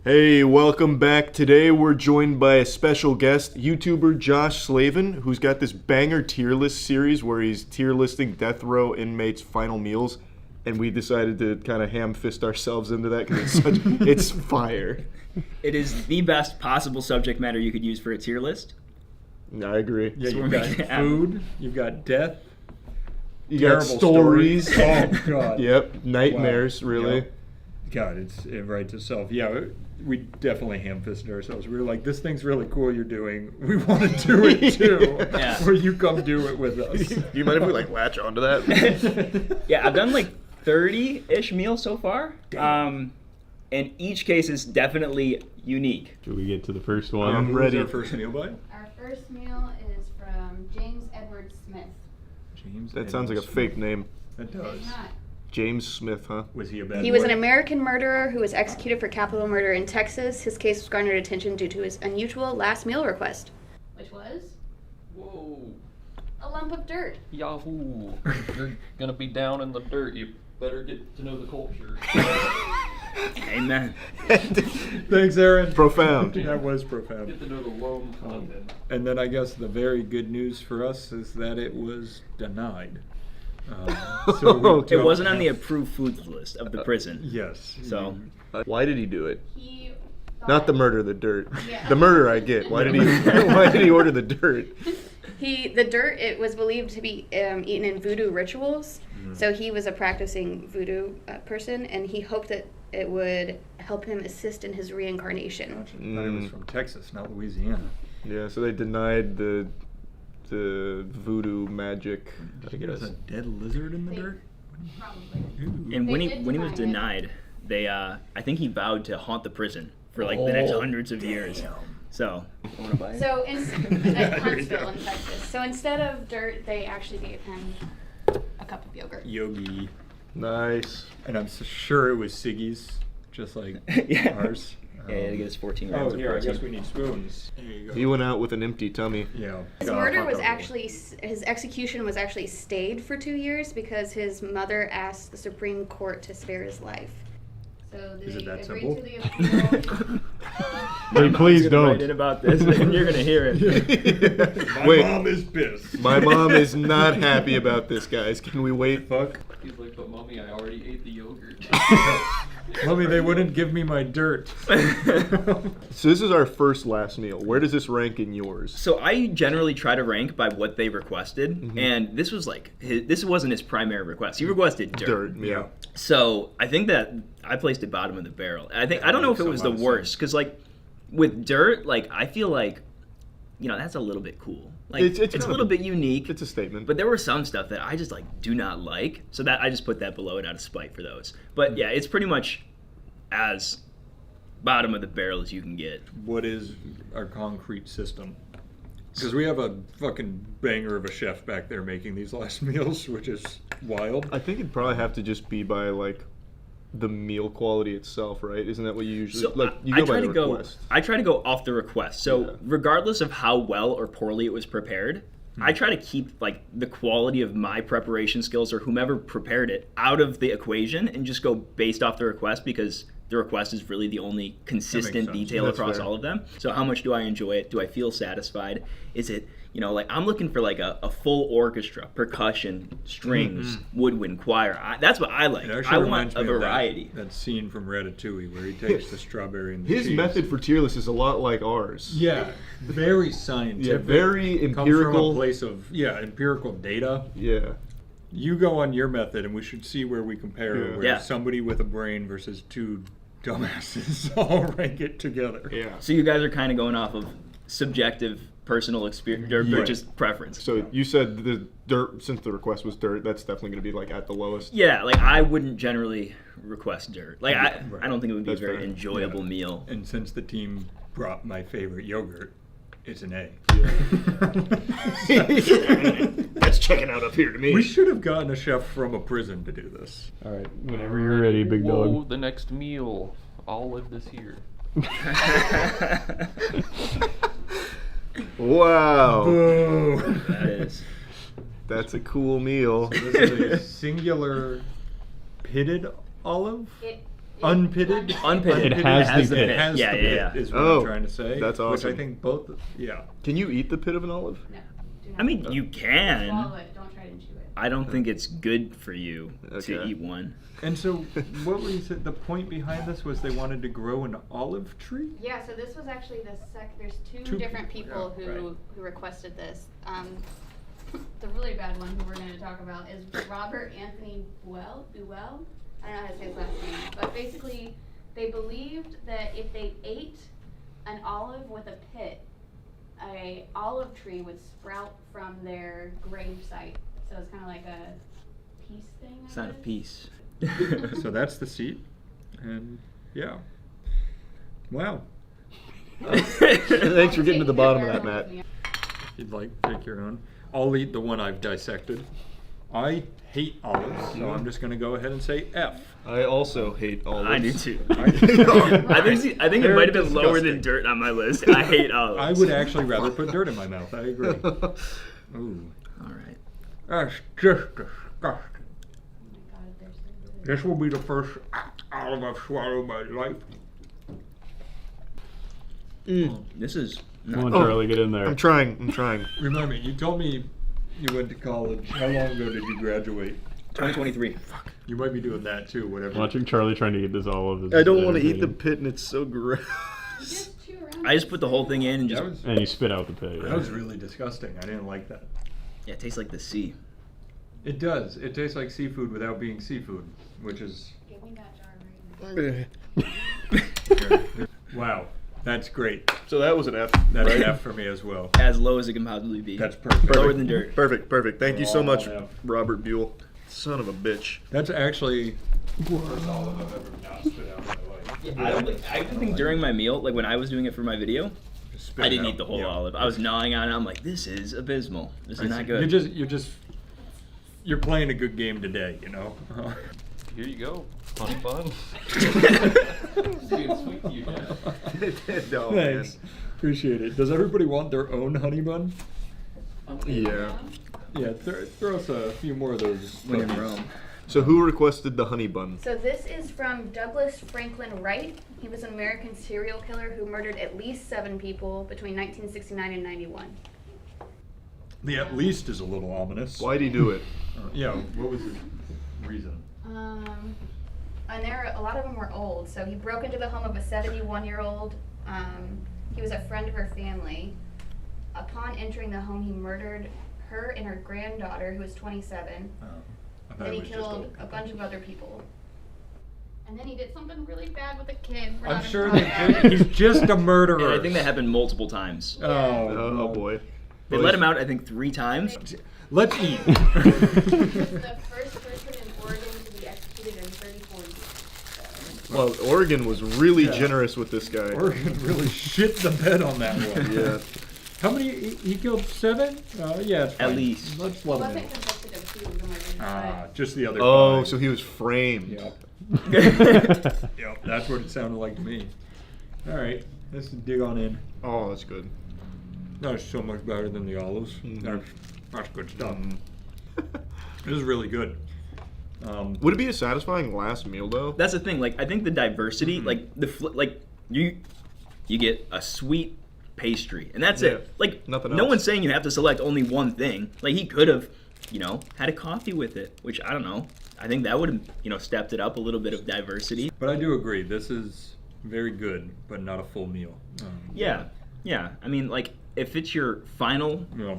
Hey, welcome back. Today we're joined by a special guest, YouTuber Josh Slavin, who's got this banger tier list series where he's tier listing death row inmates' final meals, and we decided to kind of ham fist ourselves into that because it's fire. It is the best possible subject matter you could use for a tier list. I agree. Yeah, you've got food, you've got death, you got stories. Oh God. Yep, nightmares, Wow. really. Yep. God, it writes itself. Yeah, we definitely ham-fisted ourselves. We were like, this thing's really cool you're doing. We want to do it too. Yeah. Where you come do it with us. You mind if we latch onto that? Yeah, I've done 30-ish meals so far. And each case is definitely unique. Should we get to the first one? I'm ready. Who's our first meal by? Our first meal is from James Edward Smith. James. That sounds like a fake name. That does. It's not. James Smith, huh? Was he a bad He was boy? an American murderer who was executed for capital murder in Texas. His case was garnered attention due to his unusual last meal request, which was Whoa. a lump of dirt. Yahoo. You're gonna be down in the dirt. You better get to know the culture. Amen. Thanks, Aaron. Profound. That was profound. Get to know the loam content. And then I guess the very good news for us is that it was denied. So we It wasn't on the approved foods list of the prison. Yes. So, Why did he do it? He Not the murder, the dirt. Yeah. The murder I get. Why did he order the dirt? The dirt, it was believed to be eaten in voodoo rituals. So he was a practicing voodoo person, and he hoped that it would help him assist in his reincarnation. I thought it was from Texas, not Louisiana. Yeah, so they denied the voodoo magic, I Did he get guess. a dead lizard in the dirt? Probably. Ooh. and They when did he was deny it. denied, they I think he vowed to haunt the prison for the next hundreds of years. So, wanna buy it? So at Huntsville in Texas. So instead of dirt, they actually gave him a cup of yogurt. Yogi. Nice. And I'm sure it was Siggy's, just like Yeah. ours. Yeah, he had to get his 14 Oh, grams of here, I protein. guess we need spoons. There you go. He went out with an empty tummy. Yeah. His murder was actually, his execution was actually stayed for 2 years because his mother asked the Supreme Court to spare his life. So Is it they that agreed simple? to the appeal. Hey, please I'm gonna don't. write in about this, and you're gonna hear it. My Wait. mom is pissed. My mom is not happy about this, guys. Can we wait? Fuck. He's like, but mommy, I already ate the yogurt. Mommy, they wouldn't give me my dirt. So this is our first last meal. Where does this rank in yours? So I generally try to rank by what they requested, and this was this wasn't his primary request. He requested dirt. Yeah. So I think that I placed it bottom of the barrel. I don't know if it was the worst because with dirt, I feel like that's a little bit cool. It's a little bit unique. It's a statement. But there were some stuff that I just do not like, so that I just put that below it out of spite for those. But yeah, it's pretty much as bottom of the barrel as you can get. What is our concrete system? Because we have a fucking banger of a chef back there making these last meals, which is wild. I think it'd probably have to just be by the meal quality itself, right? Isn't that what you usually you go by the request? I try to go off the request. So Yeah. regardless of how well or poorly it was prepared, I try to keep the quality of my preparation skills or whomever prepared it out of the equation and just go based off the request because the request is really the only consistent sense. detail That's across fair. all of them. So how much do I enjoy it? Do I feel satisfied? Is it, I'm looking for a full orchestra, percussion, strings, woodwind, choir. That's what I like. It actually I reminds want a me of variety. that scene from Ratatouille where he takes the strawberry and the His cheese. method for tier list is a lot like ours. Yeah, very scientific. Yeah, very Comes from empirical. a place of empirical data. Yeah. You go on your method, and we should see where we compare. Yeah. Where Yeah. somebody with a brain versus two dumbasses all rank it together. Yeah. So you guys are kind of going off of subjective personal experience or Right. just preference. So you said the dirt, since the request was dirt, that's definitely going to be at the lowest. Yeah, I wouldn't generally request dirt. I don't think it would be That's a very fair. enjoyable meal. And since the team brought my favorite yogurt, it's an A. That's checking out up here to me. We should have gotten a chef from a prison to do this. All right, Whenever you're ready, big Whoa, dog. the next meal. I'll live this here. Wow. Boo! That is. That's a cool meal. This is a singular pitted olive. It Unpitted? Unpitted. It has the pit. pit. Has Yeah, the yeah, pit, yeah. is what Oh, I'm trying to say. that's Which awesome. I think both, yeah. Can you eat the pit of an olive? No. Do not I mean, you swallow can. it. Don't try to chew it. I don't think it's good for you to Okay. eat one. And so, what were you saying? The point behind this was they wanted to grow an olive tree? Yeah, so this was actually there's two Two different people, people yeah, who requested this. The really bad one who we're going to talk about is Robert Anthony Buell. I don't know how to say his last name. But basically, they believed that if they ate an olive with a pit, a olive tree would sprout from their grave site. So it's kind of like a peace thing. I Sign of guess. peace. So that's the seat. And, yeah. Wow. Thanks for getting to the bottom of that, Matt. If you'd like, take your own. I'll eat the one I've dissected. I hate olives, so I'm just going to go ahead and say F. I also hate olives. I do too. I I think it They're might have been lower disgusting. than dirt on my list. I hate olives. I would actually rather put dirt in my mouth. I agree. Ooh. All right. That's just disgusting. Oh my God, they're so good. This will be the first olive I've swallowed in my life. This is. Come on, Oh. Charlie, get in there. I'm trying. Remember me, you told me you went to college. How long ago did you graduate? 2023. You might be doing that too, whatever. Watching Charlie trying to eat this olive is I don't want to eat the entertaining. pit, and it's so gross. Just chew around I just put the whole thing in and just. That was, And you spit out the pit. that Yeah. was really disgusting. I didn't like that. Yeah, it tastes like the sea. It does. It tastes like seafood without being seafood, which is Give me that jar right now. wow. That's great. So that was an F. That's right? an F for me as well. As low as it can possibly be. That's perfect. Lower than dirt. Perfect. Thank you so Oh, much, yeah. Robert Buell. Son of a bitch. That's actually the first olive I've ever not spit out in my life. I don't think. I think during my meal, like when I was doing it for my video, Just spit I it didn't out. eat the whole Yeah. olive. I was gnawing on it. I'm like, this is abysmal. This is not good. You're playing a good game today, you know. Here you go. Honey bun. Being sweet to you, man. No, man. Thanks. Appreciate it. Does everybody want their own honey bun? Yeah. Yeah, throw us a few more of those. When in cookies. Rome. So who requested the honey bun? So this is from Douglas Franklin Wright. He was an American serial killer who murdered at least 7 people between 1969 and 91. The at least is a little ominous. Why'd he do it? Yeah, what was his reason? And a lot of them were old. So he broke into the home of a 71-year-old. He was a friend of her family. Upon entering the home, he murdered her and her granddaughter, who was 27. I thought Then it he was just killed a bunch of other people. And then he did something really bad with a kid. We're I'm not sure gonna they talk about did. it. He's just a murderer. And I think that happened multiple times. Oh, boy. They let him out, I think, 3 times. Let's eat. He was the first person in Oregon to be executed in 34 years. So. Well, Oregon was really Yeah. generous with this guy. Oregon really shit the bed on that one. Yeah. How many? He killed 7? Yeah, it's fine. At least. Let's He let wasn't him in. convicted of 2 of the murders. Ah, just the other Oh, 5. so he was framed. Yep. Yep, that's what it sounded like to me. All right, let's dig on in. Oh, that's good. That's so much better than the olives. Mhm. That's good stuff. This is really good. Would it be a satisfying last meal though? That's the thing. Like, I think the diversity, Mhm. like you get a sweet pastry, and that's Yeah. it. Like, Nothing no else. one's saying you have to select only one thing. Like, he could have, had a coffee with it, which I don't know. I think that would have, stepped it up a little bit of diversity. But I do agree, this is very good, but not a full meal. Yeah. I mean, like, if it's your final Yeah.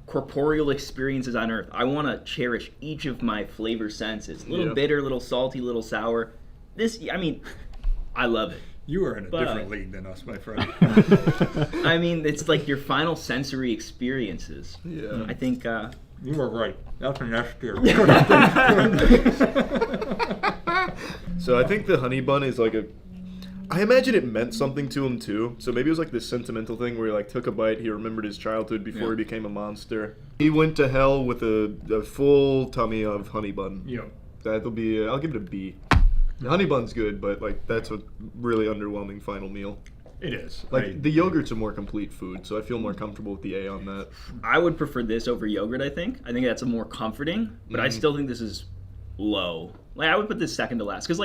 corporeal experiences on Earth, I want to cherish each of my flavor senses. A little Yeah. bitter, a little salty, a little sour. I love it. You are in a But- different league than us, my friend. I mean, it's like your final sensory experiences. Yeah. I think, You were right. That's an S tier. So I think the honey bun is like I imagine it meant something to him too. So maybe it was like this sentimental thing where he like took a bite, he remembered his childhood before Yeah. he became a monster. He went to hell with a full tummy of honey bun. Yep. That'll be I'll give it a B. The honey bun's good, but like that's a really underwhelming final meal. It is. Like the yogurt's a more complete food, so I feel more comfortable with the A on that. I would prefer this over yogurt, I think. I think that's a more comforting, but I still think this is low. Like, I would put this second to last. Because,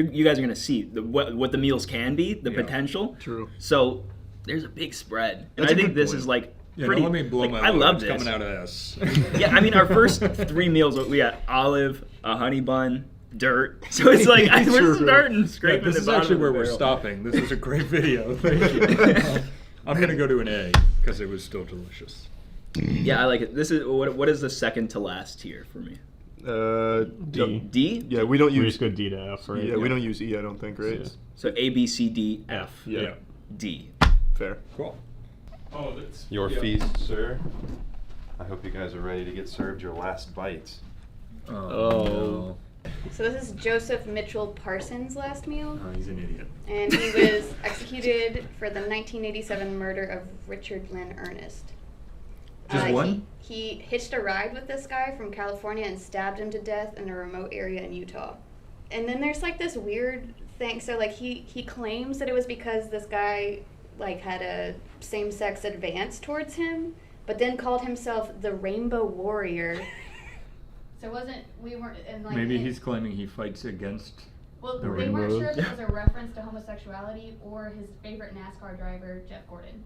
you guys are gonna see what the meals can be, the potential. True. So there's a big spread, and That's I a think good this point. is like Yeah, pretty. don't let me blow my I load. love It's this. coming out of this. Yeah, I mean our first 3 meals we got olive, a honey bun, dirt. So it's like we're True. starting Yeah, scraping this the is bottom actually of the where we're barrel. stopping. This is a great video. Thank you. I'm gonna go to an A because it was still delicious. Yeah, I like it. This is what is the second to last tier for me? D. D. Yeah, we don't We use. just go D to F, right? Yeah, we don't use E. I don't think, right? Yeah. So A, B, C, D, F, Yeah. D. Fair. Cool. Oh, that's Your feast, sir. I hope you guys are ready to get served your last bites. Oh. So this is Joseph Mitchell Parsons' last meal, No. Oh, he's an idiot. and he was executed for the 1987 murder of Richard Lynn Ernest. Just one? He hitched a ride with this guy from California and stabbed him to death in a remote area in Utah. And then there's like this weird thing. So like he claims that it was because this guy like had a same-sex advance towards him, but then called himself the Rainbow Warrior. So we weren't and like Maybe he's claiming he fights against. Well, The they weren't rainbow. sure if it was a reference to homosexuality or his favorite NASCAR driver, Jeff Gordon.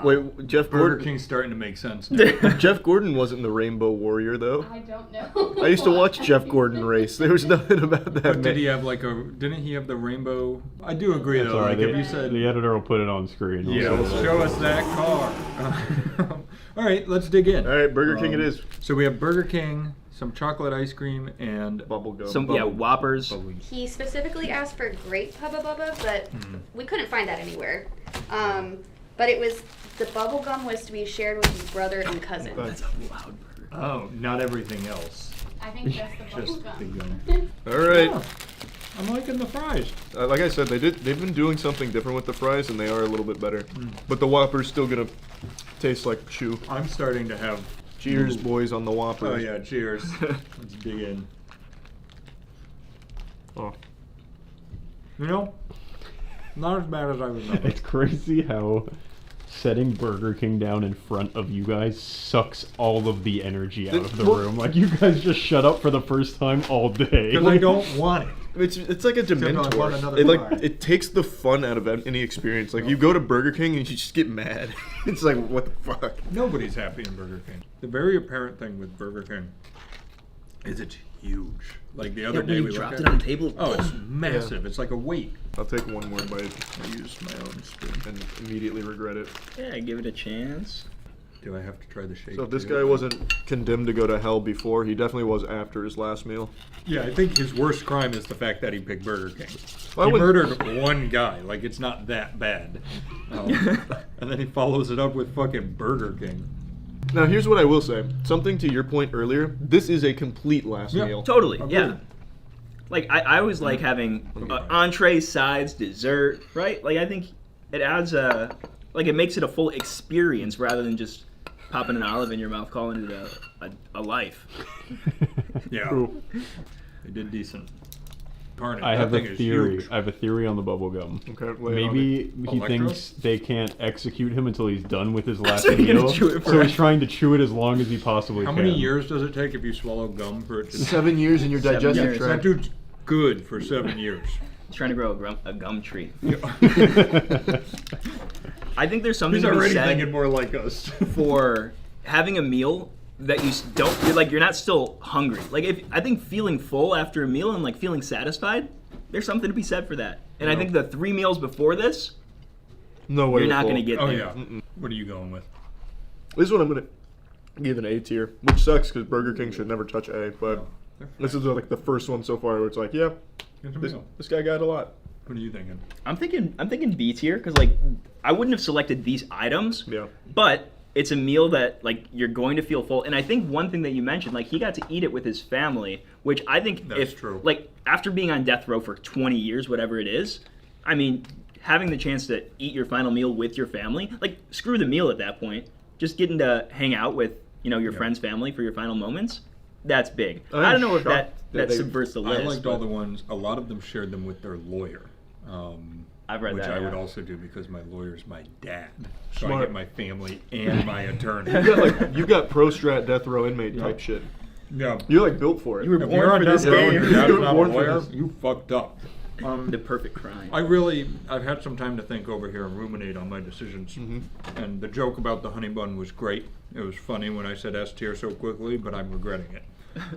Wait, Jeff Burger Gordon. King's starting to make sense now. Jeff Gordon wasn't the Rainbow Warrior though. I don't know. I used to watch Jeff Gordon race. There was nothing about that. But did man. he have like a? Didn't he have the rainbow? I do agree That's though. all right. Like if you said, The editor will put it on screen. yeah, Also. show us that car. All right, let's dig in. All right, Burger King it is. So we have Burger King, some chocolate ice cream, and Bubble gum. Some Whoppers. bubbly. He specifically asked for grape Hubba Bubba, but we couldn't find that anywhere. But it was the bubble gum was to be shared with his brother and cousin. That's a loud burger. Oh, not everything else. I think that's the bubble Just the gum. gum. All right. Yeah, I'm liking the fries. Like I said, they've been doing something different with the fries, and they are a little bit better. But the Whopper's still gonna taste like chew. I'm starting to have. Cheers, Ooh. boys, on the Whopper. Oh yeah, cheers. Let's dig in. Oh. You know, not as bad as I remember. It's crazy how setting Burger King down in front of you guys sucks all of the energy out of the Well- room. Like, you guys just shut up for the first time all day. Because I don't want it. It's like a I want Dementor. another It fry. it takes the fun out of any experience. Like you go to Burger King and you just get mad. It's like what the fuck. Nobody's happy in Burger King. The very apparent thing with Burger King is it's huge. Like the other day we dropped looked it at on the table. Oh, it's massive. It's like a weight. I'll take one more bite. I used my own spoon and immediately regret it. Yeah, give it a chance. Do I have to try the shake? So if this too? guy wasn't condemned to go to hell before, he definitely was after his last meal. Yeah, I think his worst crime is the fact that he picked Burger King. Well, I He would- murdered one guy. Like, it's not that bad. And then he follows it up with fucking Burger King. Now here's what I will say. Something to your point earlier. This is a complete last Yeah. meal. Totally, Agreed. yeah. Like I always like having entree, sides, dessert, right? Like I think it adds it makes it a full experience rather than just popping an olive in your mouth, calling it a life. Yeah. True. They did decent. Carnage. I that have thing a is theory. huge. I have a theory on the bubble gum. Okay. lay it on me. Maybe he Electro? thinks they can't execute him until he's done with his last So he's gonna meal. chew it So forever. he's trying to chew it as long as he possibly How can. many years does it take if you swallow gum for it to... 7 years in your 7 digestive years. That tract. dude's good for 7 years. He's trying to grow a gum tree. I think there's something He's to be already said thinking more like us. for having a meal that you you're not still hungry. Like I think feeling full after a meal and like feeling satisfied, there's something to be said for that. And I think the 3 meals before this, No way. you're we're not full. going to get Oh, there. yeah. What are you going with? This is what I'm gonna give an A tier, which sucks because Burger King should never touch A. But this is like the first one so far where it's like, yeah, Here's a this, meal. this guy got a lot. What are you thinking? I'm thinking B tier because like I wouldn't have selected these items, Yeah. but it's a meal that like you're going to feel full. And I think one thing that you mentioned, like he got to eat it with his family, which I think That's true. like after being on death row for 20 years, whatever it is, I mean, having the chance to eat your final meal with your family, like screw the meal at that point, just getting to hang out with your friend's family for your final moments, that's big. I'm I don't know if shocked that that they- subverts the list. I liked all but the ones. A lot of them shared them with their lawyer. I've read which that, I would yeah. also do because my lawyer's my dad, so I Smart. get my family and my attorney. You got pro strat death row inmate type shit. Yeah. You're like built for it. You were If born you're on for death this row and game. your dad's You were not a born for lawyer, this. you fucked up. The perfect crime. I've had some time to think over here and ruminate on my decisions. And the joke about the honey bun was great. It was funny when I said S tier so quickly, but I'm regretting it.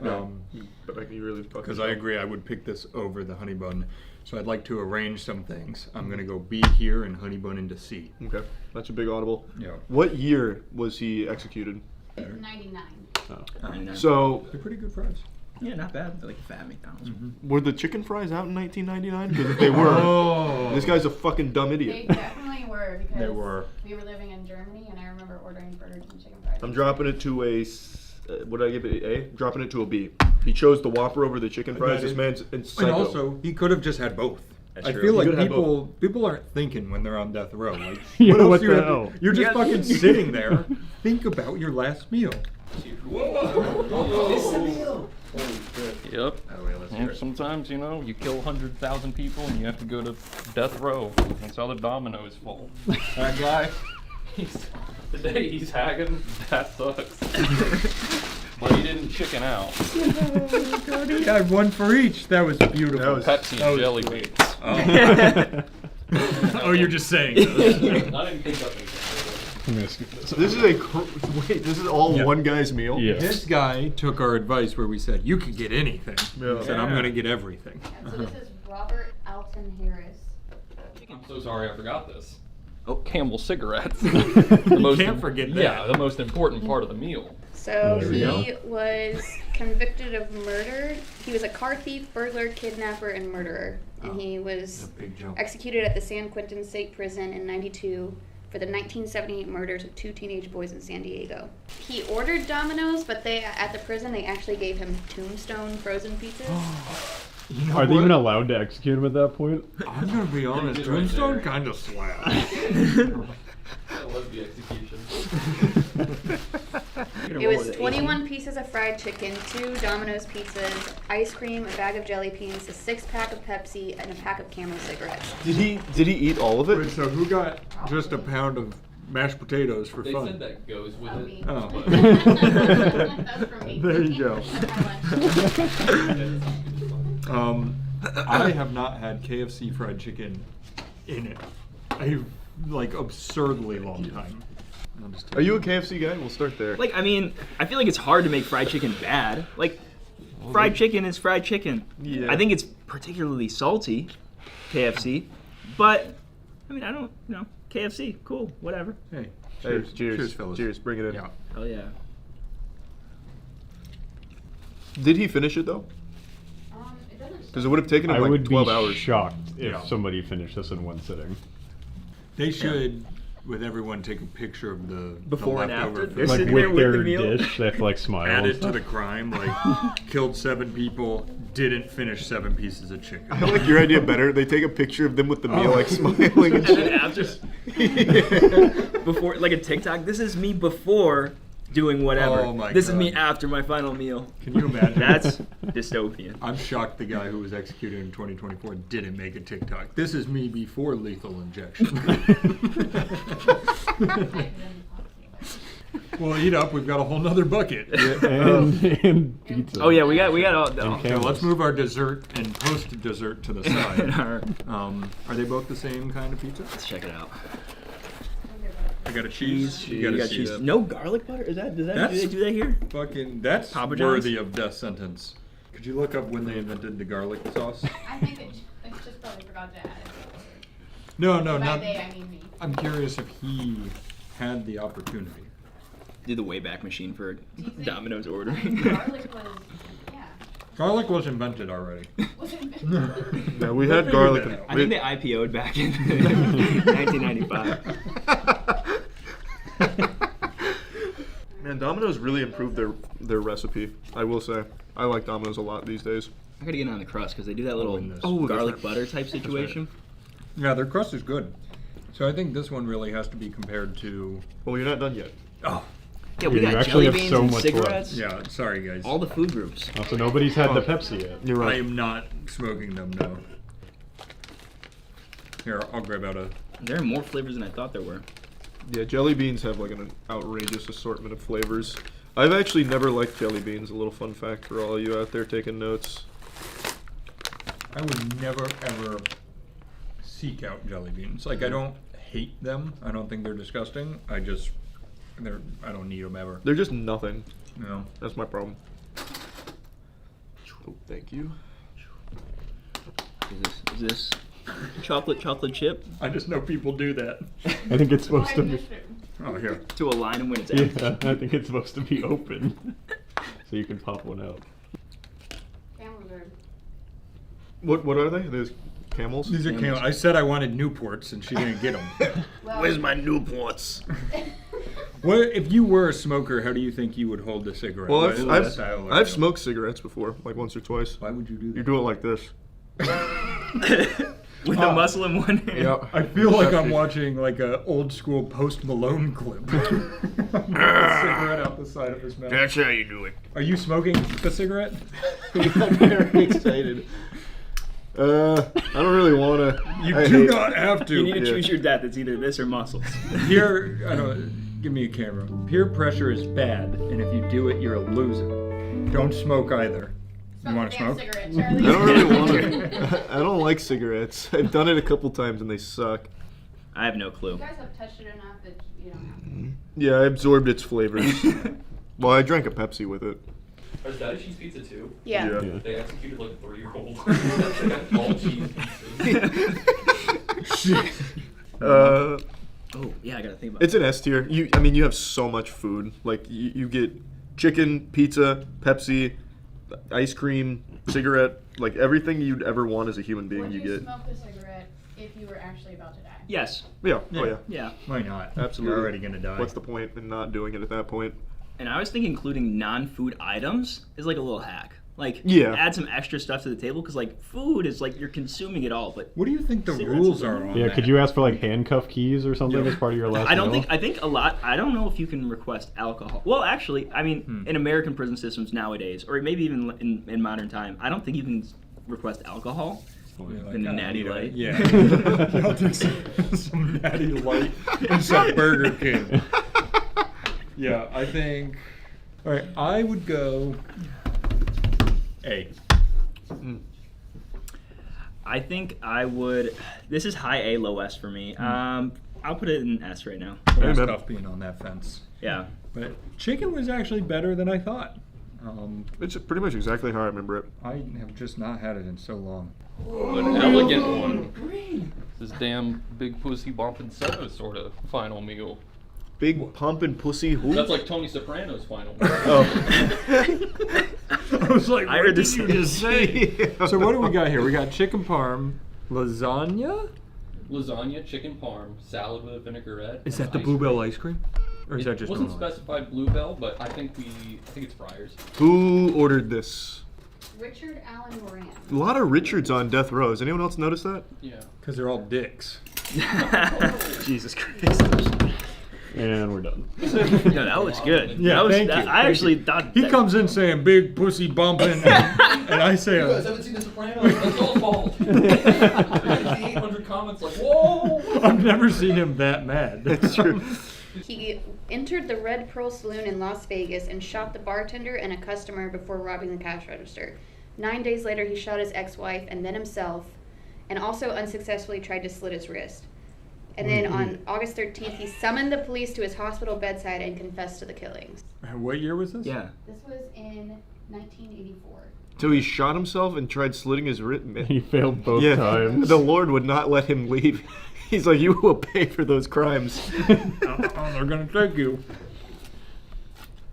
But like, you really Because I agree, I would pick this over the honey bun. So I'd like to arrange some things. I'm going to go B here and honey bun into C. Okay, that's a big audible. Yeah. What year was he executed? 99. So, They're pretty good fries. Yeah, not bad. They're like fat McDonald's. were the chicken fries out in 1999? Because if they were, this guy's a fucking dumb They idiot. definitely were because They were. we were living in Germany and I remember ordering Burger King chicken fries. I'm dropping it to a. What did I give it? A? Dropping it to a B. He chose the Whopper over the chicken fries. This man's psycho. And also, he could have just had both. That's I true. feel He like could have people aren't thinking when they're on death row. Like, Yeah, what else what you the have hell? You're just Yeah. fucking sitting there. Think about your last meal. Yep. Oh, wait, let's hear And it. sometimes, you know, you kill 100,000 people and you have to go to death row. That's how the dominoes fall. That guy, the day he's hagging, that sucks. But he didn't chicken out. He had one for each. That was beautiful. That was- Pepsi and jelly beans. Oh, you're just saying. I didn't think up anything. I'm gonna skip this. This is wait. This is all Yeah. one guy's meal. Yeah. This guy took our advice where we said, you can get anything. Yeah. He said, I'm going to get everything. Yeah, so this is Robert Alton Harris. I'm so sorry I forgot this. Oh. Camel cigarettes. Can't forget that. Yeah, the most important part of the meal. So There we he was convicted of murder. He was a car thief, burglar, kidnapper, and murderer. And he was Big jump. executed at the San Quentin State Prison in '92 for the 1978 murders of 2 teenage boys in San Diego. He ordered Domino's, but at the prison they actually gave him Tombstone frozen pizzas. You know Are they what? even allowed to execute him at that point? I'm going to be honest. did right Tombstone there. kind of slaps. That was the execution. It was 21 pieces of fried chicken, 2 Domino's pizzas, ice cream, a bag of jelly beans, a 6-pack of Pepsi, and a pack of Camel cigarettes. Did he eat all of Wait, it? so who got just a pound of mashed potatoes for They fun? said that goes with Oh, it. me. Oh. That's for me. There you go. At lunch. I have not had KFC fried chicken in a like absurdly long time. I'll just tell Are you a KFC guy? We'll start there. Like, I mean, I feel like it's hard to make fried chicken bad. Like, fried chicken is fried chicken. Yeah. I think it's particularly salty, KFC. But, I mean, I don't, you know, KFC, cool, whatever. Hey, Hey, cheers, cheers, fellas. cheers. Bring it in. Yeah. Hell yeah. Did he finish it though? It doesn't. Because it would have taken him I like would 12 be hours. shocked if Yeah. somebody finished this in one sitting. They should, with everyone, take a picture of the Before and leftover after? food. They're Like sitting with there with their the meal. dish, they have to like smile. Add and it to stuff. the crime, like killed 7 people, didn't finish 7 pieces of chicken. I like your idea better. They take a picture of them with the meal, like smiling and And then shit. after, before, like a TikTok, this is me before doing whatever. Oh my this is God. me after my final meal. Can you imagine? That's dystopian. I'm shocked the guy who was executed in 2024 didn't make a TikTok. This is me before lethal injection. Well, eat up. We've got a whole nother bucket. and pizza. Oh yeah, we got all. And Oh, So let's move our dessert and post-dessert to the side. Our- Are they both the same kind of pizza? let's check it out. I got a cheese. You gotta got see cheese. that. No garlic butter? Is that? Do That's- they do that here? Fucking, that's Papa John's? worthy of death sentence. Could you look up when they invented the garlic sauce? I think it just probably forgot to add it. No, By not. they, I mean me. I'm curious if he had the opportunity. Do the Wayback Machine for think- Domino's I ordering. mean, garlic was, yeah. Garlic was invented already. Was it? Yeah, we had garlic. that out. I think they IPO'd back in 1995. Man, Domino's really improved their recipe. I will say, I like Domino's a lot these days. I gotta get on the crust because they do that little in this. garlic that's butter type situation. Yeah, their crust is good. So I think this one really has to be compared to. Well, you're not done yet. Oh, Yeah, we Yeah, you got actually jelly have beans so and much cigarettes. yeah. Sorry, guys. All the food groups. Also, nobody's had the Pepsi yet. You're I right. am not smoking them. No. Here, I'll grab out a. There are more flavors than I thought there were. Yeah, jelly beans have like an outrageous assortment of flavors. I've actually never liked jelly beans. A little fun fact for all you out there taking notes. I would never ever seek out jelly beans. Like I don't hate them. I don't think they're disgusting. I don't need them ever. They're just nothing. You know. That's my problem. Oh, thank you. Is this chocolate chip I just know people do that. I think it's supposed to be. Oh, here. to align them when it's empty? Yeah, I think it's supposed to be open, so you can pop one out. Camels are. What are they? Those camels? These are camels. I said I wanted Newports, and she didn't get them. Well, Where's my Newports? Well, if you were a smoker, how do you think you would hold the cigarette? Well, What is the style like I've that? smoked cigarettes before, like once or twice. Why would you do that? You do it like this. With a muscle in one hand. Yep. I feel like I'm watching like a old school Post Malone clip. With a cigarette out the side of his mouth. That's how you do it. Are you smoking the cigarette? I'm very excited. I don't really want to. You do not have to. You need to Yeah. choose your death. It's either this or muscles. Peer, I don't. Give me a camera. Peer pressure is bad, and if you do it, you're a loser. Don't smoke either. You want to smoke? Cigarette, I Charlie. don't really want to. I don't like cigarettes. I've done it a couple times and they suck. I have no You clue. guys have touched it enough that you don't have to. Yeah, I absorbed its flavors. Well, I drank a Pepsi with it. Is that a cheese pizza too? Yeah. Yeah. Yeah. They executed like a 3-year-old. They got all cheese pieces. Oh yeah, I gotta think about It's an S tier. You have so much food. Like you get chicken, pizza, Pepsi, ice cream, cigarette, like everything you'd ever want as a human being. Would You you get. smoke the cigarette if you were actually about to die? Yes. Yeah. Oh yeah. Yeah. Why not? Absolutely. You're already gonna die. What's the point in not doing it at that point? And I was thinking including non-food items is like a little hack. Like, Yeah. add some extra stuff to the table because like food is like you're consuming it all, but What do you think the Cigarettes rules is are a- on Yeah, that? could you ask for like handcuff keys or something as part of your last I don't meal? think a lot. I don't know if you can request alcohol. Well, actually, I mean, in American prison systems nowadays, or maybe even in modern time, I don't think you can request alcohol. You're like, in the "I Natty need a-" Light. Yeah. I'll take some Natty Light and some Burger King. Yeah, I think. All right, I would go A. I think I would. This is high A, low S for me. I'll put it in S right now. It was man. tough being on that fence. Yeah. But chicken was actually better than I thought. It's pretty much exactly how I remember it. I have just not had it in so long. An elegant one. This damn big pussy bumping soda sort of final meal. Big pumpin' pussy who? That's like Tony Soprano's final meal. Oh. I was like, I what heard did this- you just say? So what do we got here? We got chicken parm, lasagna. Lasagna, chicken parm, salad with a vinaigrette. Is and that the ice Bluebell cream. ice cream? Or is It that just wasn't normal? specified Bluebell, but I think it's Friars. Who ordered this? Richard Allen Moran. A lot of Richards on death row. Has anyone else noticed that? Yeah. Because they're all dicks. Jesus Christ. And we're done. No, that was good. Yeah, that was, thank you. I Thank actually you. thought He that- comes in saying big pussy bumping, and I say, haven't seen The Sopranos. That's your fault. 800 comments like, whoa! I've never seen him that mad. That's true. He entered the Red Pearl Saloon in Las Vegas and shot the bartender and a customer before robbing the cash register. 9 days later, he shot his ex-wife and then himself, and also unsuccessfully tried to slit his wrist. And then on August 13th, he summoned the police to his hospital bedside and confessed to the killings. What year was this? Yeah. This was in 1984. So he shot himself and tried slitting his wrist. He failed both Yeah, times. the Lord would not let him leave. He's like, you will pay for those crimes. Oh, they're gonna take you.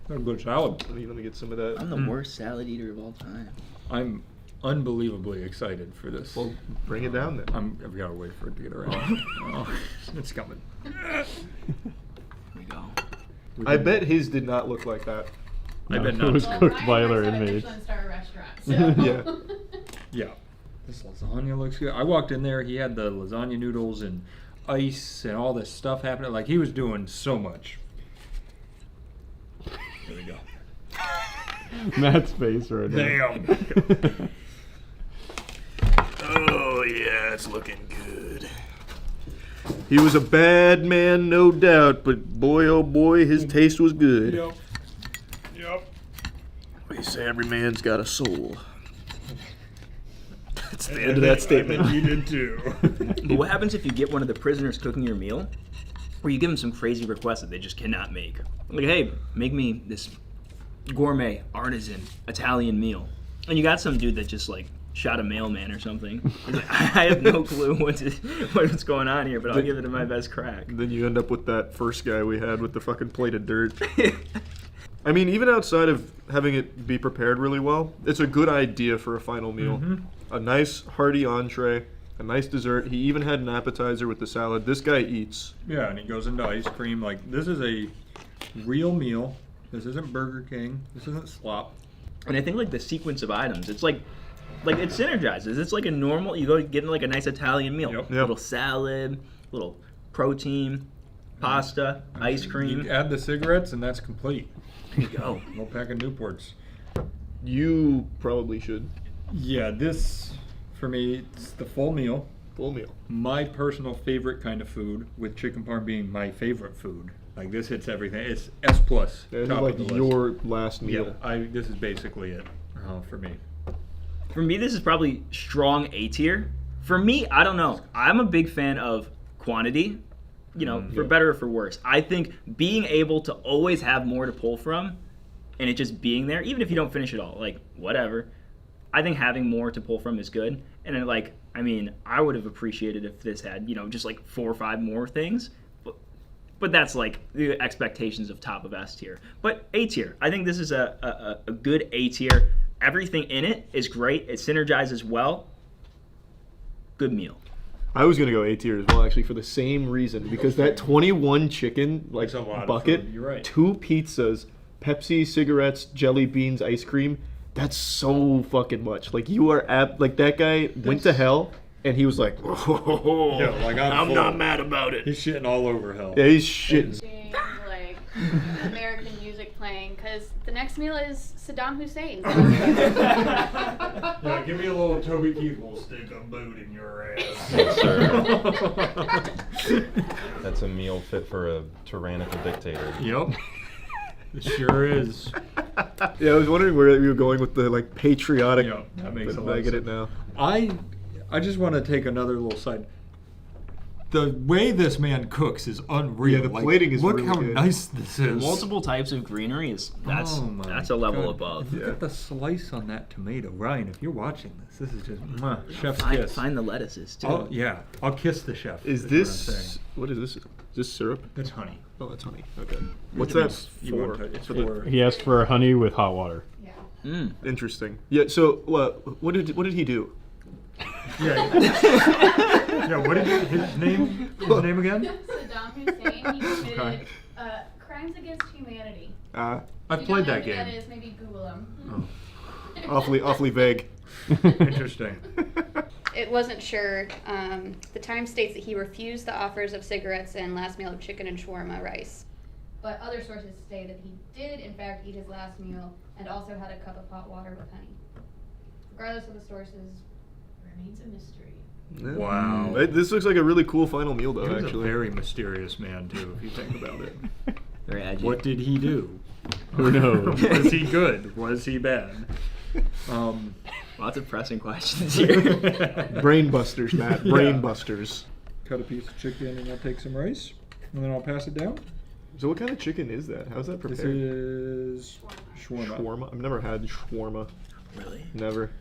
They're good salad. Let me get some of that. I'm the worst salad eater of all time. I'm unbelievably excited for this. Well, bring it down then. I've got to wait for it to get around. Oh, it's coming. Here we go. I bet his did not look like that. I bet It not. was Well, cooked Ryan by works other at a inmates. Michelin-star restaurant, so. Yeah. Yeah. This lasagna looks good. I walked in there, he had the lasagna noodles and ice and all this stuff happening. Like, he was doing so much. There we go. Matt's face right now. Damn. Oh, yeah, it's looking good. He was a bad man, no doubt, but boy, oh boy, his taste was good. Yep. Yep. They say every man's got a soul. That's the end of that statement. You did too. But what happens if you get one of the prisoners cooking your meal, or you give them some crazy request that they just cannot make? Like, hey, make me this gourmet, artisan, Italian meal. And you got some dude that just, like, shot a mailman or something. He's like, I have no clue what's going on here, but I'll give it my best crack. Then you end up with that first guy we had with the fucking plate of dirt. I mean, even outside of having it be prepared really well, it's a good idea for a final meal. A nice hearty entree, a nice dessert. He even had an appetizer with the salad. This guy eats. Yeah, and he goes into ice cream. Like, this is a real meal. This isn't Burger King. This isn't slop. And I think, like, the sequence of items, it's like it synergizes. It's like a normal, you go get like a nice Italian meal. Yep. Little salad, little protein, pasta, ice cream. You add the cigarettes, and that's complete. There you go. Little pack of Newports. You probably should. Yeah, this, for me, it's the full meal. Full meal. My personal favorite kind of food, with chicken parm being my favorite food. Like, this hits everything. It's S+. This is top like of the list. your last meal. Yeah, this is basically it for me. For me, this is probably strong A tier. For me, I don't know. I'm a big fan of quantity, you know, for better or for worse. I think being able to always have more to pull from and it just being there, even if you don't finish it all, like, whatever. I think having more to pull from is good. And then, like, I mean, I would have appreciated if this had, you know, just like 4 or 5 more things. But that's like the expectations of top of S tier. But A tier. I think this is a good A tier. Everything in it is great. It synergizes well. Good meal. I was gonna go A tier as well, actually, for the same reason, because that 21 chicken like That's a lot of bucket, food. You're right. 2 pizzas, Pepsi, cigarettes, jelly beans, ice cream. That's so fucking much. Like, you are like, that guy went to hell, and he was like, oh, Yeah, like, I'm full. not mad about it. He's shitting all over hell. Yeah, he's shitting. Like American music playing, because the next meal is Saddam Hussein. Yeah, give me a little Toby Keith will stick a boot in your ass. Yes, sir. That's a meal fit for a tyrannical dictator. Yep. It sure is. Yeah, I was wondering where you were going with the like patriotic. Yeah, that makes a but lot I of get it sense. now. I just want to take another little side. The way this man cooks is unreal. Yeah, the plating is look really how good. nice this is. Multiple types of greenery is that's Oh my a level God. above. Look Yeah. at the slice on that tomato, Ryan. If you're watching this is just chef's Find, kiss. find the lettuces too. Oh yeah, I'll kiss the chef. Is what I'm this saying. what is this? Is this syrup? That's honey. Oh, that's honey. Okay. What's It's- that you want for? to- It's For the- for. He asked for honey with hot water. Yeah. Interesting. Yeah. So, what did he do? Yeah. Yeah. What did his name? His name again? Saddam Hussein, he committed Okay. crimes against humanity. I've If you played don't know that who that game. is, maybe Google him. Awfully vague. Interesting. It wasn't sure. The Times states that he refused the offers of cigarettes and last meal of chicken and shawarma rice. But other sources say that he did, in fact, eat his last meal and also had a cup of hot water with honey. Regardless of the sources, remains a mystery. Yeah. Wow. This looks like a really cool final meal, though. He was Actually. a very mysterious man too, if you think about it. Very edgy. What did he do? Who knows? Was he good? Was he bad? Lots of pressing questions here. Brain busters, Matt. Brain busters. Cut a piece of chicken and I'll take some rice, and then I'll pass it down. So, what kind of chicken is that? How's that This prepared? is shawarma. Shawarma. I've never had shawarma. Really? Never.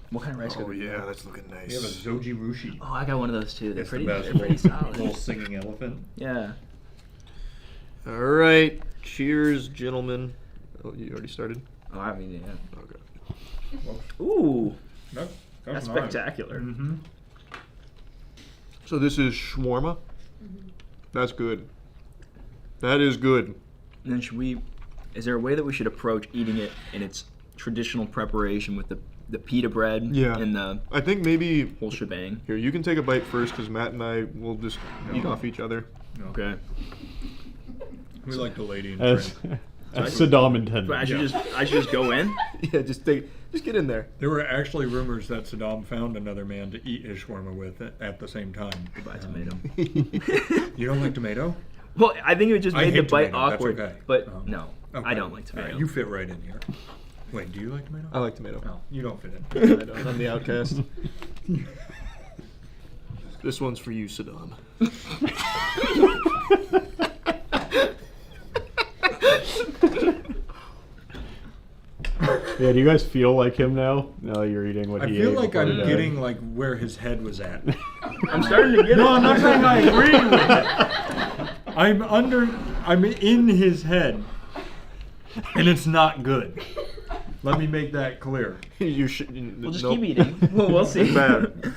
What kind of rice? Oh could we yeah, do? that's looking We have a nice. zoji rushi. Oh, I got one of those too. They're It's pretty. the best. They're pretty solid. Little singing elephant. Yeah. All right. Cheers, gentlemen. Oh, you already started. Oh, I mean, yeah. Okay. Ooh, No, that's spectacular. Mm-hmm. So this is shawarma. That's good. That is good. And then should we? Is there a way that we should approach eating it in its traditional preparation with the pita bread Yeah. and the I think maybe whole shebang? here you can take a bite first, because Matt and I will just eat off each other. Okay. We like the lady in As, print. as Saddam intended. But I should just go in. Yeah, just get in there. There were actually rumors that Saddam found another man to eat his shawarma with at the same time. Goodbye, tomato. You don't like tomato? Well, I think it just I made the hate bite tomato, that's awkward. okay. But Oh. no, Okay. I don't like All tomato. right, you fit right in here. Wait, do you like tomato? I like tomato. No, you don't fit in. I don't. I'm the outcast. This one's for you, Saddam. Yeah, do you guys feel like him now? Now that you're eating what I he feel ate like before I'm he died? getting like where his head was at. I'm starting to get No, it. I'm not saying I agree with it. I'm in his head, and it's not good. Let me make that clear. You should. We'll just nope. keep eating. We'll see. Bad.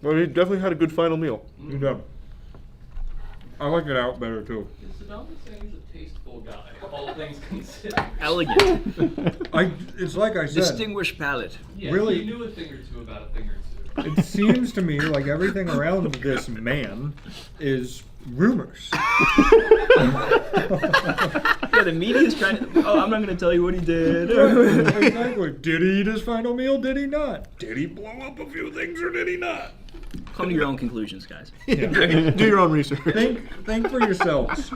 Well, he definitely had a good final meal. Good job. I like it out better too. Saddam Hussein is a tasteful guy, all things considered. Elegant. It's like I said. Distinguished palate. Yeah, Really- he knew a thing or two about a thing or two. It seems to me like everything around this man is rumors. Yeah, the media's trying to. Oh, I'm not going to tell you what he did. Exactly. Did he eat his final meal? Did he not? Did he blow up a few things or did he not? Come to your own conclusions, guys. Do your own research. Think for yourselves.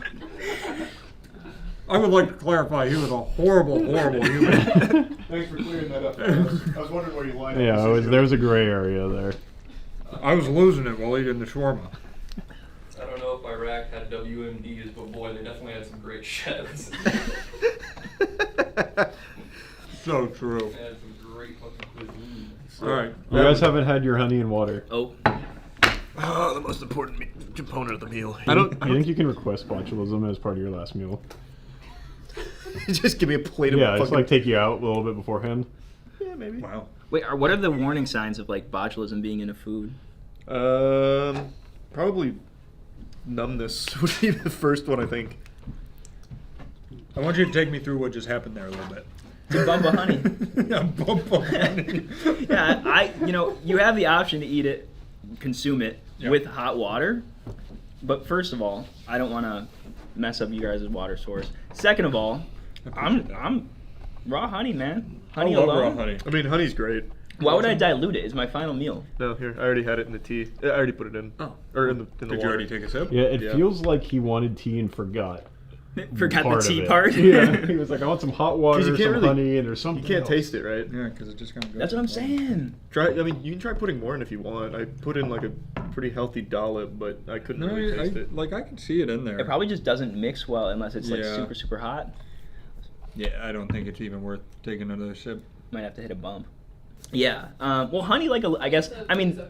I would like to clarify he was a horrible, horrible human. Thanks for clearing that up. I was wondering where you lined Yeah, there was a gray area there. I was losing it while eating the shawarma. I don't know if Iraq had WMDs, but boy, they definitely had some great chefs. So true. They had some great fucking cuisine. All right. You guys haven't had your honey and water. Oh. Oh, the most important component of the meal. You think you can request botulism as part of your last meal? Just give me a plate of Yeah, just fucking. like take you out a little bit beforehand. Yeah, maybe. Wow. Wait, what are the warning signs of like botulism being in a food? Probably numbness would be the first one, I think. I want you to take me through what just happened there a little bit. It's a bump of honey. Yeah, bump of honey. Yeah, you have the option to eat it, consume it Yep. with hot water. But first of all, I don't want to mess up you guys' water source. Second of all, I'm raw honey, man. Honey I love alone. raw honey. I mean, honey's great. Why would I dilute it? It's my final meal. No, here, I already had it in the tea. I already put it in. Oh. Or in the Did water. you already take a sip? Yeah, it Yeah. feels like he wanted tea and forgot. Forgot part the of tea it. part. Yeah, he was like, I want some hot water, 'Cause you some can't really- honey, and there's something You can't else. taste it, right? Yeah, because it just kind of goes. That's what I'm saying. I mean, you can try putting more in if you want. I put in like a pretty healthy dollop, but I couldn't No, really taste it. I can see it in there. It probably just doesn't mix well unless it's like Yeah. super, super hot. Yeah, I don't think it's even worth taking another sip. Might have to hit a bump. Yeah. Well, honey, I guess. I mean,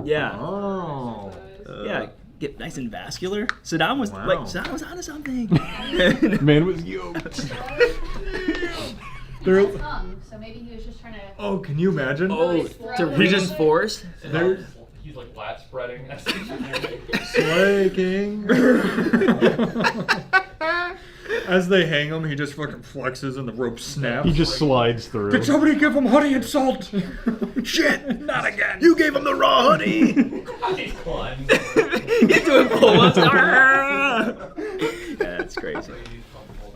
yeah. Oh. Yeah. Get nice and vascular. Saddam was Wow. onto something. Man was yoked. There- Tongue, so maybe he was just trying to. Oh, can you imagine? Oh, to He just- reinforce. There- He's like lat spreading. Slay King. As they hang him, he just fucking flexes and the rope snaps. He just slides through. Did somebody give him honey and salt? Shit! Not again. You gave him the raw honey! He's climbing. He's doing pull-ups. Yeah, that's crazy.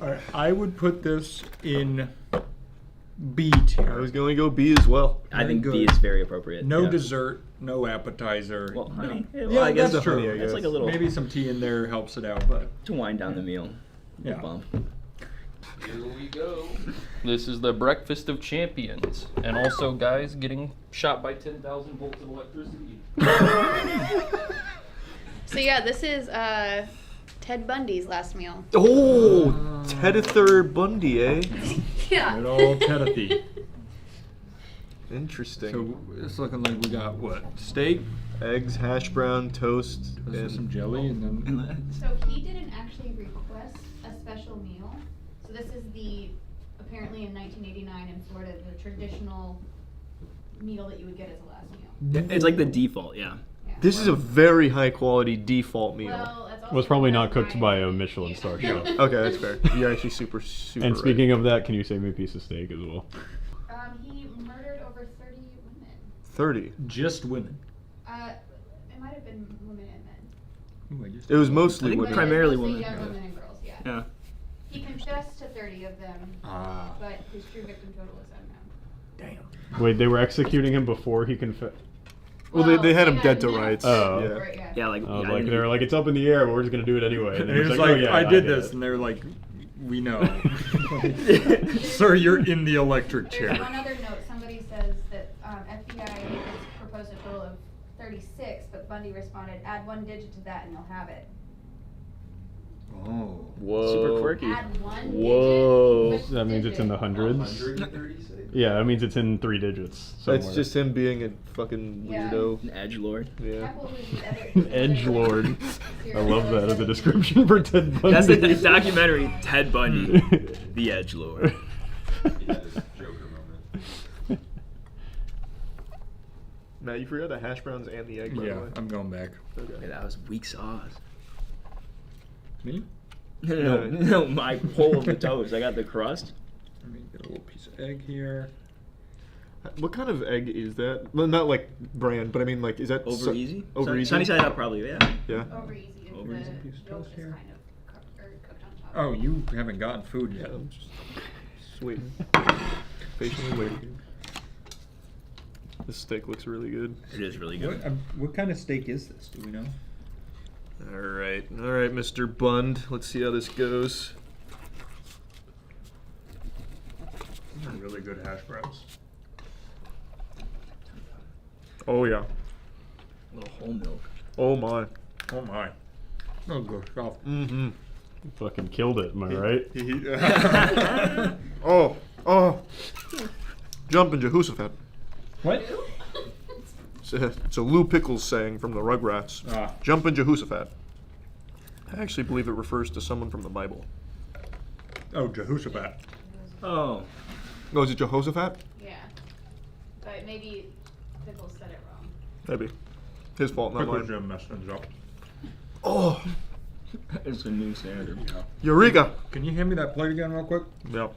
All right, I would put this in B I tier. was going to go B as well. I think Good. B is very appropriate. No Yeah. dessert, no appetizer. Well, honey. No. Yeah, well, Yeah, I guess that's true. honey, I It's guess. like a little Maybe some tea in there helps it out, but to wind down the meal. yeah. Bump. Here we go. This is the breakfast of champions, and also guys getting shot by 10,000 volts of electricity. So yeah, this is Ted Bundy's last meal. Oh! Tedither Bundy, eh? Yeah. Good old Teddy. Interesting. So it's looking like we got what? Steak, Eggs, hash brown, toast, this is some and jelly, and then So he didn't actually request a special meal. So this is apparently in 1989 in Florida, the traditional meal that you would get as a last meal. It's like the default, yeah. Yeah. this is a very high quality default meal. Well, that's also Was probably not because cooked by a Michelin star chef. Okay, that's fair. You're actually super And right. speaking of that, can you save me a piece of steak as well? He murdered over 30 women. 30. just women. It might have been women and men. Ooh, I just It was I mostly think women. primarily Mostly women. young women and girls, yeah. Yeah. He confessed to 30 of them, Ah. but his true victim total is unknown. Damn. Wait, they were executing him before he confessed. Well, they had him dead to minutes rights. Oh. Yeah. Yeah. Yeah, like, I was yeah, like, they were like, it's up in the air, but we're just gonna do it anyway. And then he he's was like, oh, yeah, I did it." this, and they're like, We know. Sir, you're in the electric There's chair. one other note. Somebody says that FBI has proposed a total of 36, but Bundy responded, "Add 1 digit to that and you'll have it." Oh. Whoa. Super quirky. Add 1 Whoa. digit. Which That means it's in the digit? hundreds. 136? Yeah, that means it's in 3 digits. Somewhere. That's just him being a fucking Yeah. weirdo. An edgelord. Yeah. Can't believe these other- Edge Lord. I serial love that killers as a have- description for Ted Bundy. That's the documentary. Ted Bundy, the edgelord. Yeah, this Joker moment. Matt, you forgot the hash browns and the egg, by Yeah, the way. I'm going back. Okay. That was weak sauce. Me? No, my whole of the toast. I got the crust. Let me get a little piece of egg here. What kind of egg is that? Well, not like brand, but I mean, like, is that Over easy. Over easy? Sunny side up, probably. Yeah. Yeah. Over easy. Over easy. Piece of Yolk toast is here. kind of cooked on top. Oh, you haven't gotten food yet. I'm just waiting. Patiently waiting. This steak looks really good. It is really What, good. what kind of steak is this? Do we know? All right, Mr. Bund. Let's see how this goes. Really good hash browns. Oh yeah. A little whole milk. Oh my. Oh my. Oh, good stuff. Mm-hmm. Fucking killed it, am I right? Oh. Jumpin' Jehoshaphat. What? It's a Lou Pickles saying from the Rugrats. Ah. Jumpin' Jehoshaphat. I actually believe it refers to someone from the Bible. Oh, Jehoshaphat. Oh. Oh, is it Jehoshaphat? Yeah. But maybe Pickles said it wrong. Maybe. His fault, not Pickle mine. Jim messed things up. Oh, It's a new standard. Eureka! Can you hand me that plate again real quick? Yeah.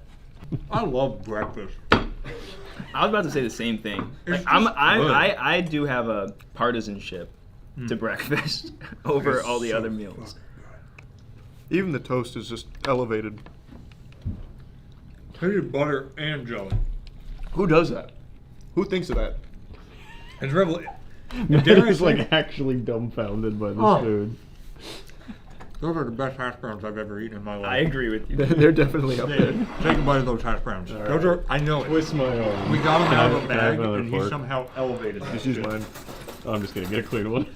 I love breakfast. I was about to say the same thing. Like, It's just good. I do have a partisanship to breakfast over It's all the so other meals. fucking Even the toast is just elevated. good. Peanut butter and jelly. Who does that? Who thinks of that? It's revel. Matt Dare I is say- like actually dumbfounded by this Oh. food. Those are the best hash browns I've ever eaten in my life. I agree with you. They're definitely up there. Take a bite of those hash browns. All Those right. are. I know it. Twist my arm. We got them Can out I- of a can I have bag, another and he fork? somehow elevated that Just use shit. mine. Oh, I'm just gonna get a clear one.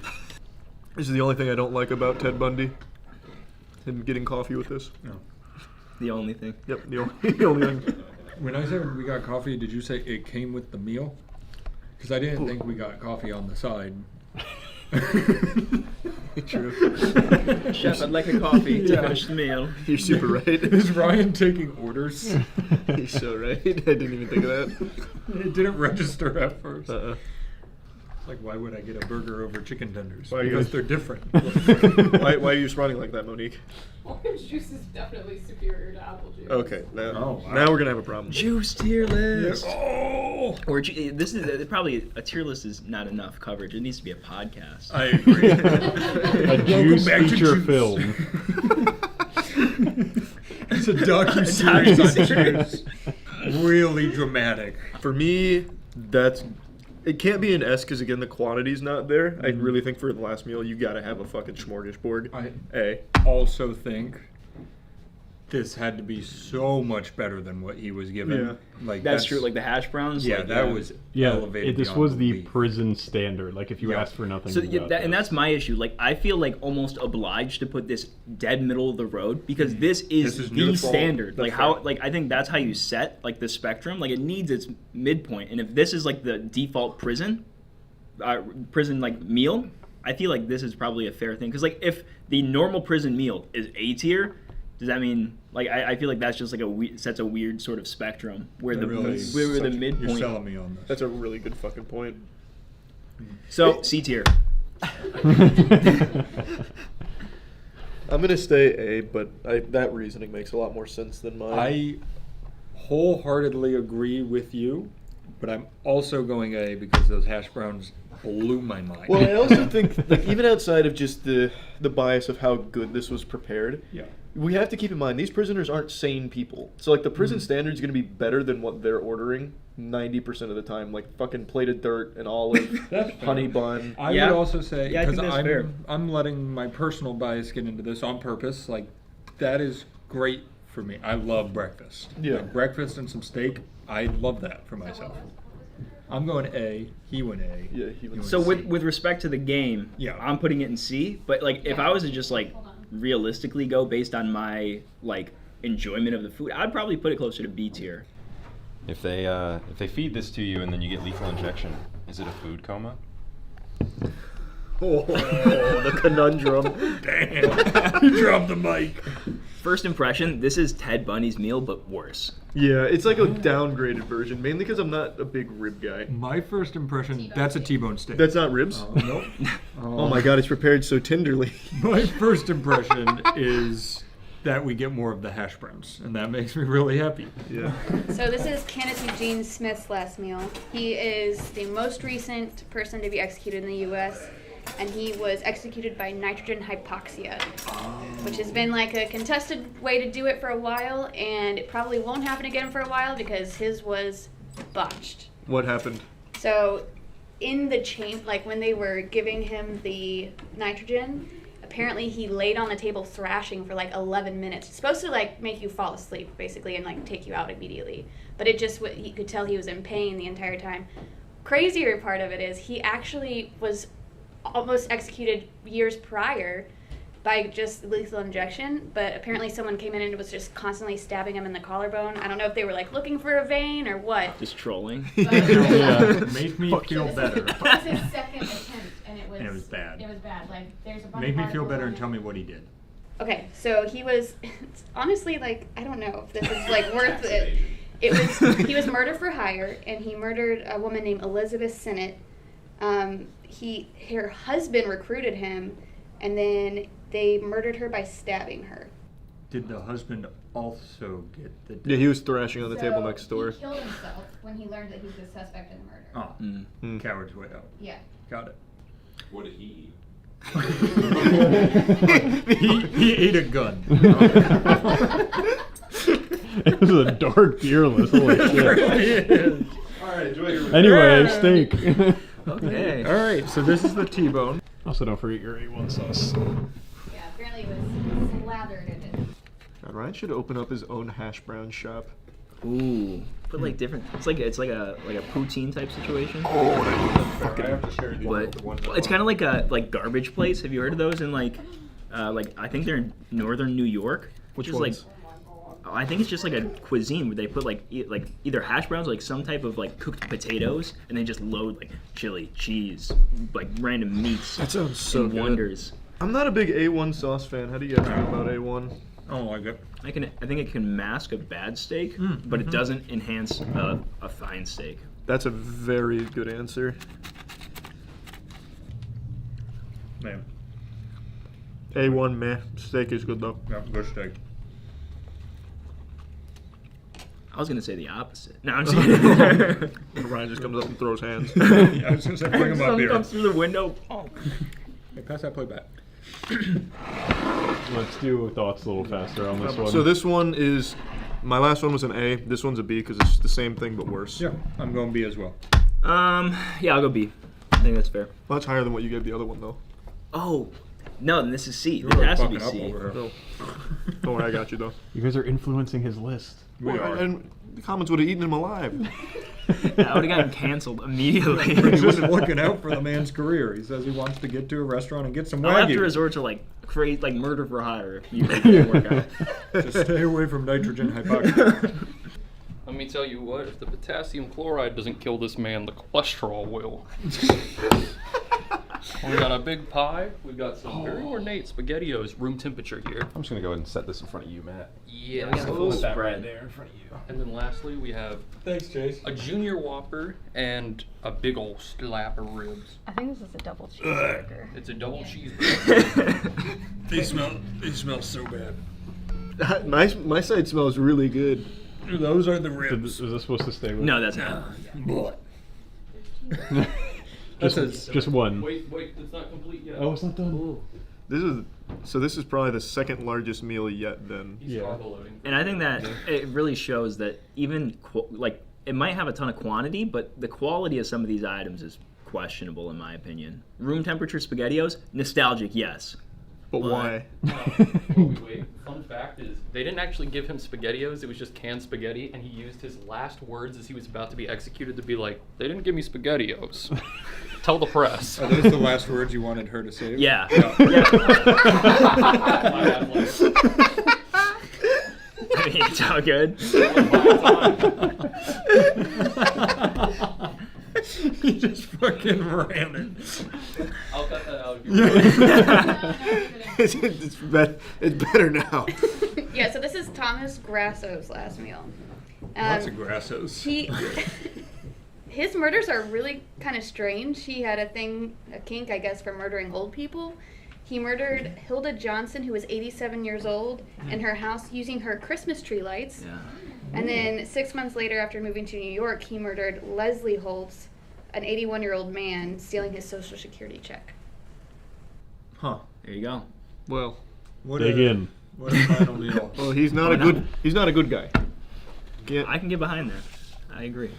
This is the only thing I don't like about Ted Bundy. Him getting coffee with this. No. The only thing. Yep, the only thing. When I said we got coffee, did you say it came with the meal? Because I didn't think we got coffee on the side. True. Chef, I'd like a coffee to Yeah. finish the meal. You're super right. Is Ryan taking orders? He's so right. I didn't even think of that. It didn't register at first. Uh-uh. Like, why would I get a burger over chicken tenders? Why you Because guys- they're different. why are you responding like that, Monique? Orange juice is definitely superior to apple juice. Okay, now, Oh, wow. now we're gonna have a problem. Juice tier list. Oh! Or this is probably a tier list is not enough coverage. It needs to be a podcast. I agree. A juice back to feature Juice. film. It's a docu-series on docu-series. juice. Really dramatic. For me, it can't be an S because again the quantity's not there. I really think for the last meal you gotta have a fucking smorgasbord. I A. also think this had to be so much better than what he was given. Yeah. Like That's true. Like the hash browns. yeah, like, that was Yeah, elevated. this beyond was the belief. prison standard. Like if you Yeah. asked for nothing, So you yeah, got and this. that's my issue. Like I feel like almost obliged to put this dead middle of the road because this is This is the neutral. standard. That's Like how fair. like I think that's how you set like the spectrum. Like it needs its midpoint. And if this is like the default prison like meal, I feel like this is probably a fair thing. Because like if the normal prison meal is A tier, does that mean like I feel like that's just like sets a weird sort of spectrum where That the really where the You're midpoint. selling me on this. That's a really good fucking point. So C tier. I'm gonna stay A, but that reasoning makes a lot more sense than mine. I wholeheartedly agree with you, but I'm also going A because those hash browns blew my mind. Well, I also think, like, even outside of just the bias of how good this was prepared, yeah. we have to keep in mind these prisoners aren't sane people. So, like, the prison standard is going to be better than what they're ordering 90% of the time. Like, fucking plate of dirt, an olive, That's fair. honey bun. I Yeah. would also say Yeah, I think because that's fair. I'm letting my personal bias get into this on purpose. Like that is great for me. I love breakfast. Yeah. Like breakfast and some steak. I love that for myself. I'm going A. He went A. Yeah, he went So C. with respect to the game, Yeah. I'm putting it in C. But like, if I was to just like Hold on. realistically go based on my like enjoyment of the food, I'd probably put it closer to B tier. If they feed this to you and then you get lethal injection, is it a food coma? Oh, the conundrum. Damn. You dropped the mic. First impression, this is Ted Bundy's meal, but worse. Yeah, it's like a downgraded version, mainly because I'm not a big rib guy. My first impression, that's a T-bone steak. That's not ribs? Nope. Oh my god, it's prepared so tenderly. My first impression is that we get more of the hash browns, and that makes me really happy. Yeah. So this is Kenneth Eugene Smith's last meal. He is the most recent person to be executed in the U.S., and he was executed by nitrogen hypoxia, which has been like a contested way to do it for a while, and it probably won't happen again for a while because his was botched. What happened? So in the chamber, like when they were giving him the nitrogen, apparently he laid on the table thrashing for like 11 minutes. It's supposed to like make you fall asleep basically and like take you out immediately. But it just, he could tell he was in pain the entire time. Crazier part of it is he actually was almost executed years prior by just lethal injection, but apparently someone came in and was just constantly stabbing him in the collarbone. I don't know if they were like looking for a vein or what. Just trolling. But Yeah. Make me feel this better. was his second attempt, and it was. And it was bad. It was bad. Like there's a bunch Make of me feel articles better on and it. tell me what he did. Okay, so he was honestly like, I don't know if this is like worth it. He was murder for hire, and he murdered a woman named Elizabeth Sinnott. Her husband recruited him, and then they murdered her by stabbing her. Did the husband also get the Yeah, he was thrashing on the table So next door. He killed himself when he learned that he's the suspect in the murder. Oh, Mm. coward's way out. Yeah. Got it. What did he eat? he ate a gun. It was a dark beer list. Holy shit. Alright, enjoy your Anyway, steak. Okay. All right, so this is the T-bone. Also, don't forget your A1 sauce. Yeah. Apparently it was slathered in it. God, Ryan should open up his own hash brown shop. Ooh. Put like different. It's like a poutine type situation. I have to share But it's kind of like a garbage place. Have you heard of those in like I think they're in northern New York, which Which is ones? like I think it's just like a cuisine where they put like either hash browns or like some type of like cooked potatoes, and they just load like chili, cheese, like random meats. That sounds so and good. wonders. I'm not a big A1 sauce fan. How do you guys feel about A1? I don't like it. I think it can mask a bad steak, but it doesn't enhance a fine steak. That's a very good answer. Man, A1 meh. Steak is good though. yeah, good steak. I was gonna say the opposite. No, I'm just kidding. Ryan just comes up and throws hands. Yeah, I was gonna say, bring him up Someone here. comes through the window. Oh. Hey, pass that plate back. Let's do thoughts a little faster on this one. So this one is, my last one was an A. This one's a B because it's the same thing but worse. Yeah, I'm going B as well. Yeah, I'll go B. I think that's fair. Well, that's higher than what you gave the other one though. Oh, no, then this is C. You're This really has to be fucking up C. over here. No. Don't worry, I got you though. You guys are influencing his list. We are. And the comments would have eaten him alive. I would have gotten canceled immediately. He's just looking out for the man's career. He says he wants to get to a restaurant and get some I'll have to Wagyu. resort to like murder for hire if you make it work out. Just stay away from nitrogen hypoxia. Let me tell you what, if the potassium chloride doesn't kill this man, the cholesterol will. We got a big pie. We've got some very ornate SpaghettiOs, room temperature here. I'm just gonna go ahead and set this in front of you, Matt. Yeah, we got a full spread. there in front of you. And then lastly, we have Thanks, Chase. a junior Whopper and a big old slap of ribs. I think this is a double cheeseburger. It's a double cheeseburger. They smell so bad. My side smells really good. Those are the Is ribs. this supposed to stay with? No, that's not. Just one. Wait, it's not complete yet. Oh, it's not done. This is probably the second largest meal yet then. He's Yeah. carbo loading. And I think that it really shows that even it might have a ton of quantity, but the quality of some of these items is questionable in my opinion. Room temperature SpaghettiOs, nostalgic, yes. But why? Wait, fun fact is, they didn't actually give him SpaghettiOs, it was just canned spaghetti, and he used his last words as he was about to be executed to be like, they didn't give me SpaghettiOs. Tell the press. Are those the last words you wanted her to say? Yeah. I mean, it's all good. He just fucking ran it. I'll cut that out. It's better now. Yeah, so this is Thomas Grasso's last meal. Lots of Grassos. His murders are really kind of strange. He had a kink, I guess, for murdering old people. He murdered Hilda Johnson, who was 87 years old, in her house using her Christmas tree lights. Yeah. And then 6 months later, after moving to New York, he murdered Leslie Holtz, an 81-year-old man, stealing his Social Security check. Huh. There you go. Well, Dig in. What a final meal. well, he's not a good guy. I can get behind that. I agree.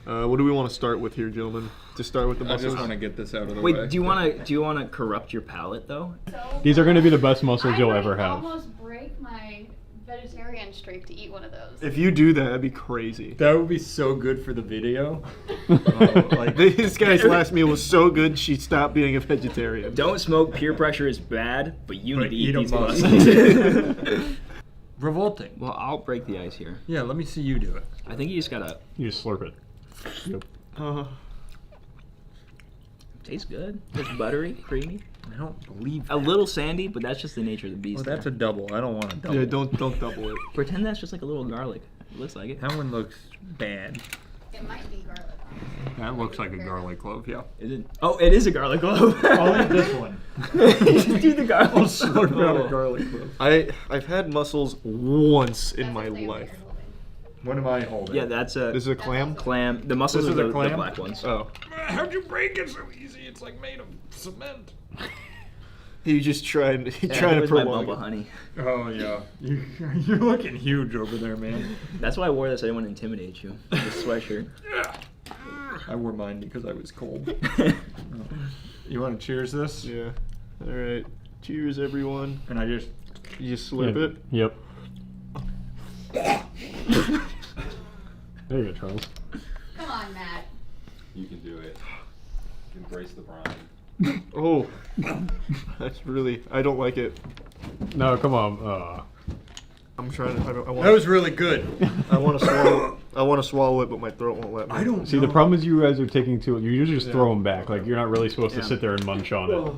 What do we want to start with here, gentlemen? To start with the I muscles. just want to get this out of the way. Wait, do you want to corrupt your palate though? These are going to be the best muscles you'll ever I have. almost break my vegetarian streak to eat one of those. If you do that, that'd be crazy. That would be so good for the video. Like this guy's last meal was so good, she stopped being a vegetarian. Don't smoke. Peer pressure is bad, but you But need to eat eat 'em these must. muscles. Revolting. Well, I'll break the ice here. Yeah, let me see you do it. I think you just gotta. You just slurp it. Yep. Tastes good. It's buttery, creamy. I don't believe A little sandy, but that's just the nature of the beast. Oh, that's a double. I don't want a double. Yeah, don't double it. Pretend that's just like a little garlic. It looks like it. That one looks bad. It might be garlic. That looks like a garlic clove, yeah. Is it? Oh, it is a garlic clove. I'll eat this one. Just do the garlic. I'll slurp out a garlic clove. I've had mussels once in my life. What am I holding? Yeah, that's a This is a clam? clam. The mussels This are is a the clam? black ones. Oh. How'd you break it so easy? It's like made of cement. He just trying Yeah, to it was my prolong bumble it. honey. Oh, yeah. You're looking huge over there, man. That's why I wore this. I didn't want to intimidate you. This sweatshirt. I wore mine because I was cold. You want to cheers this? Yeah. All right. Cheers, everyone. And I just... You just slip it. Yep. There you go, Charles. Come on, Matt. You can do it. Embrace the brine. Oh. That's really. I don't like it. No, come on. I'm trying to. I want. That was really good. I want to swallow. I want to swallow it, but my throat won't let me. I don't See, the problem is you guys are taking too. You usually just throw them back. Like you're not really supposed to Yeah. sit there and munch on it.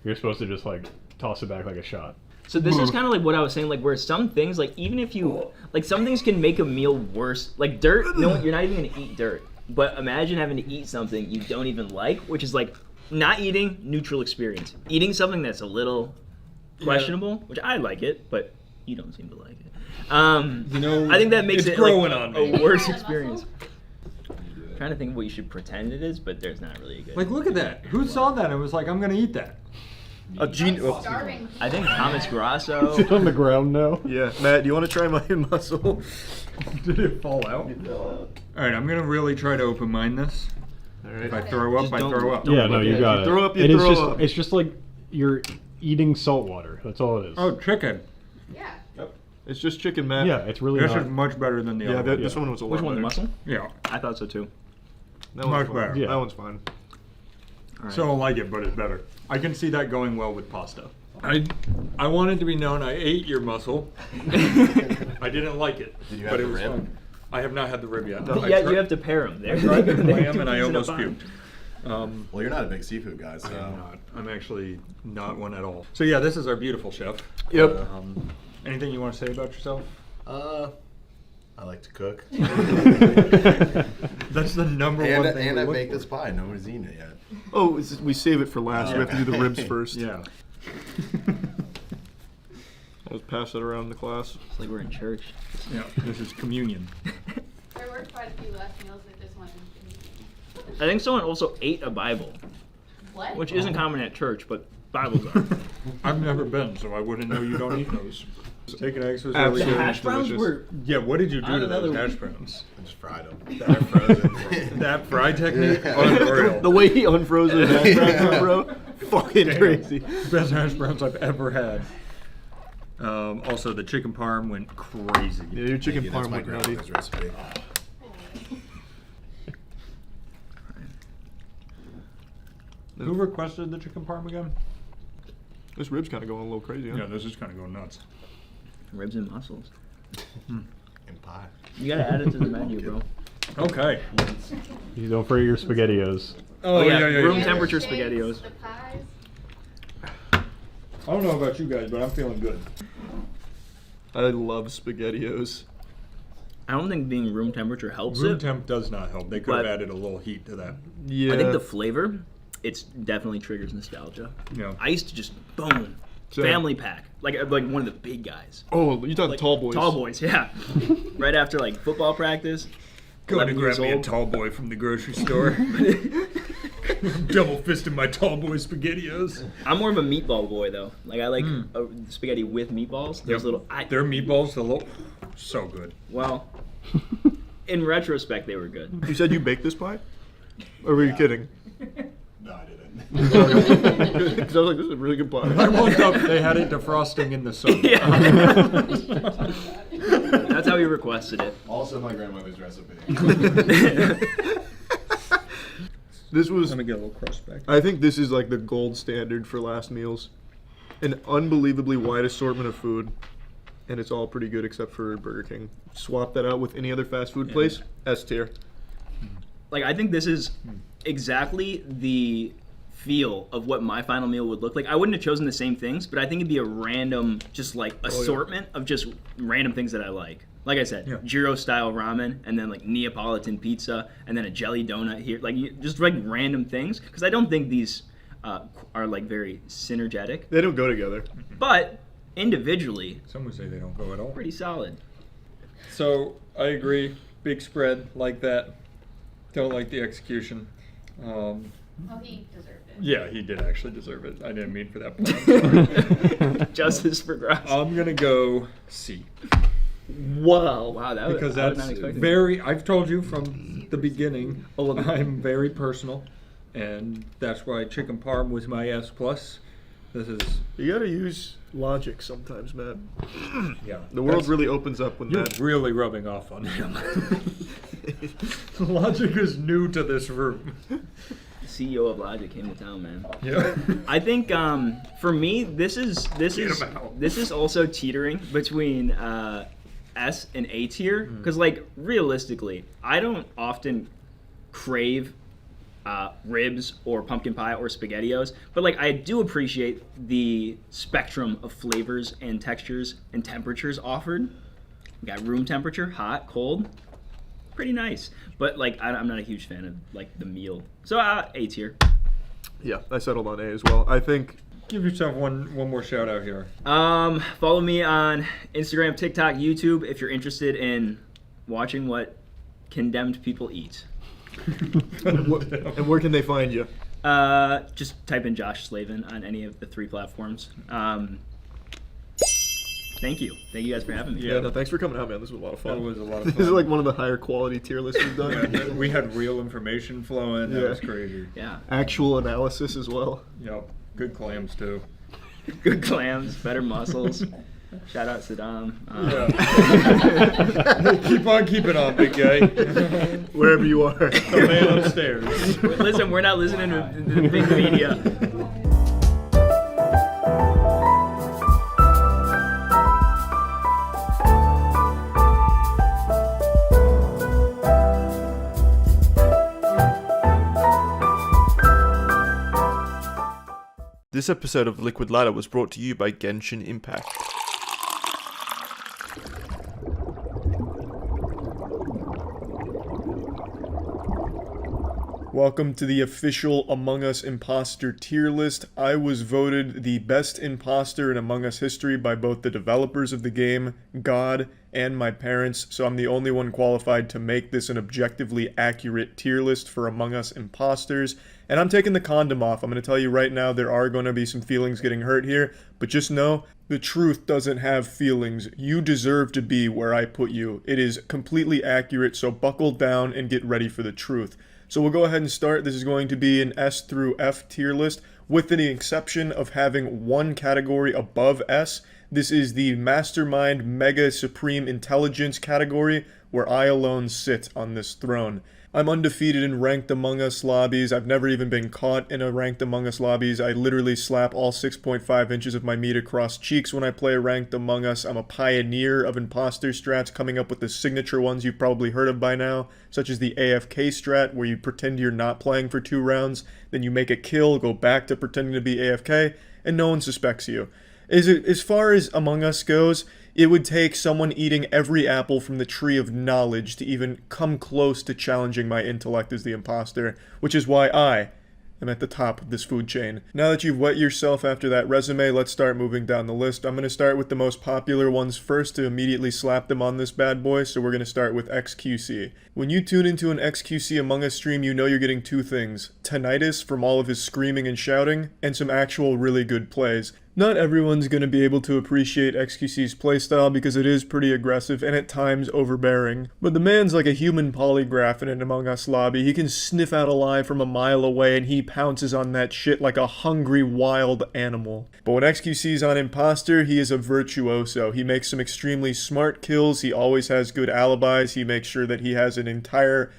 You're supposed to just like toss it back like a shot. So this is kind of like what I was saying, like where some things, like even if you, like some things can make a meal worse. Like dirt, no, you're not even gonna eat dirt. But imagine having to eat something you don't even like, which is like not eating, neutral experience. Eating something that's a little questionable, which I like it, but you don't seem to like it. You know, I think that makes it's it growing like, on me. a worse experience. I'm trying to think of what you should pretend it is, but there's not really a good. Like, look at that. Who saw that and was like, I'm going to eat that? A gene. I'm starving. I think Thomas Sit Grasso. on the ground now. Yeah, Matt. Do you want to try my muscle? Did it fall out? All right, I'm going to really try to open mine this. All If right. I throw up, Just I don't- throw up. don't- Yeah, no, you If got you it. throw up, you And throw it's just, up. It's just like you're eating salt water. That's all it is. Oh, chicken. Yeah. It's just chicken, Matt. yeah, it's really This not. is much better than the Yeah, other this Yeah. one was a lot Which one, the better. muscle? Yeah. I thought so too. That one's Much fine. better. Yeah. That one's fine. All right. So I don't like it, but it's better. I can see that going well with pasta. I wanted to be known I ate your muscle. I didn't like it. Did you but have it the was rib? fun. I have not had the rib yet. yeah, you have to pair them. I tried the clam and I almost puked. Well, you're not a big seafood guy, so. I'm not. I'm actually not one at all. So yeah, this is our beautiful chef. Yep. Anything you want to say about yourself? I like to cook. That's the number one thing. And we I look baked for. this pie. Nobody's eaten it yet. Oh, we save it for last. We have to do the ribs Okay. first. Yeah. I'll just pass it around the class. It's like we're in church. Yeah. This is communion. There were quite a few last meals that just went in. I think someone also ate a Bible, What? which isn't common at church, but Bibles are. I've never been, so I wouldn't know you don't eat those. Steak and eggs was really Absolutely good. hash browns delicious. were. Yeah, what did you do On to those another- hash browns? I just fried them. They're frozen. That fry technique? Yeah. Unreal. The way he unfroze his hash browns, bro. fucking Damn. crazy. Best hash browns I've ever had. Also, the chicken parm went crazy. Yeah, your chicken Thank you, that's parm my went nutty. grandmother's recipe. Who requested the chicken parm again? This rib's kind of going a little crazy, huh? Yeah, this is kind of going nuts. Ribs and muscles. And pie. You gotta add it to the menu, bro. Okay. You don't forget your SpaghettiOs. Oh, yeah, room yeah. temperature Shakes, SpaghettiOs. The pies. I don't know about you guys, but I'm feeling good. I love SpaghettiOs. I don't think being room temperature helps Room it. temp does not help. They could have But- added a little heat to that. Yeah. I think the flavor, it's definitely triggers nostalgia. Yeah. I used to just boom, Same. family pack, like one of the big guys. Oh, you talking Like, tall boys? Tall boys, yeah. Right after like football practice. Going to 11 grab years me a old. tall boy from the grocery store. Double fisting my tall boy SpaghettiOs. I'm more of a meatball boy though. Like I like spaghetti with meatballs. Those Yep. little. Their meatballs, the little, so good. Well, in retrospect, they were good. You said you baked this pie? Or were you kidding? No, I didn't. Because I was like, this is a really good I pie. woke up, they had it defrosting in the sun. Yeah. That's how he requested it. Also my grandmother's recipe. This was, Let me get a little crust back. I think this is like the gold standard for last meals. An unbelievably wide assortment of food, and it's all pretty good except for Burger King. Swap that out with any other fast food place, S tier. Like I think this is exactly the feel of what my final meal would look like. I wouldn't have chosen the same things, but I think it'd be a random, just like assortment of just random things that I like. Like I said, Yeah. gyro style ramen, and then like Neapolitan pizza, and then a jelly donut here. Like just like random things, because I don't think these are like very synergetic, They don't go together. but individually, Some would say they don't go at all. pretty solid. So, I agree. Big spread, like that. Don't like the execution. Well, he deserved it. Yeah, he did actually deserve it. I didn't mean for that part. Justice for Grouse. I'm going to go C. Wow, that Because I was that's not expecting very, I've told you from the beginning, Oh, I'm very personal. And that's why chicken parm was my S+. This is, You gotta use logic sometimes, Matt. yeah. The world that's- really opens up when You're Matt. really rubbing off on him. Logic is new to this room. CEO of Logic came to town, man. Yeah. I think for me, this is Get 'em out. this is also teetering between S and A tier because, like, realistically, I don't often crave ribs or pumpkin pie or SpaghettiOs, but like I do appreciate the spectrum of flavors and textures and temperatures offered. We got room temperature, hot, cold, pretty nice. But like I'm not a huge fan of like the meal, so A tier. Yeah, I settled on A as well. I think Give yourself one more shout out here. Follow me on Instagram, TikTok, YouTube if you're interested in watching what condemned people eat. and where can they find you? Just type in Josh Slavin on any of the 3 platforms. Thank you guys for having me. Yeah, no, thanks for coming out, man. This was a lot of fun. That was a lot of This is fun. like one of the higher quality tier lists we've done. Yeah, we had real information flowing. That Yeah. was crazy. Yeah. Actual analysis as well. Yep. Good clams too. Good clams, better muscles. Shout out Saddam. Keep on keeping on, big guy. Wherever you are. The man upstairs. Listen, we're not listening to the big media. This episode of Liquid Ladder was brought to you by Genshin Impact. Welcome to the official Among Us Imposter tier list. I was voted the best imposter in Among Us history by both the developers of the game, God, and my parents, so I'm the only one qualified to make this an objectively accurate tier list for Among Us imposters. And I'm taking the condom off. I'm going to tell you right now, there are going to be some feelings getting hurt here, but just know the truth doesn't have feelings. You deserve to be where I put you. It is completely accurate, so buckle down and get ready for the truth. So we'll go ahead and start. This is going to be an S through F tier list. with the exception of having one category above S. This is the Mastermind Mega Supreme Intelligence category, where I alone sit on this throne. I'm undefeated in ranked Among Us lobbies. I've never even been caught in a ranked Among Us lobbies. I literally slap all 6.5 inches of my meat across cheeks when I play ranked Among Us. I'm a pioneer of imposter strats, coming up with the signature ones you've probably heard of by now, such as the AFK strat, where you pretend you're not playing for 2 rounds, then you make a kill, go back to pretending to be AFK, and no one suspects you. As far as Among Us goes, it would take someone eating every apple from the tree of knowledge to even come close to challenging my intellect as the imposter, which is why I am at the top of this food chain. Now that you've wet yourself after that resume, let's start moving down the list. I'm going to start with the most popular ones first to immediately slap them on this bad boy, so we're going to start with XQC. When you tune into an XQC Among Us stream, you know you're getting 2 things: tinnitus from all of his screaming and shouting, and some actual really good plays. Not everyone's going to be able to appreciate XQC's playstyle because it is pretty aggressive and at times overbearing. But the man's like a human polygraph in an Among Us lobby. He can sniff out a lie from a mile away and he pounces on that shit like a hungry wild animal. But when XQC's on Impostor, he is a virtuoso. He makes some extremely smart kills. He always has good alibis. He makes sure that he has an entire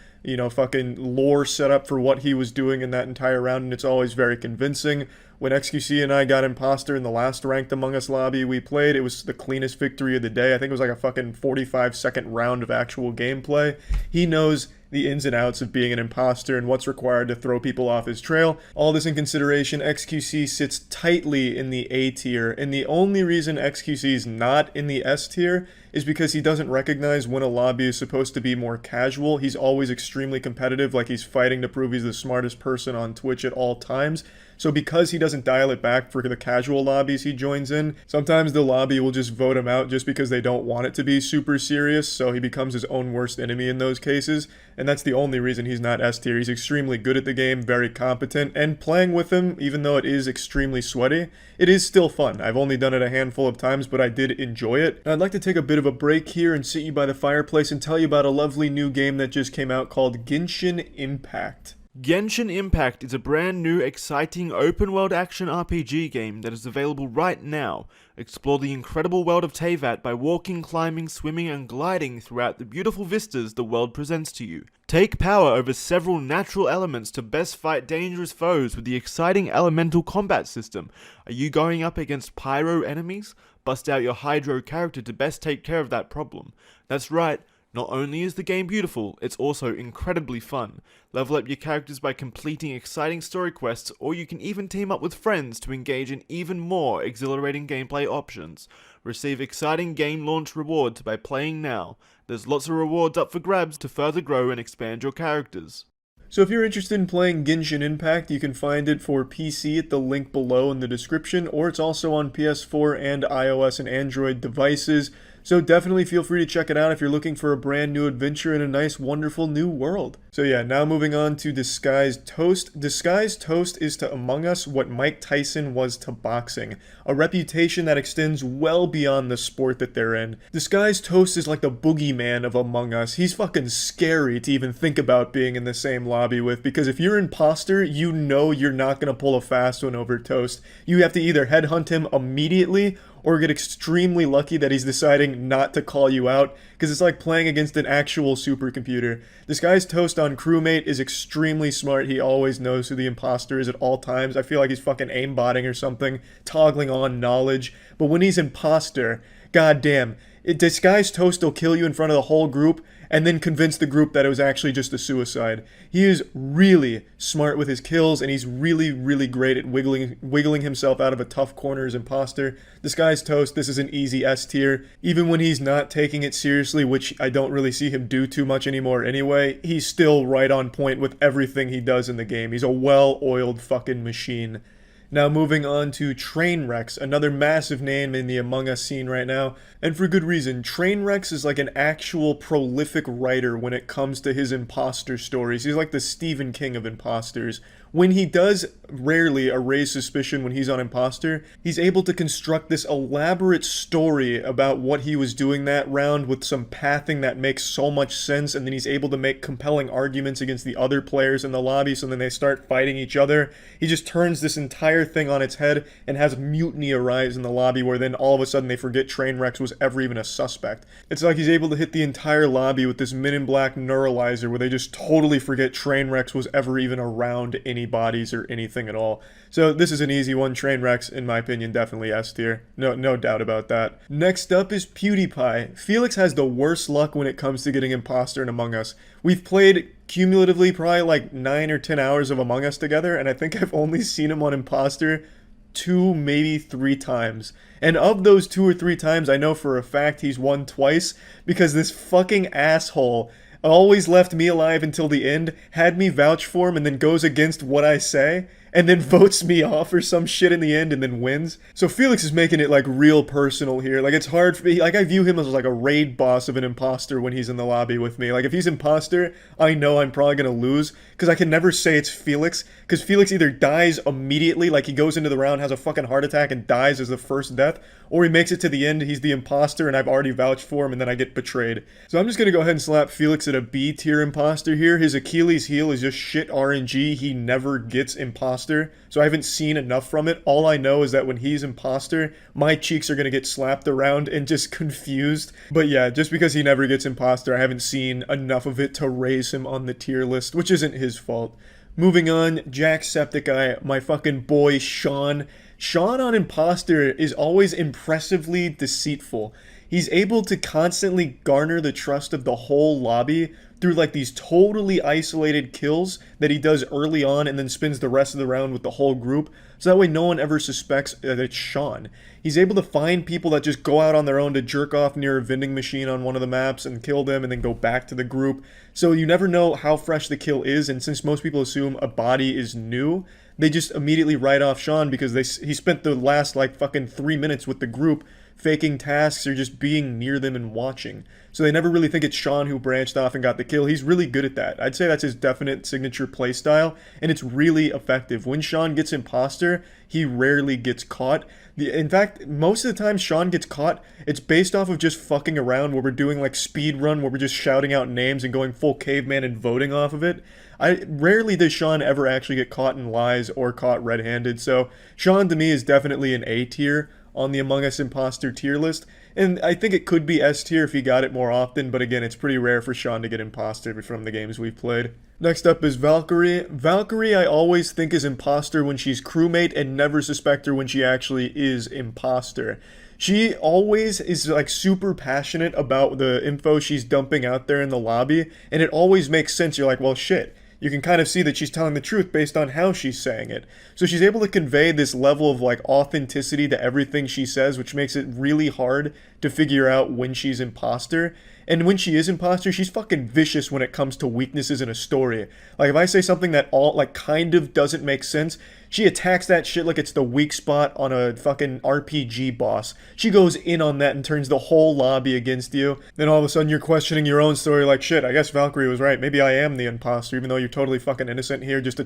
fucking lore set up for what he was doing in that entire round, and it's always very convincing. When XQC and I got Impostor in the last ranked Among Us lobby we played, it was the cleanest victory of the day. I think it was like a fucking 45-second round of actual gameplay. He knows the ins and outs of being an imposter and what's required to throw people off his trail. All this in consideration, XQC sits tightly in the A tier, and the only reason XQC is not in the S tier is because he doesn't recognize when a lobby is supposed to be more casual. He's always extremely competitive, like he's fighting to prove he's the smartest person on Twitch at all times. So because he doesn't dial it back for the casual lobbies he joins in, sometimes the lobby will just vote him out just because they don't want it to be super serious, so he becomes his own worst enemy in those cases, and that's the only reason he's not S tier. He's extremely good at the game, very competent, and playing with him, even though it is extremely sweaty, it is still fun. I've only done it a handful of times, but I did enjoy it. I'd like to take a bit of a break here and sit you by the fireplace and tell you about a lovely new game that just came out called Genshin Impact. Genshin Impact is a brand new, exciting, open-world action RPG game that is available right now. Explore the incredible world of Teyvat by walking, climbing, swimming, and gliding throughout the beautiful vistas the world presents to you. Take power over several natural elements to best fight dangerous foes with the exciting elemental combat system. Are you going up against pyro enemies? Bust out your hydro character to best take care of that problem. That's right. Not only is the game beautiful, it's also incredibly fun. Level up your characters by completing exciting story quests, or you can even team up with friends to engage in even more exhilarating gameplay options. Receive exciting game launch rewards by playing now. There's lots of rewards up for grabs to further grow and expand your characters. So if you're interested in playing Genshin Impact, you can find it for PC at the link below in the description, or it's also on PS4 and iOS and Android devices. So definitely feel free to check it out if you're looking for a brand new adventure in a nice, wonderful new world. So yeah, now moving on to Disguised Toast. Disguised Toast is to Among Us what Mike Tyson was to boxing, a reputation that extends well beyond the sport that they're in. Disguised Toast is like the boogeyman of Among Us. He's fucking scary to even think about being in the same lobby with, because if you're imposter, you know you're not going to pull a fast one over Toast. You have to either headhunt him immediately or get extremely lucky that he's deciding not to call you out, because it's like playing against an actual supercomputer. Disguised Toast on Crewmate is extremely smart. He always knows who the imposter is at all times. I feel like he's fucking aimbotting or something, toggling on knowledge. But when he's imposter, goddamn, Disguised Toast will kill you in front of the whole group and then convince the group that it was actually just a suicide. He is really smart with his kills, and he's really, really great at wiggling himself out of a tough corner as imposter. Disguised Toast, this is an easy S tier. Even when he's not taking it seriously, which I don't really see him do too much anymore anyway, he's still right on point with everything he does in the game. He's a well-oiled fucking machine. Now moving on to Trainwrecks, another massive name in the Among Us scene right now, and for good reason. Trainwrecks is like an actual prolific writer when it comes to his imposter stories. He's like the Stephen King of imposters. when he does rarely erase suspicion when he's on imposter, he's able to construct this elaborate story about what he was doing that round with some pathing that makes so much sense, and then he's able to make compelling arguments against the other players in the lobby, so then they start fighting each other. He just turns this entire thing on its head and has mutiny arise in the lobby, where then all of a sudden they forget Trainwrecks was ever even a suspect. It's like he's able to hit the entire lobby with this Men in Black neuralizer where they just totally forget Trainwrecks was ever even around any bodies or anything at all. So this is an easy one. Trainwrecks, in my opinion, definitely S tier. No doubt about that. Next up is PewDiePie. Felix has the worst luck when it comes to getting imposter in Among Us. We've played cumulatively probably like 9 or 10 hours of Among Us together, and I think I've only seen him on imposter 2, maybe 3 times. And of those 2 or 3 times, I know for a fact he's won twice, because this fucking asshole always left me alive until the end, had me vouch for him, and then goes against what I say, and then votes me off or some shit in the end and then wins. So Felix is making it like real personal here. Like it's hard for me, like I view him as like a raid boss of an imposter when he's in the lobby with me. Like if he's imposter, I know I'm probably gonna lose because I can never say it's Felix, because Felix either dies immediately, like he goes into the round, has a fucking heart attack and dies as the first death, or he makes it to the end, he's the imposter and I've already vouched for him and then I get betrayed. So I'm just gonna go ahead and slap Felix at a B tier imposter here. His Achilles heel is just shit RNG. He never gets imposter, so I haven't seen enough from it. All I know is that when he's imposter, my cheeks are gonna get slapped around and just confused. But yeah, just because he never gets imposter, I haven't seen enough of it to raise him on the tier list, which isn't his fault. Moving on, Jacksepticeye, my fucking boy Sean. Sean on imposter is always impressively deceitful. He's able to constantly garner the trust of the whole lobby through like these totally isolated kills that he does early on and then spends the rest of the round with the whole group. So that way no one ever suspects that it's Sean. He's able to find people that just go out on their own to jerk off near a vending machine on one of the maps and kill them and then go back to the group. So you never know how fresh the kill is, and since most people assume a body is new, they just immediately write off Sean because he spent the last like fucking 3 minutes with the group faking tasks or just being near them and watching. So they never really think it's Sean who branched off and got the kill. He's really good at that. I'd say that's his definite signature playstyle, and it's really effective. When Sean gets imposter, he rarely gets caught. In fact, most of the time Sean gets caught, it's based off of just fucking around where we're doing like speed run, where we're just shouting out names and going full caveman and voting off of it. Rarely does Sean ever actually get caught in lies or caught red-handed. So Sean to me is definitely an A tier on the Among Us imposter tier list, and I think it could be S tier if he got it more often, but again, it's pretty rare for Sean to get imposter from the games we've played. Next up is Valkyrie. Valkyrie I always think is imposter when she's crewmate and never suspect her when she actually is imposter. She always is like super passionate about the info she's dumping out there in the lobby, and it always makes sense. You're like, well shit. You can kind of see that she's telling the truth based on how she's saying it. So she's able to convey this level of like authenticity to everything she says, which makes it really hard to figure out when she's imposter. And when she is imposter, she's fucking vicious when it comes to weaknesses in a story. Like if I say something that all like kind of doesn't make sense, she attacks that shit like it's the weak spot on a fucking RPG boss. She goes in on that and turns the whole lobby against you. Then all of a sudden you're questioning your own story like, shit, I guess Valkyrie was right. Maybe I am the imposter, even though you're totally fucking innocent here, just a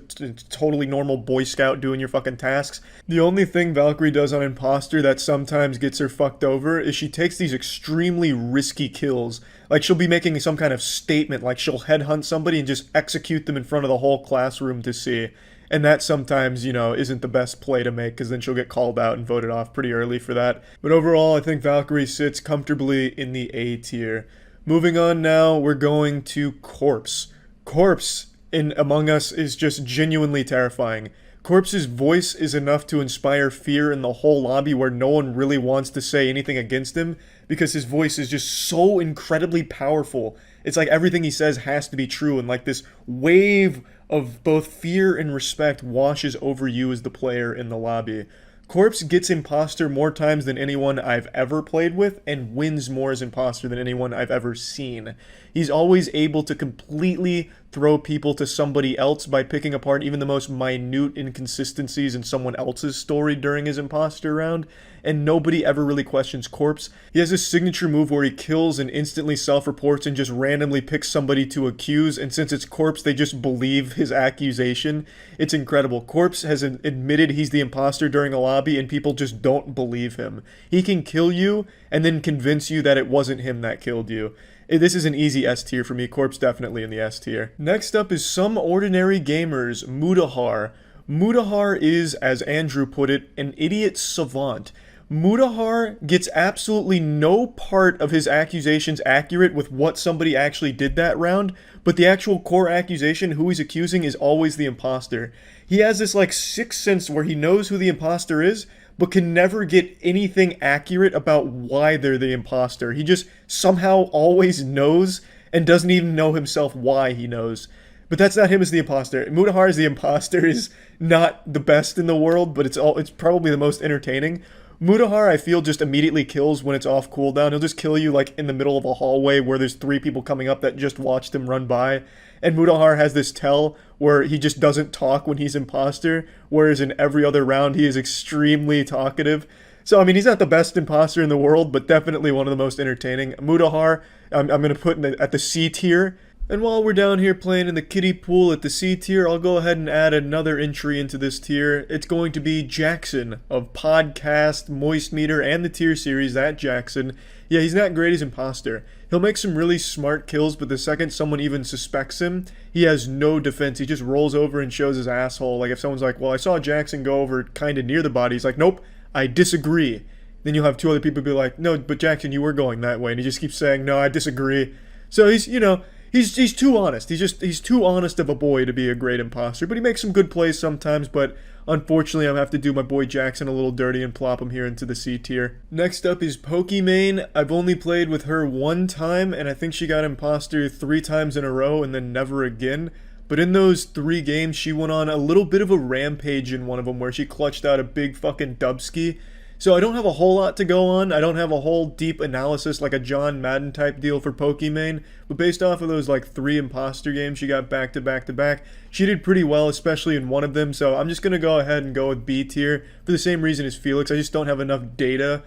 totally normal Boy Scout doing your fucking tasks. The only thing Valkyrie does on imposter that sometimes gets her fucked over is she takes these extremely risky kills. Like she'll be making some kind of statement, like she'll headhunt somebody and just execute them in front of the whole classroom to see. And that sometimes, you know, isn't the best play to make because then she'll get called out and voted off pretty early for that. But overall, I think Valkyrie sits comfortably in the A tier. Moving on now, we're going to Corpse. Corpse in Among Us is just genuinely terrifying. Corpse's voice is enough to inspire fear in the whole lobby where no one really wants to say anything against him because his voice is just so incredibly powerful. It's like everything he says has to be true, and like this wave of both fear and respect washes over you as the player in the lobby. Corpse gets imposter more times than anyone I've ever played with and wins more as imposter than anyone I've ever seen. He's always able to completely throw people to somebody else by picking apart even the most minute inconsistencies in someone else's story during his imposter round, and nobody ever really questions Corpse. He has this signature move where he kills and instantly self-reports and just randomly picks somebody to accuse, and since it's Corpse, they just believe his accusation. It's incredible. Corpse has admitted he's the imposter during a lobby, and people just don't believe him. He can kill you and then convince you that it wasn't him that killed you. This is an easy S tier for me. Corpse definitely in the S tier. Next up is Some Ordinary Gamers, Mutahar. Mutahar is, as Andrew put it, an idiot savant. Mutahar gets absolutely no part of his accusations accurate with what somebody actually did that round, but the actual core accusation, who he's accusing, is always the imposter. He has this like sixth sense where he knows who the imposter is, but can never get anything accurate about why they're the imposter. He just somehow always knows and doesn't even know himself why he knows. But that's not him as the imposter. Mutahar as the imposter is not the best in the world, but it's probably the most entertaining. Mutahar, I feel, just immediately kills when it's off cooldown. He'll just kill you like in the middle of a hallway where there's 3 people coming up that just watched him run by. And Mutahar has this tell where he just doesn't talk when he's imposter, whereas in every other round he is extremely talkative. So, I mean, he's not the best imposter in the world, but definitely one of the most entertaining. Mutahar, I'm going to put at the C tier. And while we're down here playing in the kiddie pool at the C tier, I'll go ahead and add another entry into this tier. It's going to be Jackson of Podcast, Moist Meter, and the tier series, that Jackson. Yeah, he's not great as imposter. He'll make some really smart kills, but the second someone even suspects him, he has no defense. He just rolls over and shows his asshole. Like if someone's like, well, I saw Jackson go over kind of near the body. He's like, nope, I disagree. Then you'll have 2 other people be like, no, but Jackson, you were going that way. And he just keeps saying, no, I disagree. So he's, you know, he's too honest. He's too honest of a boy to be a great imposter. But he makes some good plays sometimes, but unfortunately, I'm going to have to do my boy Jackson a little dirty and plop him here into the C tier. Next up is Pokimane. I've only played with her 1 time, and I think she got imposter 3 times in a row and then never again. But in those 3 games, she went on a little bit of a rampage in one of them where she clutched out a big fucking dubski. So I don't have a whole lot to go on. I don't have a whole deep analysis like a John Madden type deal for Pokimane. But based off of those like 3 imposter games she got back to back to back, she did pretty well, especially in one of them. So I'm just going to go ahead and go with B tier for the same reason as Felix. I just don't have enough data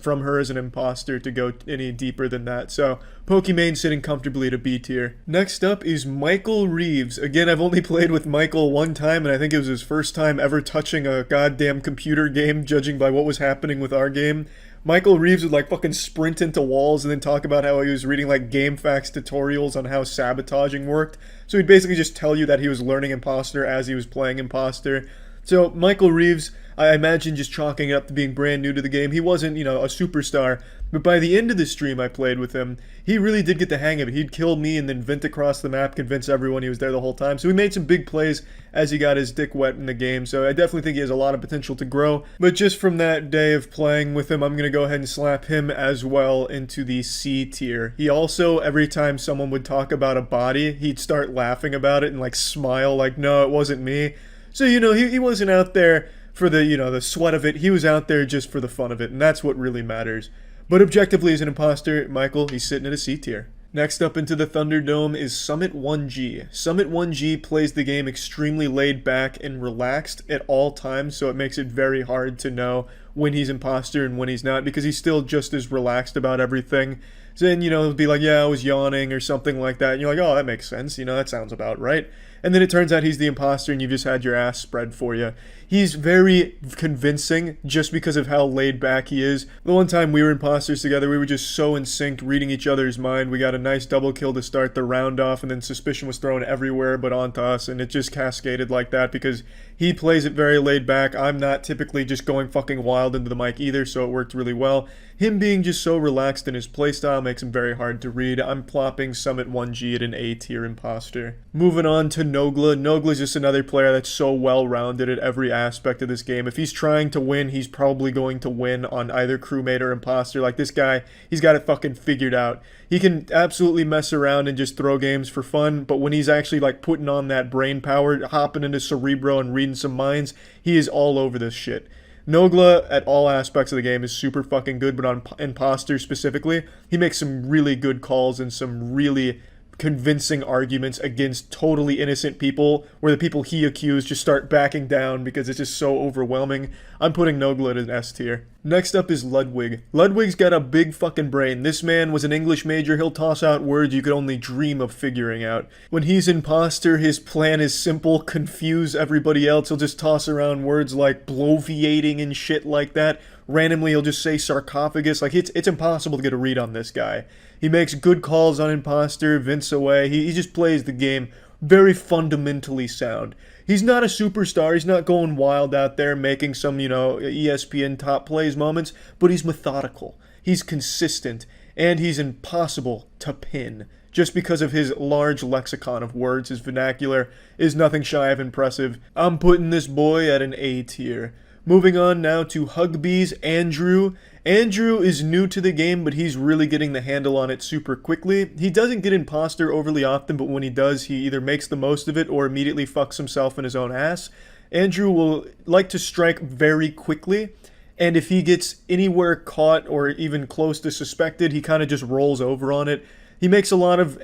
from her as an imposter to go any deeper than that. So Pokimane sitting comfortably at a B tier. Next up is Michael Reeves. Again, I've only played with Michael 1 time, and I think it was his first time ever touching a goddamn computer game, judging by what was happening with our game. Michael Reeves would like fucking sprint into walls and then talk about how he was reading like GameFAQs tutorials on how sabotaging worked. So he'd basically just tell you that he was learning imposter as he was playing imposter. So Michael Reeves, I imagine just chalking it up to being brand new to the game. He wasn't, you know, a superstar, but by the end of the stream I played with him, he really did get the hang of it. He'd kill me and then vent across the map, convince everyone he was there the whole time. So he made some big plays as he got his dick wet in the game. So I definitely think he has a lot of potential to grow. But just from that day of playing with him, I'm going to go ahead and slap him as well into the C tier. He also, every time someone would talk about a body, he'd start laughing about it and like smile like, no, it wasn't me. So, you know, he wasn't out there for the, you know, the sweat of it. He was out there just for the fun of it, and that's what really matters. But objectively, as an imposter, Michael, he's sitting at a C tier. Next up into the Thunderdome is Summit 1G. Summit 1G plays the game extremely laid back and relaxed at all times, so it makes it very hard to know when he's imposter and when he's not, because he's still just as relaxed about everything. So then, you know, he'll be like, yeah, I was yawning or something like that, and you're like, oh, that makes sense, you know, that sounds about right. And then it turns out he's the imposter and you've just had your ass spread for you. He's very convincing just because of how laid back he is. The one time we were imposters together, we were just so in sync, reading each other's mind. We got a nice double kill to start the round off, and then suspicion was thrown everywhere but onto us, and it just cascaded like that because he plays it very laid back. I'm not typically just going fucking wild into the mic either, so it worked really well. Him being just so relaxed in his playstyle makes him very hard to read. I'm plopping Summit 1G at an A tier imposter. Moving on to Nogla. Nogla's just another player that's so well-rounded at every aspect of this game. If he's trying to win, he's probably going to win on either crewmate or imposter. Like this guy, he's got it fucking figured out. He can absolutely mess around and just throw games for fun, but when he's actually like putting on that brain power, hopping into Cerebro and reading some minds, he is all over this shit. Nogla, at all aspects of the game, is super fucking good, but on imposter specifically, he makes some really good calls and some really convincing arguments against totally innocent people where the people he accused just start backing down because it's just so overwhelming. I'm putting Nogla in S tier. Next up is Ludwig. Ludwig's got a big fucking brain. This man was an English major. He'll toss out words you could only dream of figuring out. When he's imposter, his plan is simple: confuse everybody else. He'll just toss around words like bloviating and shit like that. Randomly, he'll just say sarcophagus. Like, it's impossible to get a read on this guy. He makes good calls on imposter, Vince away. He just plays the game very fundamentally sound. He's not a superstar. He's not going wild out there making some, ESPN top plays moments, but he's methodical. He's consistent, and he's impossible to pin. Just because of his large lexicon of words, his vernacular is nothing shy of impressive. I'm putting this boy at an A tier. Moving on now to Hugbee's Andrew. Andrew is new to the game, but he's really getting the handle on it super quickly. He doesn't get imposter overly often, but when he does, he either makes the most of it or immediately fucks himself in his own ass. Andrew will like to strike very quickly, and if he gets anywhere caught or even close to suspected, he kind of just rolls over on it. He makes a lot of,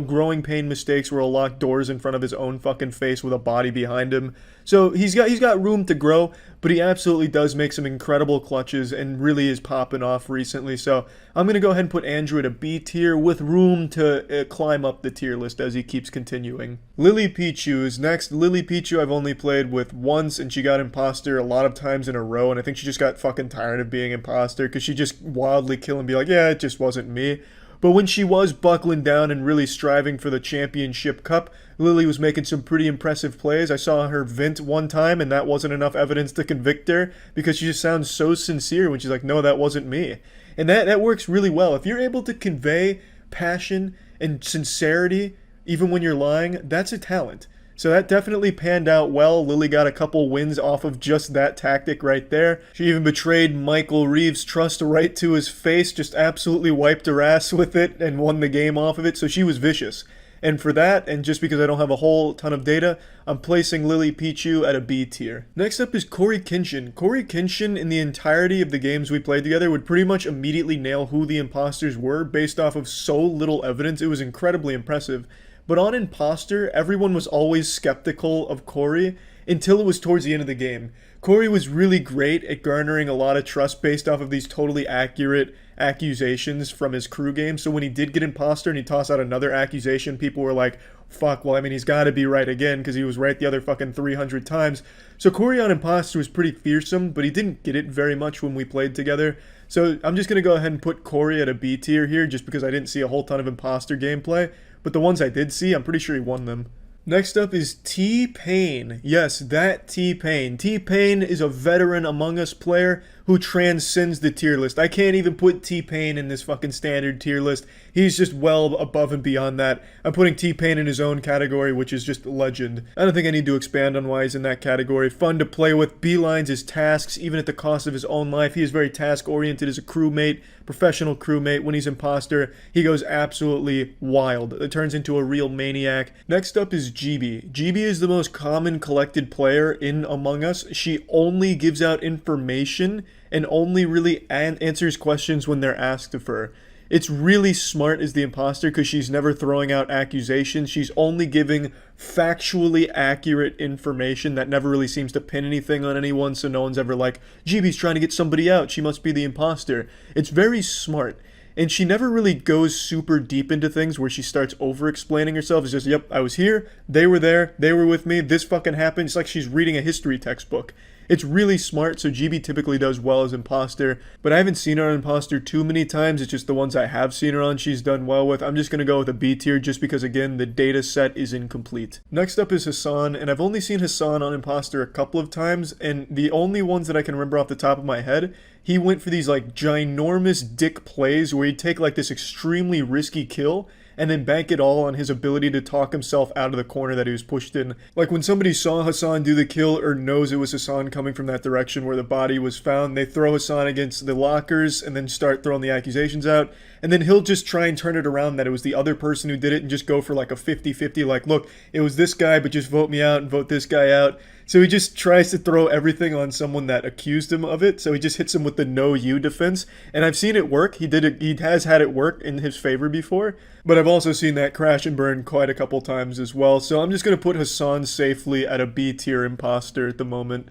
growing pain mistakes where he'll lock doors in front of his own fucking face with a body behind him. So he's got room to grow, but he absolutely does make some incredible clutches and really is popping off recently. So I'm going to go ahead and put Andrew at a B tier with room to climb up the tier list as he keeps continuing. Lily Pichu is next. Lily Pichu I've only played with once, and she got imposter a lot of times in a row, and I think she just got fucking tired of being imposter because she just wildly kill and be like, yeah, it just wasn't me. But when she was buckling down and really striving for the championship cup, Lily was making some pretty impressive plays. I saw her vent one time, and that wasn't enough evidence to convict her because she just sounds so sincere when she's like, no, that wasn't me. And that works really well. If you're able to convey passion and sincerity even when you're lying, that's a talent. So that definitely panned out well. Lily got a couple wins off of just that tactic right there. She even betrayed Michael Reeves' trust right to his face, just absolutely wiped her ass with it and won the game off of it. So she was vicious. And for that, and just because I don't have a whole ton of data, I'm placing Lily Pichu at a B tier. Next up is Corey Kinshin. Corey Kinshin, in the entirety of the games we played together, would pretty much immediately nail who the imposters were based off of so little evidence. It was incredibly impressive. But on Impostor, everyone was always skeptical of Corey until it was towards the end of the game. Corey was really great at garnering a lot of trust based off of these totally accurate accusations from his crew game. So when he did get Impostor and he tossed out another accusation, people were like, fuck, well, I mean, he's got to be right again because he was right the other fucking 300 times. So Corey on Impostor was pretty fearsome, but he didn't get it very much when we played together. So I'm just going to go ahead and put Corey at a B tier here just because I didn't see a whole ton of Impostor gameplay. But the ones I did see, I'm pretty sure he won them. Next up is T-Pain. Yes, that T-Pain. T-Pain is a veteran Among Us player who transcends the tier list. I can't even put T-Pain in this fucking standard tier list. He's just well above and beyond that. I'm putting T-Pain in his own category, which is just legend. I don't think I need to expand on why he's in that category. Fun to play with, beelines his tasks, even at the cost of his own life. He is very task-oriented as a crewmate, professional crewmate. When he's imposter, he goes absolutely wild. It turns into a real maniac. Next up is GB. GB is the most common collected player in Among Us. She only gives out information and only really answers questions when they're asked of her. It's really smart as the imposter because she's never throwing out accusations. She's only giving factually accurate information that never really seems to pin anything on anyone, so no one's ever like, GB's trying to get somebody out, she must be the imposter. It's very smart. And she never really goes super deep into things where she starts over-explaining herself. It's just, yep, I was here, they were there, they were with me, this fucking happened. It's like she's reading a history textbook. It's really smart, so GB typically does well as imposter, but I haven't seen her on imposter too many times. It's just the ones I have seen her on she's done well with. I'm just going to go with a B tier just because, again, the data set is incomplete. Next up is Hassan, and I've only seen Hassan on imposter a couple of times, and the only ones that I can remember off the top of my head, he went for these like ginormous dick plays where he'd take like this extremely risky kill and then bank it all on his ability to talk himself out of the corner that he was pushed in. Like when somebody saw Hassan do the kill or knows it was Hassan coming from that direction where the body was found, they throw Hassan against the lockers and then start throwing the accusations out. And then he'll just try and turn it around that it was the other person who did it and just go for like a 50-50, like, look, it was this guy, but just vote me out and vote this guy out. So he just tries to throw everything on someone that accused him of it. So he just hits him with the no you defense. And I've seen it work. He has had it work in his favor before. But I've I've also seen that crash and burn quite a couple times as well. So I'm just going to put Hassan safely at a B tier imposter at the moment.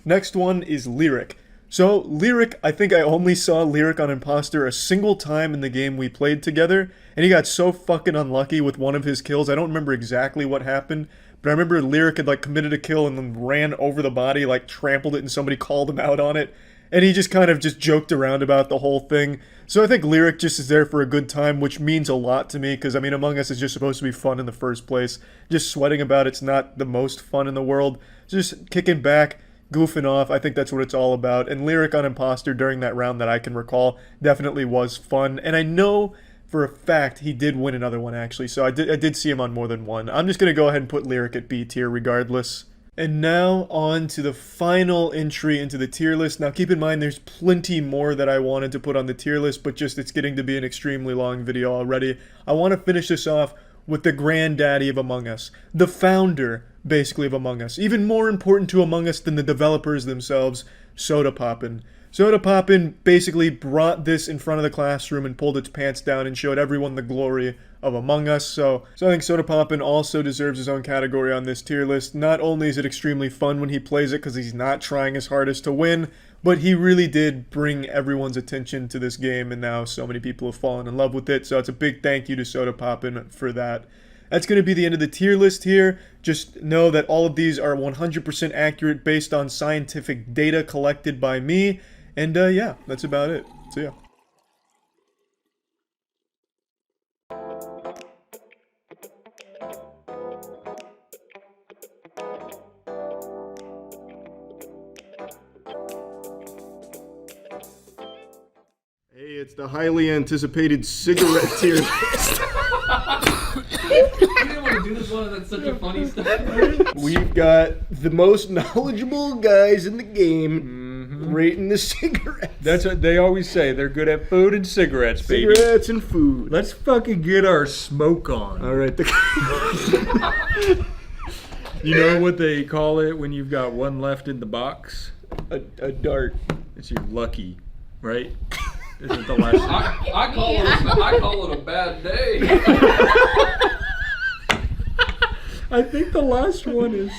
Next one is Lyric. So Lyric, I think I only saw Lyric on imposter a single time in the game we played together, and he got so fucking unlucky with one of his kills. I don't remember exactly what happened, but I remember Lyric had like committed a kill and then ran over the body, like trampled it, and somebody called him out on it. And he just kind of just joked around about the whole thing. So I think Lyric just is there for a good time, which means a lot to me, because I mean, Among Us is just supposed to be fun in the first place. Just sweating about it's not the most fun in the world. Just kicking back, goofing off, I think that's what it's all about. And Lyric on imposter during that round that I can recall definitely was fun. And I know for a fact he did win another one actually, so I did see him on more than one. I'm just going to go ahead and put Lyric at B tier regardless. And now on to the final entry into the tier list. Now keep in mind there's plenty more that I wanted to put on the tier list, but just it's getting to be an extremely long video already. I want to finish this off with the granddaddy of Among Us, the founder basically of Among Us. Even more important to Among Us than the developers themselves, Soda Poppin'. Soda Poppin' basically brought this in front of the classroom and pulled its pants down and showed everyone the glory of Among Us. So I think Soda Poppin' also deserves his own category on this tier list. Not only is it extremely fun when he plays it because he's not trying his hardest to win, but he really did bring everyone's attention to this game, and now so many people have fallen in love with it. So it's a big thank you to Soda Poppin' for that. That's going to be the end of the tier list here. Just know that all of these are 100% accurate based on scientific data collected by me. And yeah, that's about it. So yeah. Hey, it's the highly anticipated cigarette tier list. You didn't want to do this one, that's such a funny stuff. We've got the most knowledgeable guys in the game rating the cigarettes. That's what they always say. They're good at food and cigarettes, baby. Cigarettes and food. Let's fucking get our smoke on. All right. You know what they call it when you've got one left in the box? A dart. It's your lucky, right? Is it the last? I call it a bad day. I think the last one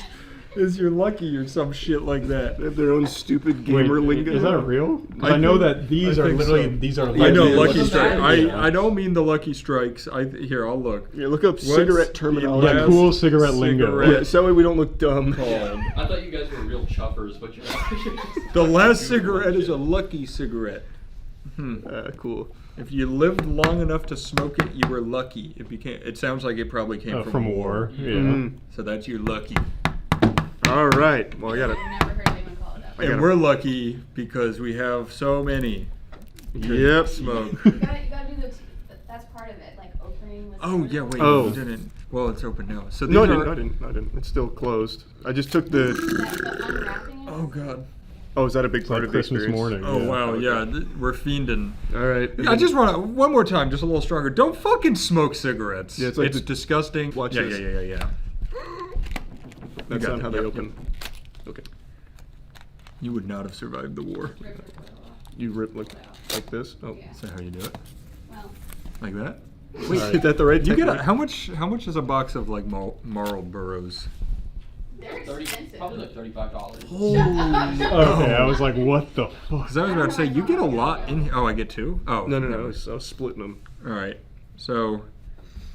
is your lucky or some shit like that. They have their own stupid gamer lingo. Is that real? I know that these are literally these are. I know lucky Lucky Strike. strikes. I don't mean the Lucky Strikes. Here, I'll look. Yeah, look up What's cigarette terminology. Yeah, cool cigarette lingo. Yeah, so that way we don't look dumb. I thought you guys were real chuffers, but you're not. The last cigarette is a lucky cigarette. Cool. If you lived long enough to smoke it, you were lucky. It sounds like it probably came From war. Yeah. So that's your lucky. All right. Well, I got it. I've never heard anyone call it that. And we're lucky because we have so many. Yep. Smoke. You gotta do that's part of it, like opening with. Oh yeah, wait. Oh. You didn't. Well, it's open now. So No, I these didn't. I didn't. It's still closed. I just took The the. unwrapping it. Oh god. Oh, is that a big part Like of the Christmas experience? morning. Oh wow. Yeah, we're fiending. All right. I just want to one more time, just a little stronger. Don't fucking smoke cigarettes. Yeah, it's like the- disgusting. Watch yeah, this. yeah. That's got not it. how they Yep, open. Okay. You would not have survived the war. You rip like this. Oh. Yeah. Is that how you do it? Well, Like that? Wait, is that the right? You get technique? how much is a box of like Marlboros? they're expensive. Probably like $35. Okay, I was like, what the fuck? Because I was about to say you get a lot in here. Oh, I get two. Oh No. never I mind. was splitting them. All right. So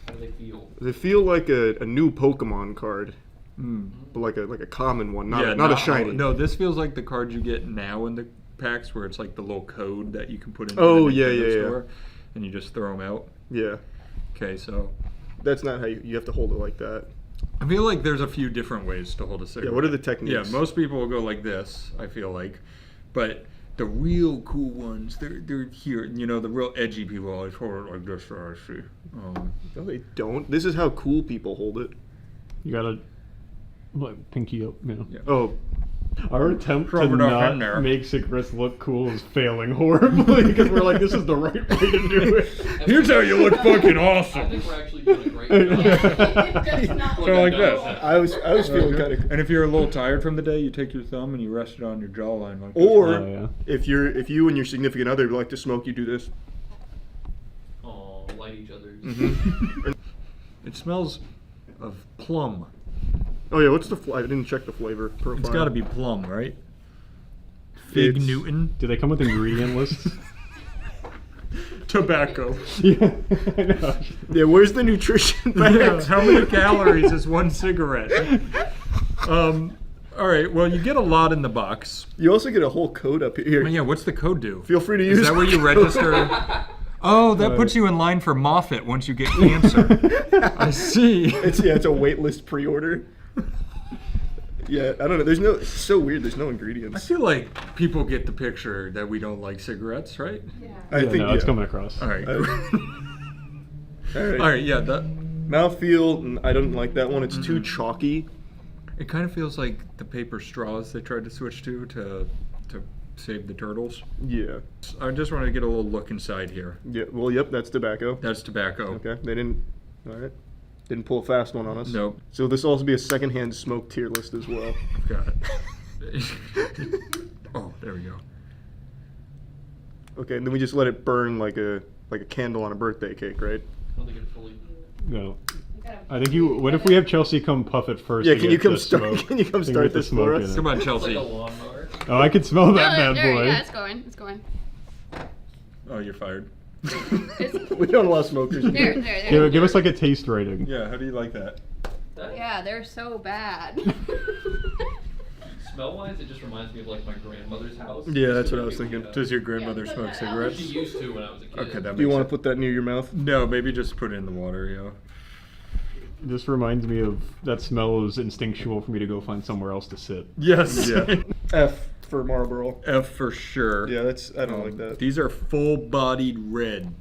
How do they feel? They feel like a new Pokemon card, but like a common one, not a shiny. No, this feels like the cards you get now in the packs, where it's like the little code that you can put in. Oh, the yeah, Nintendo yeah. store, and you just throw them out. Yeah, Okay, so that's not how you have to hold it like that. I feel like there's a few different ways to hold a cigarette. Yeah, what are the techniques? Yeah, most people will go like this, I feel like. But the real cool ones, they're here. You know, the real edgy people always hold it like this, I see. No, they don't. This is how cool people hold it. You gotta like pinky up, you know. Yeah. Oh, Our attempt to Rub it off in not there. make cigarettes look cool is failing horribly because we're like, this is the right way to do it. Here's how you look fucking I awesome. think we're actually doing a great job. Just not So like this. I was feeling kind of. And if you're a little tired from the day, you take your thumb and you rest it on your jawline like this. Or Oh, yeah. if you and your significant other like to smoke, you do this. Oh, like light each other's. It smells of plum. Oh yeah, what's the? I didn't check the flavor profile. It's got to be plum, right? Fig It's- Newton. Do they come with ingredient lists? Tobacco. Yeah, I know. Yeah, where's the nutrition Yeah, facts? how many calories is one cigarette? All right, well, you get a lot in the box. You also get a whole code up here. Yeah, what's the code do? Feel free to use. Is that where you my register? code. Oh, that puts you in line for Moffitt once you get cancer. I see. It's a waitlist pre-order. Yeah, I don't know. There's no. It's so weird. There's no I ingredients. feel like people get the picture that we don't like cigarettes, right? I think it's coming across. All right. All right. All right, yeah, that, Mouthfeel. I don't like that one. It's too chalky. it kind of feels like the paper straws they tried to switch to save the turtles. Yeah. I just wanted to get a little look inside here. Yeah. Well, yep. That's tobacco. That's tobacco. Okay. They didn't. All right. Didn't pull a fast one on us. Nope. So this will also be a secondhand smoke tier list as well. Got it. Oh, there we go. Okay, and then we just let it burn like a candle on a birthday cake, right? I don't think it fully. No. I think you. What if we have Chelsea come puff it first? Yeah, to can get you come the start? smoke? Can you come To start get the this smoke for in us? it. Come on, It's like Chelsea. a lawnmower. Oh, I can smell that bad there, boy. yeah, it's going. It's going. Oh, you're fired. We don't allow smokers. There. Give us like a taste rating. Yeah, how do you like that? Yeah, they're so bad. Smell wise, it just reminds me of like my grandmother's house. Yeah, that's what I was thinking. Does your grandmother Yeah, smoke put that out. cigarettes? She used to when I was a kid. Okay, that makes Do you want to sense. put that near your mouth? No, maybe just put it in the water, yeah. This reminds me of that smell is instinctual for me to go find somewhere else to sit. Yes. Yeah. F for Marlboro. F for sure. Yeah, that's. I don't like that. These are full-bodied red.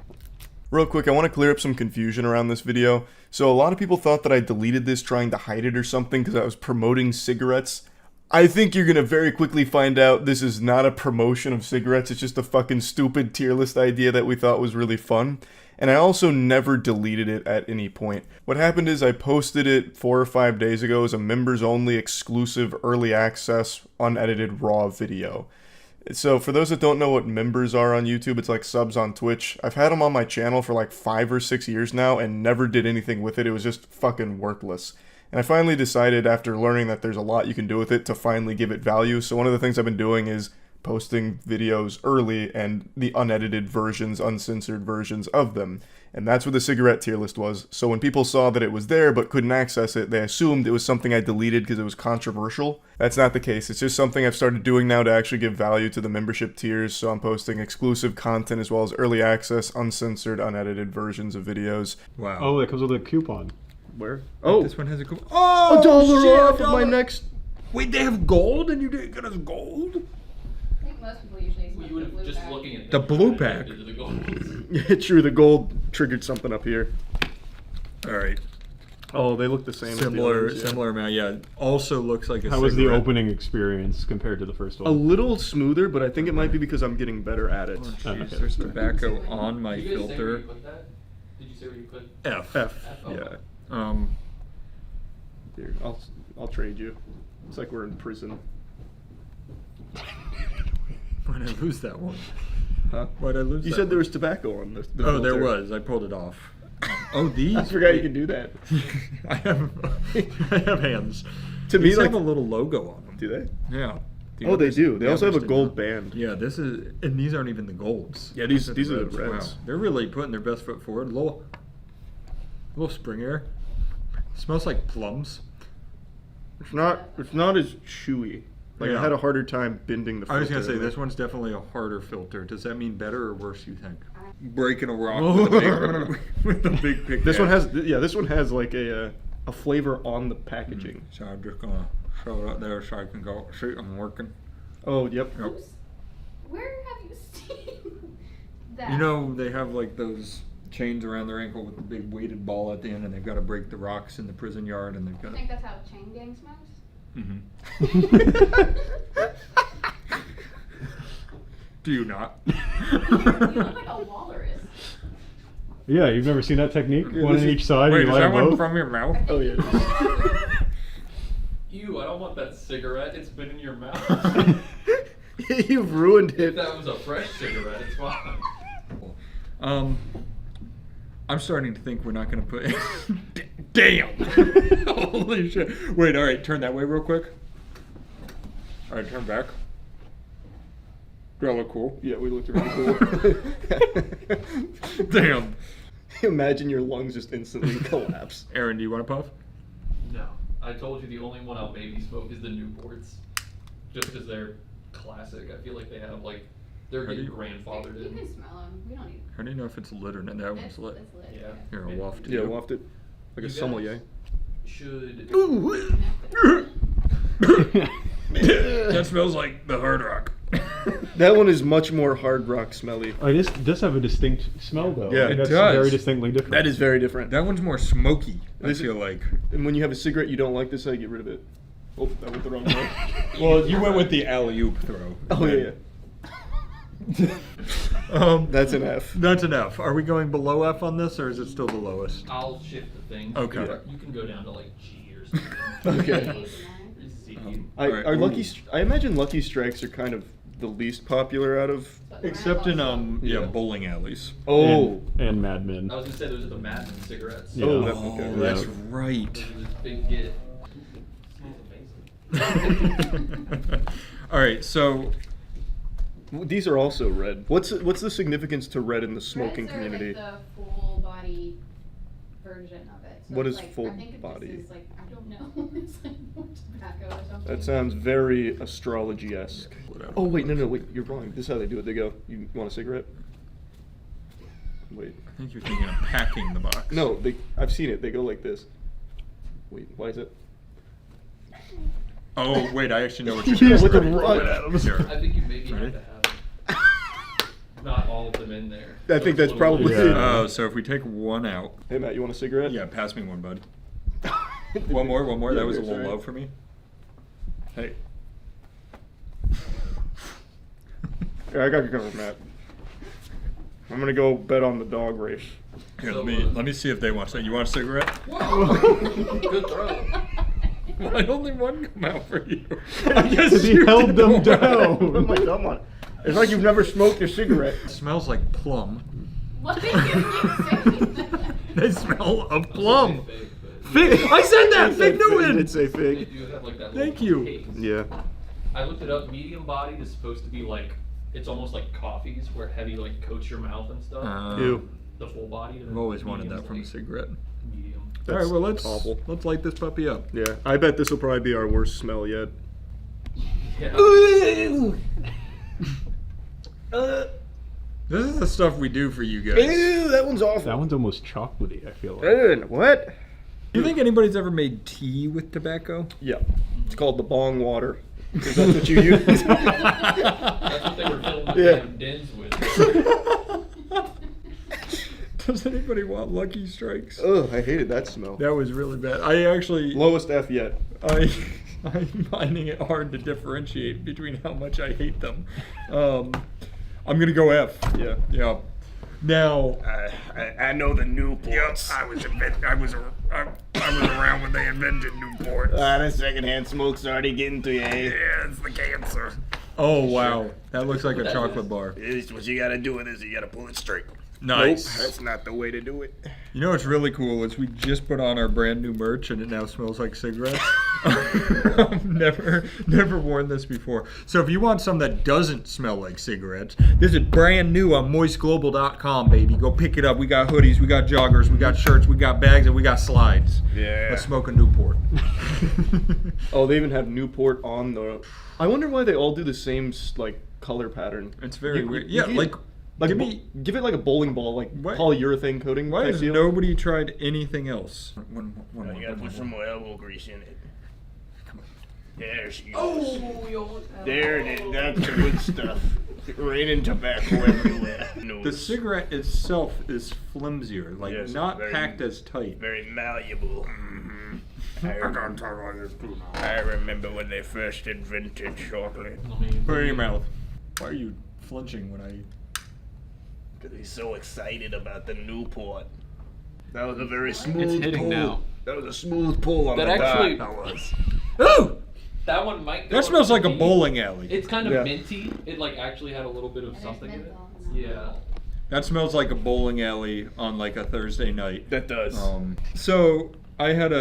Real quick, I want to clear up some confusion around this video. So a lot of people thought that I deleted this trying to hide it or something because I was promoting cigarettes. I think you're going to very quickly find out this is not a promotion of cigarettes. It's just a fucking stupid tier list idea that we thought was really fun. And I also never deleted it at any point. What happened is I posted it 4 or 5 days ago as a members only exclusive early access unedited raw video. So for those that don't know what members are on YouTube, it's like subs on Twitch. I've had them on my channel for like 5 or 6 years now and never did anything with it. It was just fucking worthless. And I finally decided after learning that there's a lot you can do with it to finally give it value. So one of the things I've been doing is posting videos early and the unedited versions, uncensored versions of them. And that's what the cigarette tier list was. So when people saw that it was there but couldn't access it, they assumed it was something I deleted because it was controversial. That's not the case. It's just something I've started doing now to actually give value to the membership tiers. So I'm posting exclusive content as well as early access, uncensored, unedited versions of videos. Wow. Oh, that comes with a coupon. Where? Oh, Oh, this one has a cool. $1 Oh, off shit, of my $1. next. Wait, they have gold and you didn't get us gold? I think most people usually Well, smoke you would the have blue just pack. looking at The them, blue you pack. did the gold. Yeah, true. The gold triggered something up here. All right. Oh, they look the same. as the Similar, others, yeah. similar amount. Yeah. Also looks like a How was the cigarette. opening experience compared to the first A one? little smoother, but I think it might be because I'm getting better at it. Oh, Okay. jeez, there's tobacco on my Did you guys say where you filter. put that? Did you say where you put? F. F. Oh. Yeah. Here, I'll trade you. It's like we're in prison. Why'd I lose that one? Huh? Why'd I lose You that said there one? was tobacco on the Oh, there filter. was. I pulled it off. Oh, these? I forgot you could do that. I have hands. To me, These like, have a little logo on them. do they? Yeah. The Oh, they others- do. They the also have a others did gold not. band. Yeah, this is, and these aren't even the golds. Yeah, these are the reds. Wow, they're really putting their best foot forward. A little spring air. Smells like plums. It's not as chewy. Like Yeah. I had a harder time bending the filter. I was gonna say like- this one's definitely a harder filter. Does that mean better or worse? You think? Breaking a rock Oh. with a big pick. This one has this one has like a flavor on the packaging. So I'm just gonna show it up there so I can go see I'm working. Oh, yep. Yep. Where have you seen that? You know they have like those chains around their ankle with the big weighted ball at the end, and they've got to break the rocks in the prison yard, and they've I got. think that's how chain gang smokes. Do you not? You look like a walrus. Yeah, you've never seen that technique? Yeah, One this on is- each side. Wait, you is light that them one both? from your mouth? Oh yeah. Ew, I don't want that cigarette. It's been in your mouth. You've ruined If it. that was a fresh cigarette, it's fine. I'm starting to think we're not gonna put. Damn! Holy shit! Wait, all right, turn that way real quick. All right, turn back. Do I look cool? Yeah, we looked really cool. Damn. Imagine your lungs just instantly collapse. Aaron, do you want to puff? No. I told you the only one I'll maybe smoke is the Newports. Just because they're classic. I feel like they have, like, they're getting grandfathered You in. can smell them. We don't need. How do you know if it's lit or not? That one's It's lit. lit. Yeah. Here, I'll waft it. Yeah, waft it. Like a You sommelier. Should. That smells like the Hard Rock. That one is much more hard rock smelly. Oh, it does have a distinct smell, though. Yeah, Like, it that's does. very distinctly different. That is very different. That one's more smoky, I This is- feel like. And when you have a cigarette you don't like, this is how you get rid of it. Oh, that went the wrong way. Well, you went with the alley-oop throw. Oh, yeah. That's an F. That's an F. Are we going below F on this, or is it still the lowest? I'll shift the thing. Okay. You can go down to, like, G or something. Okay. C. Alright. I imagine Lucky Strikes are kind of the least popular out of. Except in Yeah. bowling alleys. Oh. And Mad Men. I was gonna say those are the Mad Men cigarettes. Yeah. Oh, Oh, okay. that's Yeah. right. Those are this big get. Smells amazing. All right, so These are also red. What's the significance to red in the smoking Reds are community? like the full body version of it. So What it's is like, full I think body? This is like, I don't know. It's like more tobacco or something. That sounds very astrology-esque. Oh wait, no, wait, you're wrong. This is how they do it. They go, "You want a cigarette?" Wait. I think you're thinking of packing the box. No, I've seen it. They go like this. Wait, why is it? Oh, wait, I actually know what you're Yeah, doing. with the Here. run. I think you maybe Ready? have to have not all of them in there. I think that's probably. Yeah. Oh, so if we take one out. Hey Matt, you want a cigarette? Yeah, pass me one, bud. One more. Yeah, That was a that's little right. low for me. Hey. Yeah, I got you covered, Matt. I'm gonna go bet on the dog race. Here, let me see if they want. So you want a cigarette? Good throw. Why only one come out for you? Because he held them down. Put my thumb on it. It's like you've never smoked a cigarette. It smells like plum. Why do you keep saying that? They smell of plum. Fig, Fig. I said that. Fig He Newton. did say They fig. do have like that Thank little you. taste. Yeah. I looked it up. Medium bodied is supposed to be like, it's almost like coffees where heavy like coats your mouth and stuff. Ew. The full body. I've always wanted that from a cigarette. Medium. All right, well let's awful. light this puppy up. Yeah. I bet this will probably be our worst smell yet. Yeah. This is the stuff we do for you guys. Ew, that one's awful. That one's almost chocolatey, I feel like. Ew, what? Do you think anybody's ever made tea with tobacco? Yeah. It's called the bong water. Is that what you use? That's what they were filling the Yeah. damn dens with. Does anybody want Lucky Strikes? Ugh, I hated that smell. That was really bad. I actually, Lowest F yet. I'm finding it hard to differentiate between how much I hate them. I'm gonna go F. Yeah. Yeah. Now, I know the Newports. I was around when they invented Newport. The secondhand smoke's already getting to you, eh? Yeah, it's the cancer. Oh wow, that looks like a chocolate bar. It's what you gotta do with this. You gotta pull it straight. Nice. Nope, that's not the way to do it. You know what's really cool is we just put on our brand new merch and it now smells like cigarettes. I've never worn this before. So if you want some that doesn't smell like cigarettes, this is brand new on moistglobal.com, baby. Go pick it up. We got hoodies, we got joggers, we got shirts, we got bags, and we got slides. Yeah. Let's smoke a Newport. Oh, they even have Newport on the. I wonder why they all do the same like color pattern. It's very You- weird. you Yeah, get- like give it like a bowling ball, like What? polyurethane coating. why type has deal. nobody tried anything else? One You gotta more. put some more elbow grease in it. There she goes. Oh, yo. There it is. That's the good stuff. Raining tobacco everywhere. The cigarette itself is flimsier, like Yes, not very- packed as tight. Very malleable. I remember when they first invented chocolate. Put it in your mouth. Why are you flinching when I... Because he's so excited about the Newport. That was a very smooth hitting pull. now. That was a smooth pull on That the actually- dot. That was. Ooh! That one might go That smells like a minty. bowling alley. It's kind of Yeah. minty. It like actually had a little bit of And there's something in it. menthol in that. Yeah. That smells like a bowling alley on like a Thursday night. That does. So I had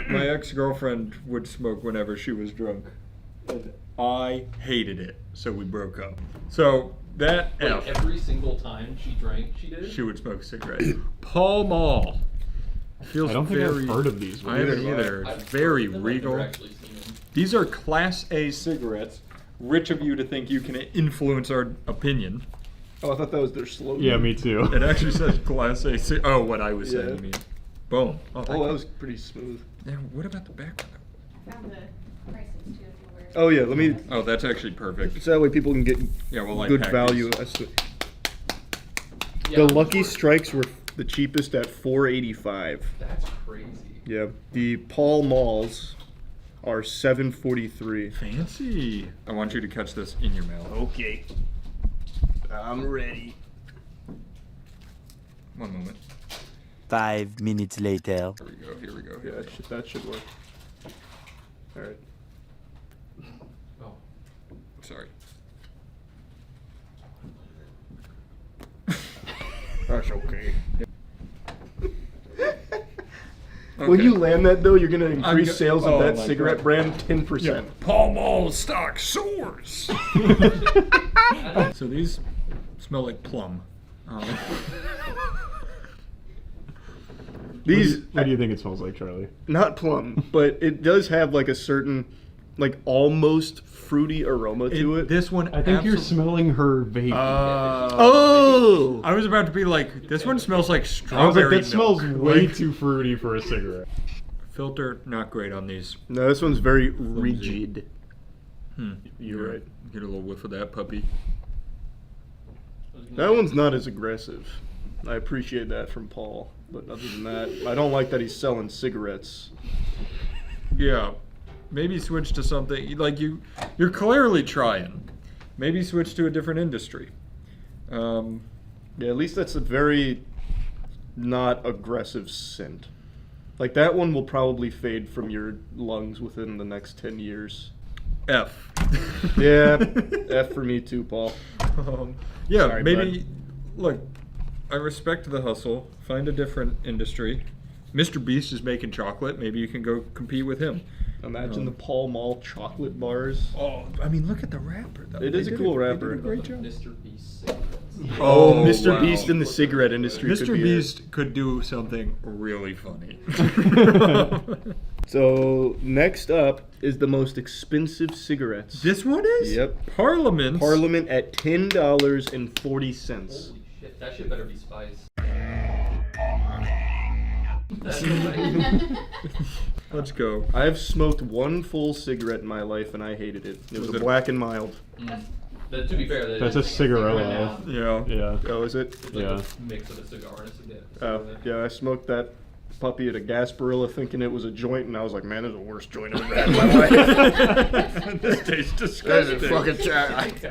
my ex-girlfriend would smoke whenever she was drunk. And I hated it, so we broke up. So that Like every single time she drank, she did? she would smoke a cigarette. Pall Mall. Feels I don't think very, I've heard of these. I haven't either. It's very I've never regal. actually seen them. These are Class A cigarettes. Rich of you to think you can influence our opinion. Oh, I thought that was their slogan. Yeah, me too. It actually says Class A. Oh, what I was saying. Yeah. You mean. Boom. Oh, that was pretty smooth. Yeah, what about the back one? I found the prices too if you were. Oh yeah, let me. Oh, that's actually perfect. So that way people can get Yeah, well, I good packed value. these. Yeah, The I'm Lucky sure- Strikes were the cheapest at $4.85. That's crazy. Yeah, the Pall Malls are $7.43. Fancy. I want you to catch this in your mouth. Okay, I'm ready. One moment. 5 minutes later. Here we go. Here we go. Yeah, Here we go. that should work. All right. Oh. Sorry. That's okay. When Okay. you land that though, you're gonna increase go- sales of oh that my cigarette God. brand 10%. Pall Mall stock soars. So these smell like plum. These What do you think it smells like, Charlie? not plum, but it does have like a certain, like almost fruity aroma to it. This one. I think you're absol- smelling her vape. Oh, I was about to be like, this one smells like I was strawberry. like, that smells milk. way Like, too fruity for a cigarette. filter. Not great on these. no, this one's very rigid. You're right. Get a little whiff of that puppy. That one's not as aggressive. I appreciate that from Paul, but other than that, I don't like that he's selling cigarettes. Yeah, maybe switch to something like you're clearly trying. Maybe switch to a different industry. Yeah, at least that's a very not aggressive scent. Like that one will probably fade from your lungs within the next 10 years. F. Yeah, F for me too, Paul. Yeah, Sorry, maybe. Look, I respect the hustle. Find a different industry. Mr. Beast is making chocolate. Maybe you can go compete with him. Imagine the Pall Mall chocolate bars. Oh, I mean, look at the wrapper. Though. It They is a did cool they wrapper. did a great job. Mr. Beast cigarettes. Oh, Oh, Mr. wow. Beast in the cigarette industry. could Mr. be Beast could do something really funny. it. So next up is the most expensive cigarettes. This one is? Yep. Parliament. Parliament at $10.40. Holy shit, that shit better be spice. That's Let's go. I've smoked one full cigarette in my life and I hated it. It was Was a it- black and mild. That, to be fair, that That's is a cigarette. right now. Yeah. Yeah. Oh, is it? It's like Yeah. a mix of a cigar and a cigarette. Oh, yeah, I smoked that puppy at a Gasparilla thinking it was a joint, and I was like, man, this is the worst joint I've ever had in my life. This tastes disgusting.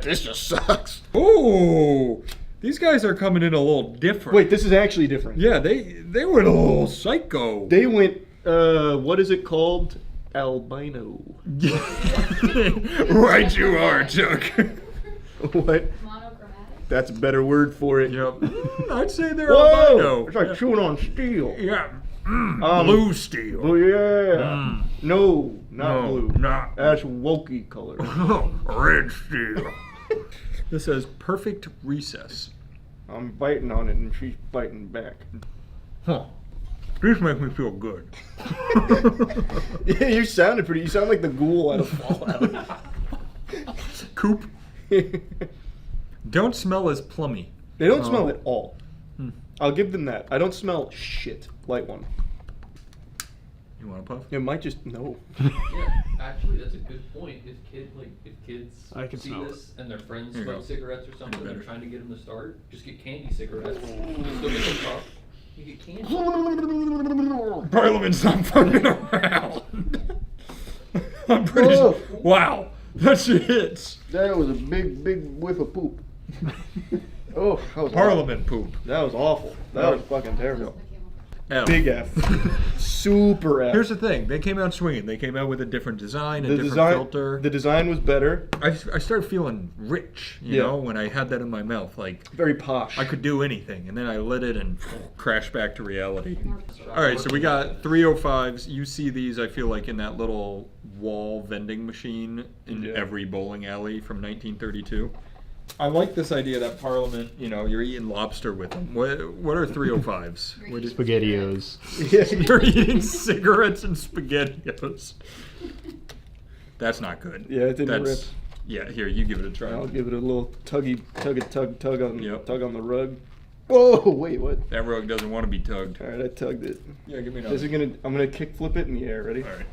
This just sucks. Ooh, these guys are coming in a little different. Wait, this is actually different. Yeah, they went a little psycho. They went, what is it called? Albino. Right you are, Chuck. What? Monochromatic. That's a better word for it. Yep. I'd say they're Whoa! albino. It's like chewing on steel. Yeah. Blue steel. Oh, yeah. No, not No, blue. not- That's wokey color. Red steel. This says perfect recess. I'm biting on it, and she's biting back. Huh. These make me feel good. Yeah, you sounded pretty. You sound like the ghoul out of Fallout. Coop. Don't smell as plummy. They don't smell at all. Hmm. I'll give them that. I don't smell shit. Light one. You want a puff? It might just no. Yeah, actually, that's a good point. If kids I can see smell this and their friends Here you smoke go. cigarettes or something, and better. they're trying to get them to start, just get candy cigarettes. You still get them puff. You get candy. Parliament's not fucking around. I'm pretty Whoa. sure. Wow. That shit hits. That was a big whiff of poop. Oh, that was Parliament poop. Awful. That was awful. That was fucking terrible. F. Big F. Super F. Here's the thing. They came out swinging. They came out with a different design, a the different design, filter. The design was better. I started feeling rich, you know, when I had that in my mouth. Like, very posh. I could do anything. And then I lit it and crashed back to reality. All right, so we got 305s. You see these, I feel like, in that little wall vending machine in every bowling alley from 1932. I like this idea that Parliament, you know, you're eating lobster with them. What are 305s? SpaghettiOs. You're eating cigarettes and SpaghettiOs. That's not good. Yeah, it didn't rip. Yeah, here, you give it a try. I'll give it a little tug on the rug. Whoa, wait, what? That rug doesn't want to be tugged. All right, I tugged it. Yeah, give me another. I'm gonna kick flip it in the air. Ready? All right.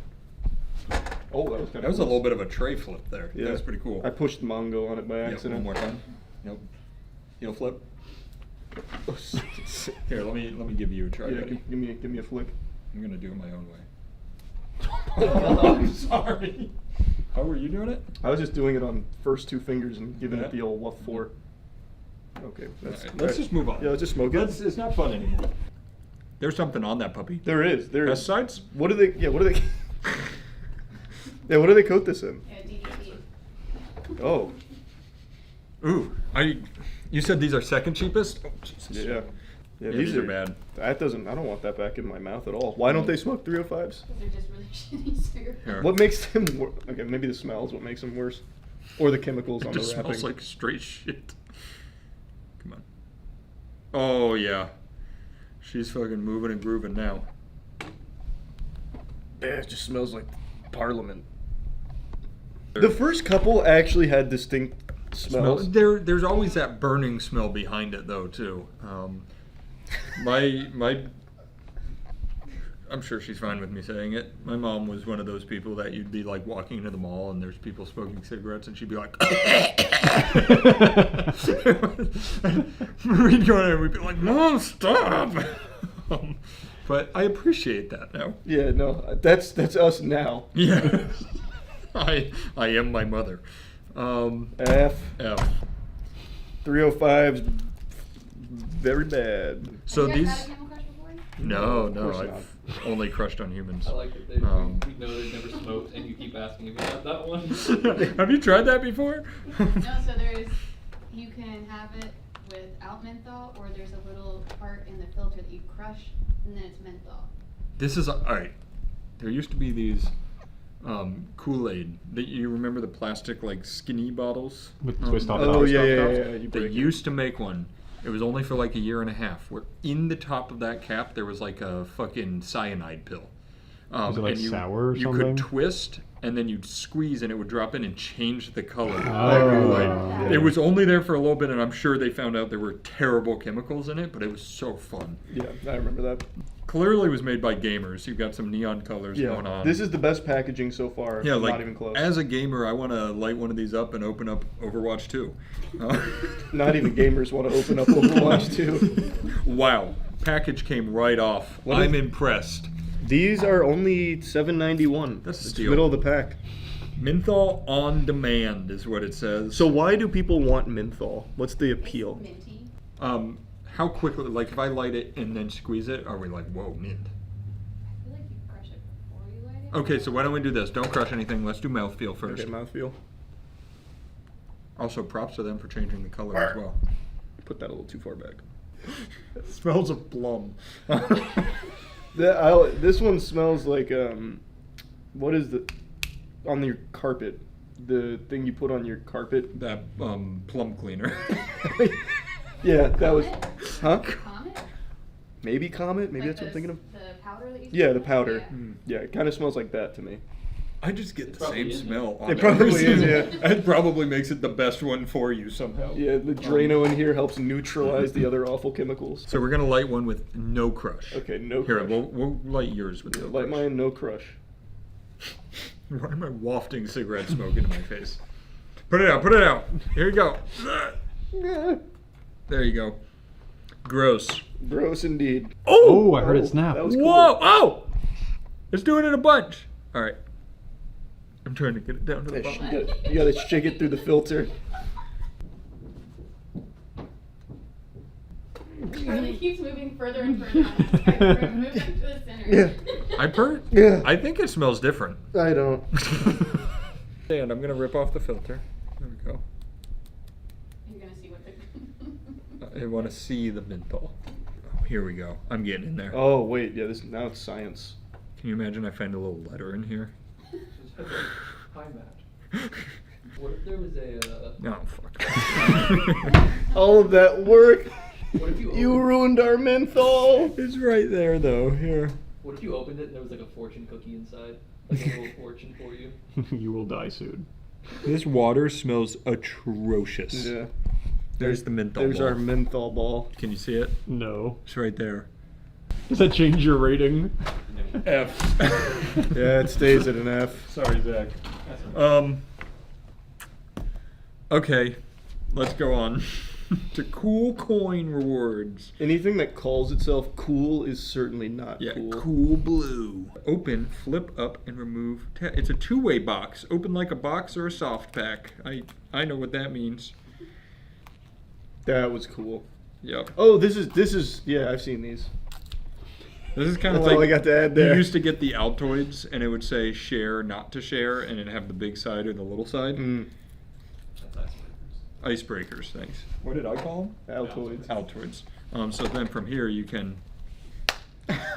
Oh, that was kind of. That was a little bit of a tray flip there. Yeah. That was pretty cool. I pushed Mongo on it by accident. One more time. Nope. Heel flip. Here, let me give you a try. Yeah, give me a flick. I'm gonna do it my own way. Oh, I'm sorry. How were you doing it? I was just doing it on first two fingers and giving it the old Wuff 4. Okay, let's just move on. Yeah, let's just smoke it. It's not fun anymore. There's something on that puppy. There is. Pesticides? What do they? Yeah, what do they? Yeah, what do they coat this in? Oh. Ooh, you said these are second cheapest? Oh, Jesus. Yeah. Yeah, these are bad. I don't want that back in my mouth at all. Why don't they smoke 305s? Because they're just really shitty cigarettes. Here. What makes them worse? Okay, maybe the smell is what makes them worse. Or the chemicals on the just wrapping. smells like straight shit. Come on. Oh, yeah. She's fucking moving and grooving now. Yeah, it just smells like Parliament. The first couple actually had distinct smells. There's always that burning smell behind it, though, too. I'm sure she's fine with me saying it. My mom was one of those people that you'd be like walking into the mall and there's people smoking cigarettes and she'd be like, we'd go in and we'd be like, Mom, stop. But I appreciate that now. Yeah, no, that's us now. Yeah. I am my mother. F. 305's very bad. So Have you guys these. had a Camel Crush before? No, I've only crushed on humans. I like that we know they've never smoked, and you keep asking if you have that one. Have you tried that before? No, so you can have it without menthol, or there's a little part in the filter that you crush, and then it's menthol. This is alright. There used to be these Kool-Aid. You remember the plastic like skinny bottles with twist off. Oh yeah. They used to make one. It was only for like a year and a half. Where in the top of that cap there was like a fucking cyanide pill. Was it like sour or you something? could twist and then you'd squeeze and it would drop in and change the color. Oh. It was only there for a little bit, and I'm sure they found out there were terrible chemicals in it, but it was so fun. Yeah, I remember that. Clearly was made by gamers. You've got some neon colors going on. This is the best packaging so far. Yeah, like, not even close. as a gamer, I want to light one of these up and open up Overwatch 2. Not even gamers want to open up Overwatch 2. Wow. Package came right off. I'm impressed. These are only $7.91. That's a It's steal. middle of the pack. Menthol on demand is what it says. So why do people want menthol? What's the appeal? It's minty. How quickly, like if I light it and then squeeze it, are we like, whoa, mint? I feel like you crush it before you light it. Okay, so why don't we do this? Don't crush anything. Let's do mouthfeel first. Okay, mouthfeel. Also, props to them for changing the color as well. Put that a little too far back. It smells of plum. This one smells like what is on your carpet? The thing you put on your carpet. That plum cleaner. Yeah, that was. Huh? Comet? Maybe Comet. Maybe Like that's what I'm thinking of. The powder that you Yeah, the put? powder. Yeah. Yeah, it kind of smells like that to me. I just get the same is. smell. On It probably every is, single- yeah. It probably makes it the best one for you somehow. Yeah, the Drano in here helps neutralize the other awful chemicals. So we're gonna light one with no crush. Okay, no Here, crush. we'll light yours with no Light crush. mine, no crush. Why am I wafting cigarette smoke into my face? Put it out, put it out. Here you go. There you go. Gross. Gross indeed. Oh, I heard it snap. That was cool. Whoa! Oh! It's doing it a bunch. All right. I'm trying to get it down to the bottom. You gotta shake it through the filter. Charlie keeps moving further and further on that spectrum. Move back to the center. Yeah. I think it smells different. I don't. And I'm gonna rip off the filter. There we go. You're gonna see what the. I want to see the menthol. Oh, here we go. I'm getting in there. Oh wait, yeah. Now it's science. Can you imagine I find a little letter in here? High match. What if there was a? No, fuck. All of that work. What if you? You ruined our menthol. It's right there though. Here. What if you opened it and there was like a fortune cookie inside, like a little fortune for you? You will die soon. This water smells atrocious. Yeah. There's the menthol There's ball. our menthol ball. Can you see it? No. It's right there. Does that change your rating? F. Yeah, it stays at an F. Sorry, Zach. Okay, let's go on to cool coin rewards. Anything that calls itself cool is certainly not Yeah, cool. cool blue. Open, flip up, and remove. It's a two-way box. Open like a box or a soft pack. I know what that means. That was cool. Yep. Oh, this is. Yeah, I've seen these. This is kind of That's like all I got to add there. You used to get the Altoids, and it would say share, not to share, and it'd have the big side or the little side. Mm. Icebreakers, thanks. What did I call them? Altoids. Altoids. So then from here you can.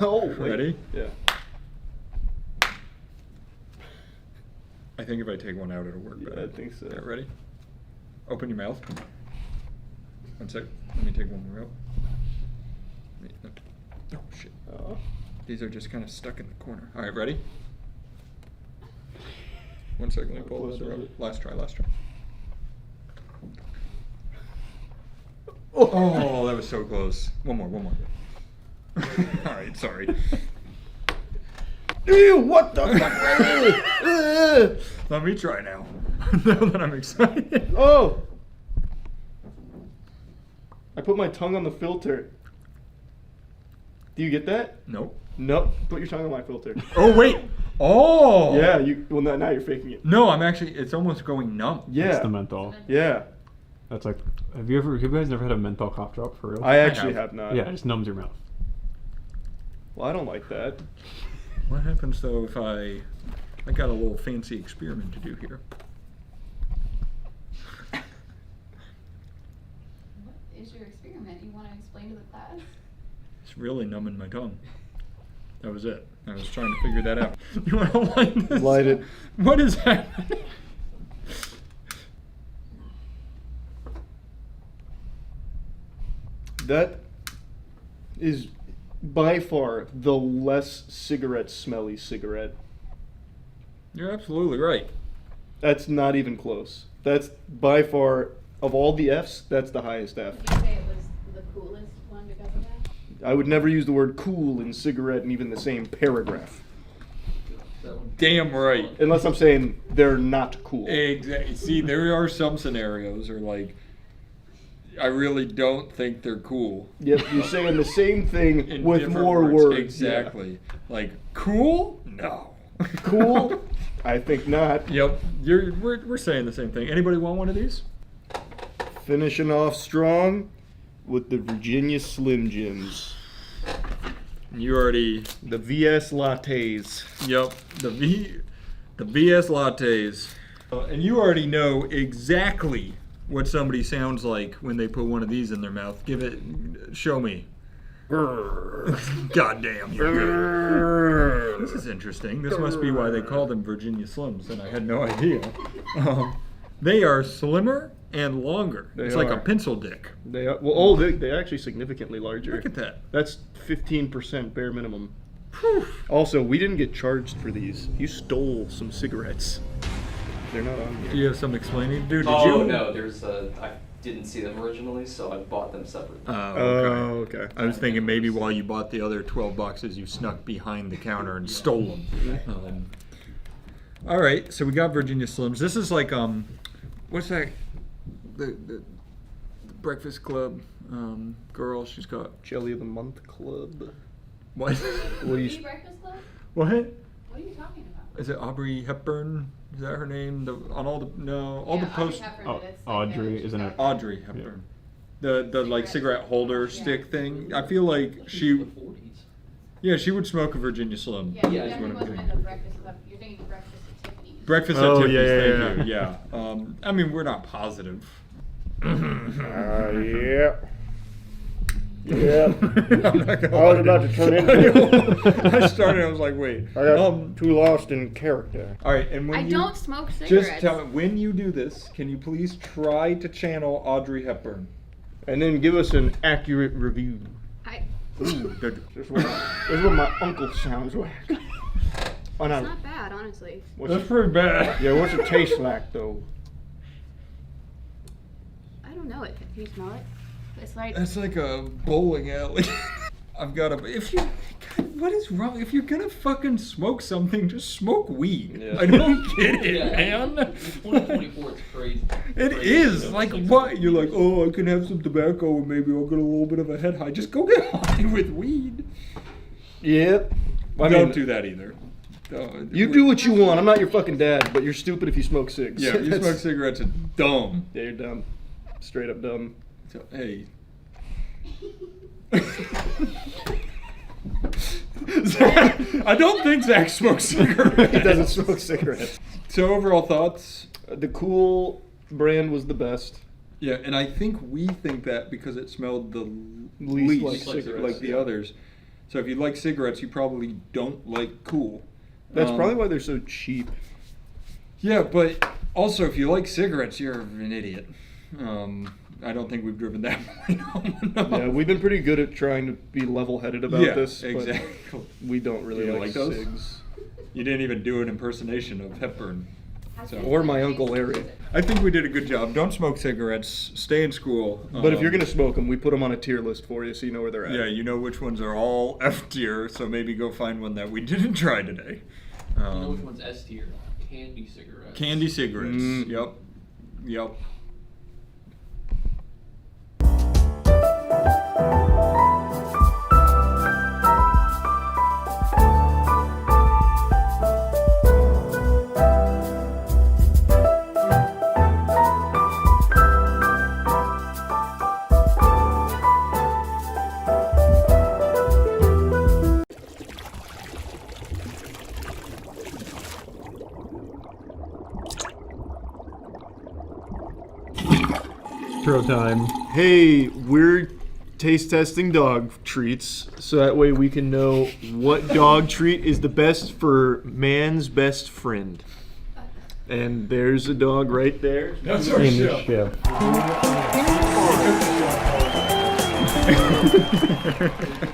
Oh, wait. Ready? Yeah. I think if I take one out, it'll work Yeah, better. I think so. Yeah, ready? Open your mouth. 1 sec. Let me take one more out. Oh shit. Oh. These are just kind of stuck in the corner. All right, ready? 1 second. Let me pull this out. Last try. Oh, that was so close. One more. All right, sorry. Ew, what the fuck? Let me try now. Now that I'm excited. Oh! I put my tongue on the filter. Do you get that? Nope. Nope. Put your tongue on my filter. Oh wait. Oh. Yeah. Well, now you're faking it. No, I'm actually. It's almost going numb. Yeah. It's the menthol. Yeah. That's like. Have you guys never had a menthol cough drop for real? I actually have not. Yeah, it just numbs your mouth. Well, I don't like that. What happens though if I got a little fancy experiment to do here? What is your experiment? You want to explain to the class? It's really numbing my tongue. That was it. I was trying to figure that out. You want to light this? Light it. What is happening? That is by far the less cigarette smelly cigarette. You're absolutely right. That's not even close. That's by far, of all the Fs, that's the highest F. Would you say it was the coolest one because of that? I would never use the word cool in cigarette in even the same paragraph. Damn right. Unless I'm saying they're not cool. Exactly. See, there are some scenarios where like I really don't think they're cool. Yep, you're saying the same thing In with different more words. Exactly. Like cool? No. Cool? I think not. Yep. We're saying the same thing. Anybody want one of these? Finishing off strong with the Virginia Slim Jims. You already. The VS lattes. Yep. The VS lattes. And you already know exactly what somebody sounds like when they put one of these in their mouth. Show me. God damn. This is interesting. This must be why they call them Virginia Slims, and I had no idea. They are slimmer and longer. It's like a pencil dick. They are. Well, oh, they're actually significantly larger. Look at that. That's 15% bare minimum. Also, we didn't get charged for these. You stole some cigarettes. They're not on here. Do you have some explaining to do? Did Oh, you? no, I didn't see them originally, so I bought them separately. Oh, okay. I was thinking maybe while you bought the other 12 boxes, you snuck behind the counter and stole them. All right, so we got Virginia Slims. This is like, what's that? The Breakfast Club girl. She's got Jelly of the Month Club. What? What do you? Breakfast Club? What? What are you talking about? Is it Aubrey Hepburn? Is that her name? On all the Yeah, posts. Hepburn, Oh, but it's Audrey, like isn't it? Audrey Hepburn. the like cigarette holder stick thing. I feel like she would smoke a Virginia Slim. Yeah, you is what definitely I'm wasn't getting. at the breakfast club. You're thinking breakfast at Tiffany's. Breakfast at Oh, Tiffany's, yeah, thank you. Yeah. I mean, we're not positive. Yeah. Yeah. I'm not gonna I was lie about you. to turn into I started. I was like, wait. I got too lost in character. All right, and when I you don't smoke cigarettes. just tell me when you do this, can you please try to channel Audrey Hepburn? And then give us an accurate review. Ooh, This is what my uncle sounds like. Oh, no. It's not bad, honestly. That's pretty bad. Yeah, what's it taste like, though? I don't know it. Can you smell it? It's like That's like a bowling alley. I've got to. If you, God, what is wrong? If you're gonna fucking smoke something, just smoke weed. Yeah. I don't get it, Yeah. man. 2024 is crazy. It is like what? You're like, oh, I can have some tobacco and maybe I'll get a little bit of a head high. Just go get high with weed. Yep. I Don't mean, do that either. you do what you want. I'm not your fucking dad, but you're stupid if you smoke cigs. Yeah, you smoke cigarettes. It's dumb. Yeah, you're dumb. Straight up dumb. So, hey. I don't think Zach smokes cigarettes. He doesn't smoke cigarettes. So overall thoughts? The Cool brand was the best. Yeah, and I think we think that because it smelled the Least least like cigarettes, the yeah. others. So if you like cigarettes, you probably don't like Cool. That's probably why they're so cheap. Yeah, but also if you like cigarettes, you're an idiot. I don't think we've driven that point home enough. Yeah, we've been pretty good at trying to be level-headed about this. But exactly. we don't really You like those? cigs. You didn't even do an impersonation of Hepburn. So. Or my Uncle Larry. I think we did a good job. Don't smoke cigarettes. Stay in school. But if you're going to smoke them, we put them on a tier list for you so you know where they're at. Yeah, you know which ones are all F tier, so maybe go find one that we didn't try today. You know which one's S tier? Candy cigarettes. Candy cigarettes. Yep. Yep. Throw time. Hey, we're taste testing dog treats so that way we can know what dog treat is the best for man's best friend. And there's a dog right there. That's our In the show. ship.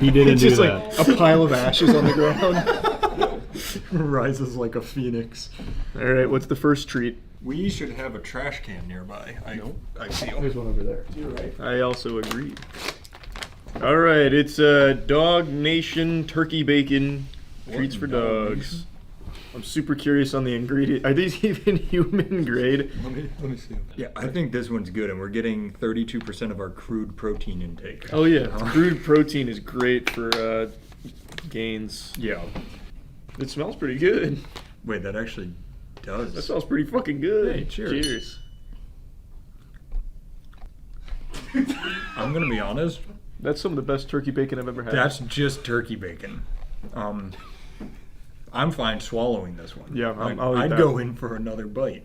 He didn't It's do just that. like a pile of ashes on the ground. Rises like a phoenix. All right, what's the first treat? We should have a trash can nearby. I feel. There's one over there. You're right. I also agree. All right, it's Dog Nation turkey bacon treats for dogs. I'm super curious on the ingredient. Are these even human grade? Let me see. Yeah, I think this one's good, and we're getting 32% of our crude protein intake. Oh yeah, crude protein is great for gains. Yeah. It smells pretty good. Wait, that actually does. That smells pretty fucking good. Hey, cheers. I'm gonna be honest. That's some of the best turkey bacon I've ever had. That's just turkey bacon. I'm fine swallowing this one. Yeah, I'll eat I'd that. go in for another bite.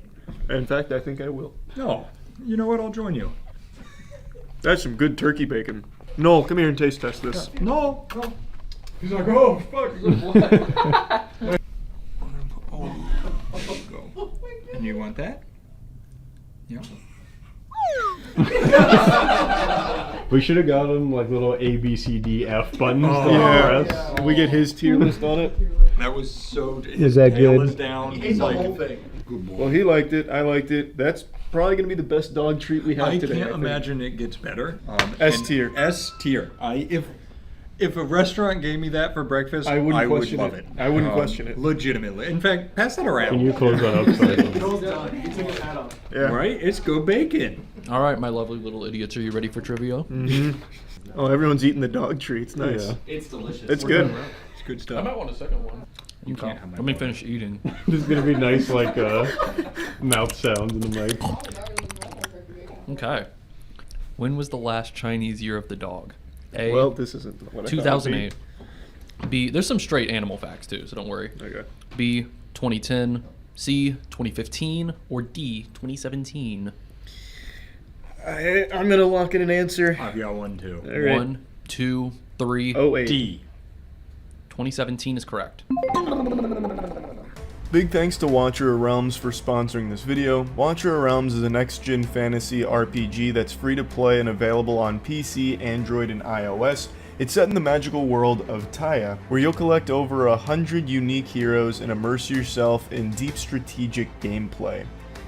In fact, I think I will. No, you know what? I'll join you. That's some good turkey bacon. Noel, come here and taste test this. No. He's like, oh fuck. Go. And you want that? Yeah. We should have got him like little A, B, C, D, F buttons. Oh, to press. Yeah, we get his tier list on it. That was so. Is that tail good? Is down. He ate the whole thing. Good boy. Well, he liked it. I liked it. That's probably gonna be the best dog treat we have I today. can't think. imagine it gets better. S and tier. S tier. If a restaurant gave me that for breakfast, I wouldn't would question love it. it. I wouldn't question it. Legitimately. In fact, pass that around. Can you close that up? So I can- Noel's done. He took his hat off. Yeah. Right? It's good bacon. All right, my lovely little idiots, are you ready for trivia? Mm-hmm. Oh, everyone's eating the dog treats. Nice. Yeah. It's delicious. It's good. It's good I stuff. might want a second one. You can't have my Let me phone. finish eating. This is gonna be nice, like mouth sounds in the mic. Okay. When was the last Chinese year of the dog? A. Well, this isn't what I thought it would 2008. B. There's some straight animal facts too, so don't worry. Okay. B. 2010. C. 2015. Or D. 2017. I'm gonna lock in an answer. I've got one too. All right. 1, 2, 3. Oh, eight. D. 2017 is correct. Big thanks to Watcher Realms for sponsoring this video. Watcher Realms is a next-gen fantasy RPG that's free to play and available on PC, Android, and iOS. It's set in the magical world of Taya, where you'll collect over 100 unique heroes and immerse yourself in deep strategic gameplay.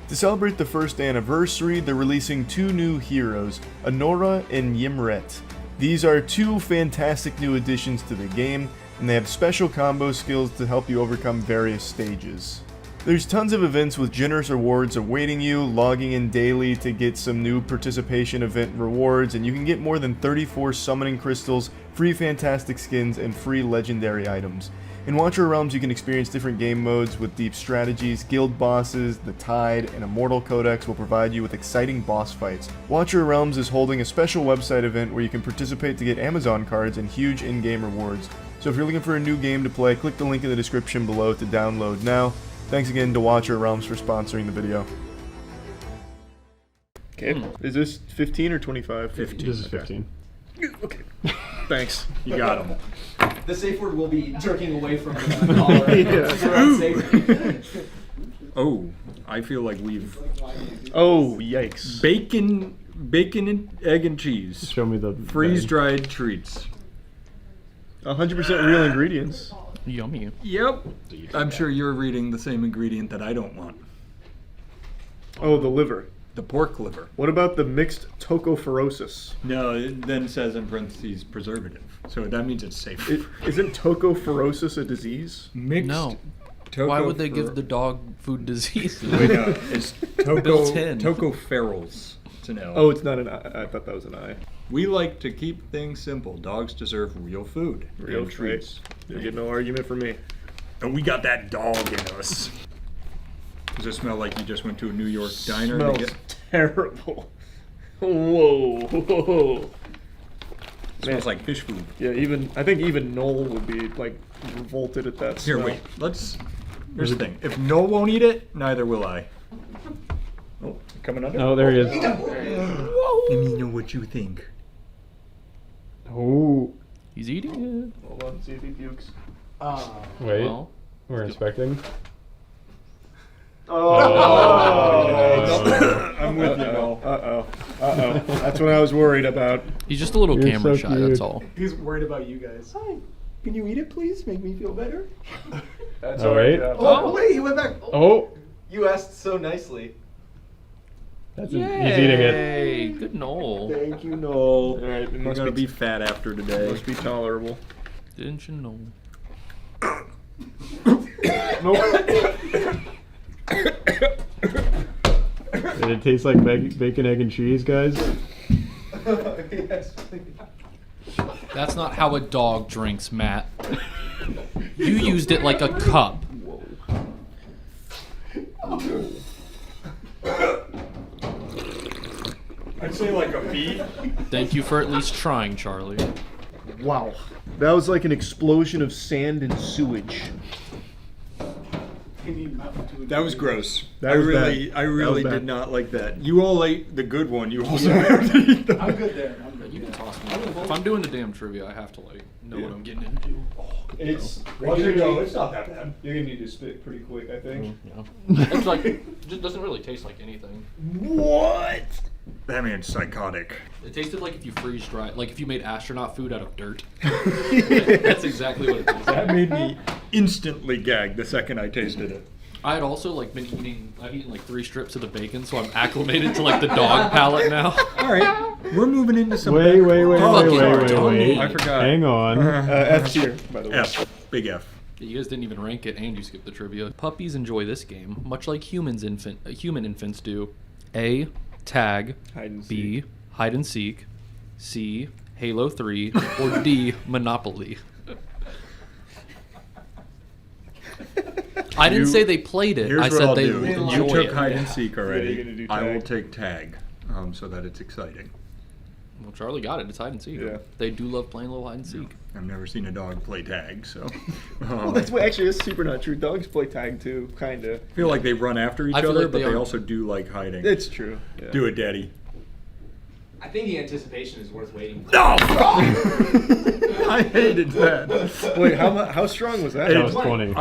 To celebrate the first anniversary, they're releasing 2 new heroes, Honora and Yimret. These are 2 fantastic new additions to the game, and they have special combo skills to help you overcome various stages. There's tons of events with generous rewards awaiting you, logging in daily to get some new participation event rewards, and you can get more than 34 summoning crystals, free fantastic skins, and free legendary items. In Watcher Realms you can experience different game modes with deep strategies, guild bosses, the Tide, and Immortal Codex will provide you with exciting boss fights. Watcher Realms is holding a special website event where you can participate to get Amazon cards and huge in-game rewards. So if you're looking for a new game to play, click the link in the description below to download now. Thanks again to Watcher Realms for sponsoring the video. Okay, is this 15 or 25? 15. This is 15. Okay, thanks. You got him. The safe word will be jerking away from the collar. Yeah. Oh, I feel like we've Oh, yikes. bacon, and egg and cheese, Show me the freeze-dried treats. 100% real ingredients. Yummy. Yep. I'm sure you're reading the same ingredient that I don't want. Oh, the liver. The pork liver. What about the mixed tocopherosis? No, it then says in parentheses preservative. So that means it's safe. Isn't tocopherosis a disease? Mixed. No. Why would they give the dog food disease? Wait, no, it's Built in. tocopherols. It's an L. Oh, it's not an I. I thought that was an I. We like to keep things simple. Dogs deserve real food. Real and treats. You'll get no argument from me. And we got that dog in us. Does it smell like you just went to a New York diner? Smells to get... terrible. Whoa. Smells like fish food. Yeah, I think even Noel would be like revolted at that Here, smell. wait. Here's the thing. If Noel won't eat it, neither will I. Oh, coming under? Oh, there he is. Let me know what you think. Oh. He's eating it. Hold on, see if he pukes. Wait. Well, we're inspecting. Oh. I'm with you, Noel. Uh-oh. That's what I was worried about. He's just a little You're camera so shy, that's cute. all. He's worried about you guys. Hi. Can you eat it, please? Make me feel better. That's All right. Oh, wait, he went back. Oh. You asked so nicely. He's eating it. Hey, good Noel. Thank you, Noel. All right, it You're must gonna be be fat after today. must be tolerable. Didn't you know? Did it taste like bacon, egg, and cheese, guys? Yes. That's not how a dog drinks, Matt. You used it like a cup. I'd say like a bee. Thank you for at least trying, Charlie. Wow. That was like an explosion sand and sewage. That was gross. That I was really, bad. I really That was did bad. not like that. You all ate the good one. You also have to eat the I'm good there. You can toss me. If I'm doing the damn trivia, I have to like know what I'm getting into. It's It's not that bad. You're gonna need to spit pretty quick, I think. Yeah. It's like it just doesn't really taste like anything. What? That man's psychotic. It tasted like if you freeze dry, like if you made astronaut food out of dirt. That's exactly what it tasted. That made me instantly gag the second I tasted it. I had also like been eating. I've eaten like 3 strips of the bacon, so I'm acclimated to like the dog palate now. All right, we're moving into some. Wait. I forgot. Hang on. F tier, by the way. F. Big F. You guys didn't even rank it, and you skipped the trivia. Puppies enjoy this game much like human infants do. A. Tag. Hide and B. Hide and seek. C. Halo 3. Or D. Monopoly. I didn't say they played it. Here's I what said I'll they do. enjoy You took it. hide and seek Yeah, already. you're gonna do I will tag. take tag, so that it's exciting. Well, Charlie got it. It's hide and seek. Yeah. They do love playing a little hide and seek. I've never seen a dog play tag, so. Well, that's actually that's super not true. Dogs play tag too, kinda. I feel like they run after each I feel other, like but they they are- also do like hiding. It's true. Yeah. Do it, Daddy. I think the anticipation is worth waiting for. No! I hated that. Wait, how strong was that? That was 20.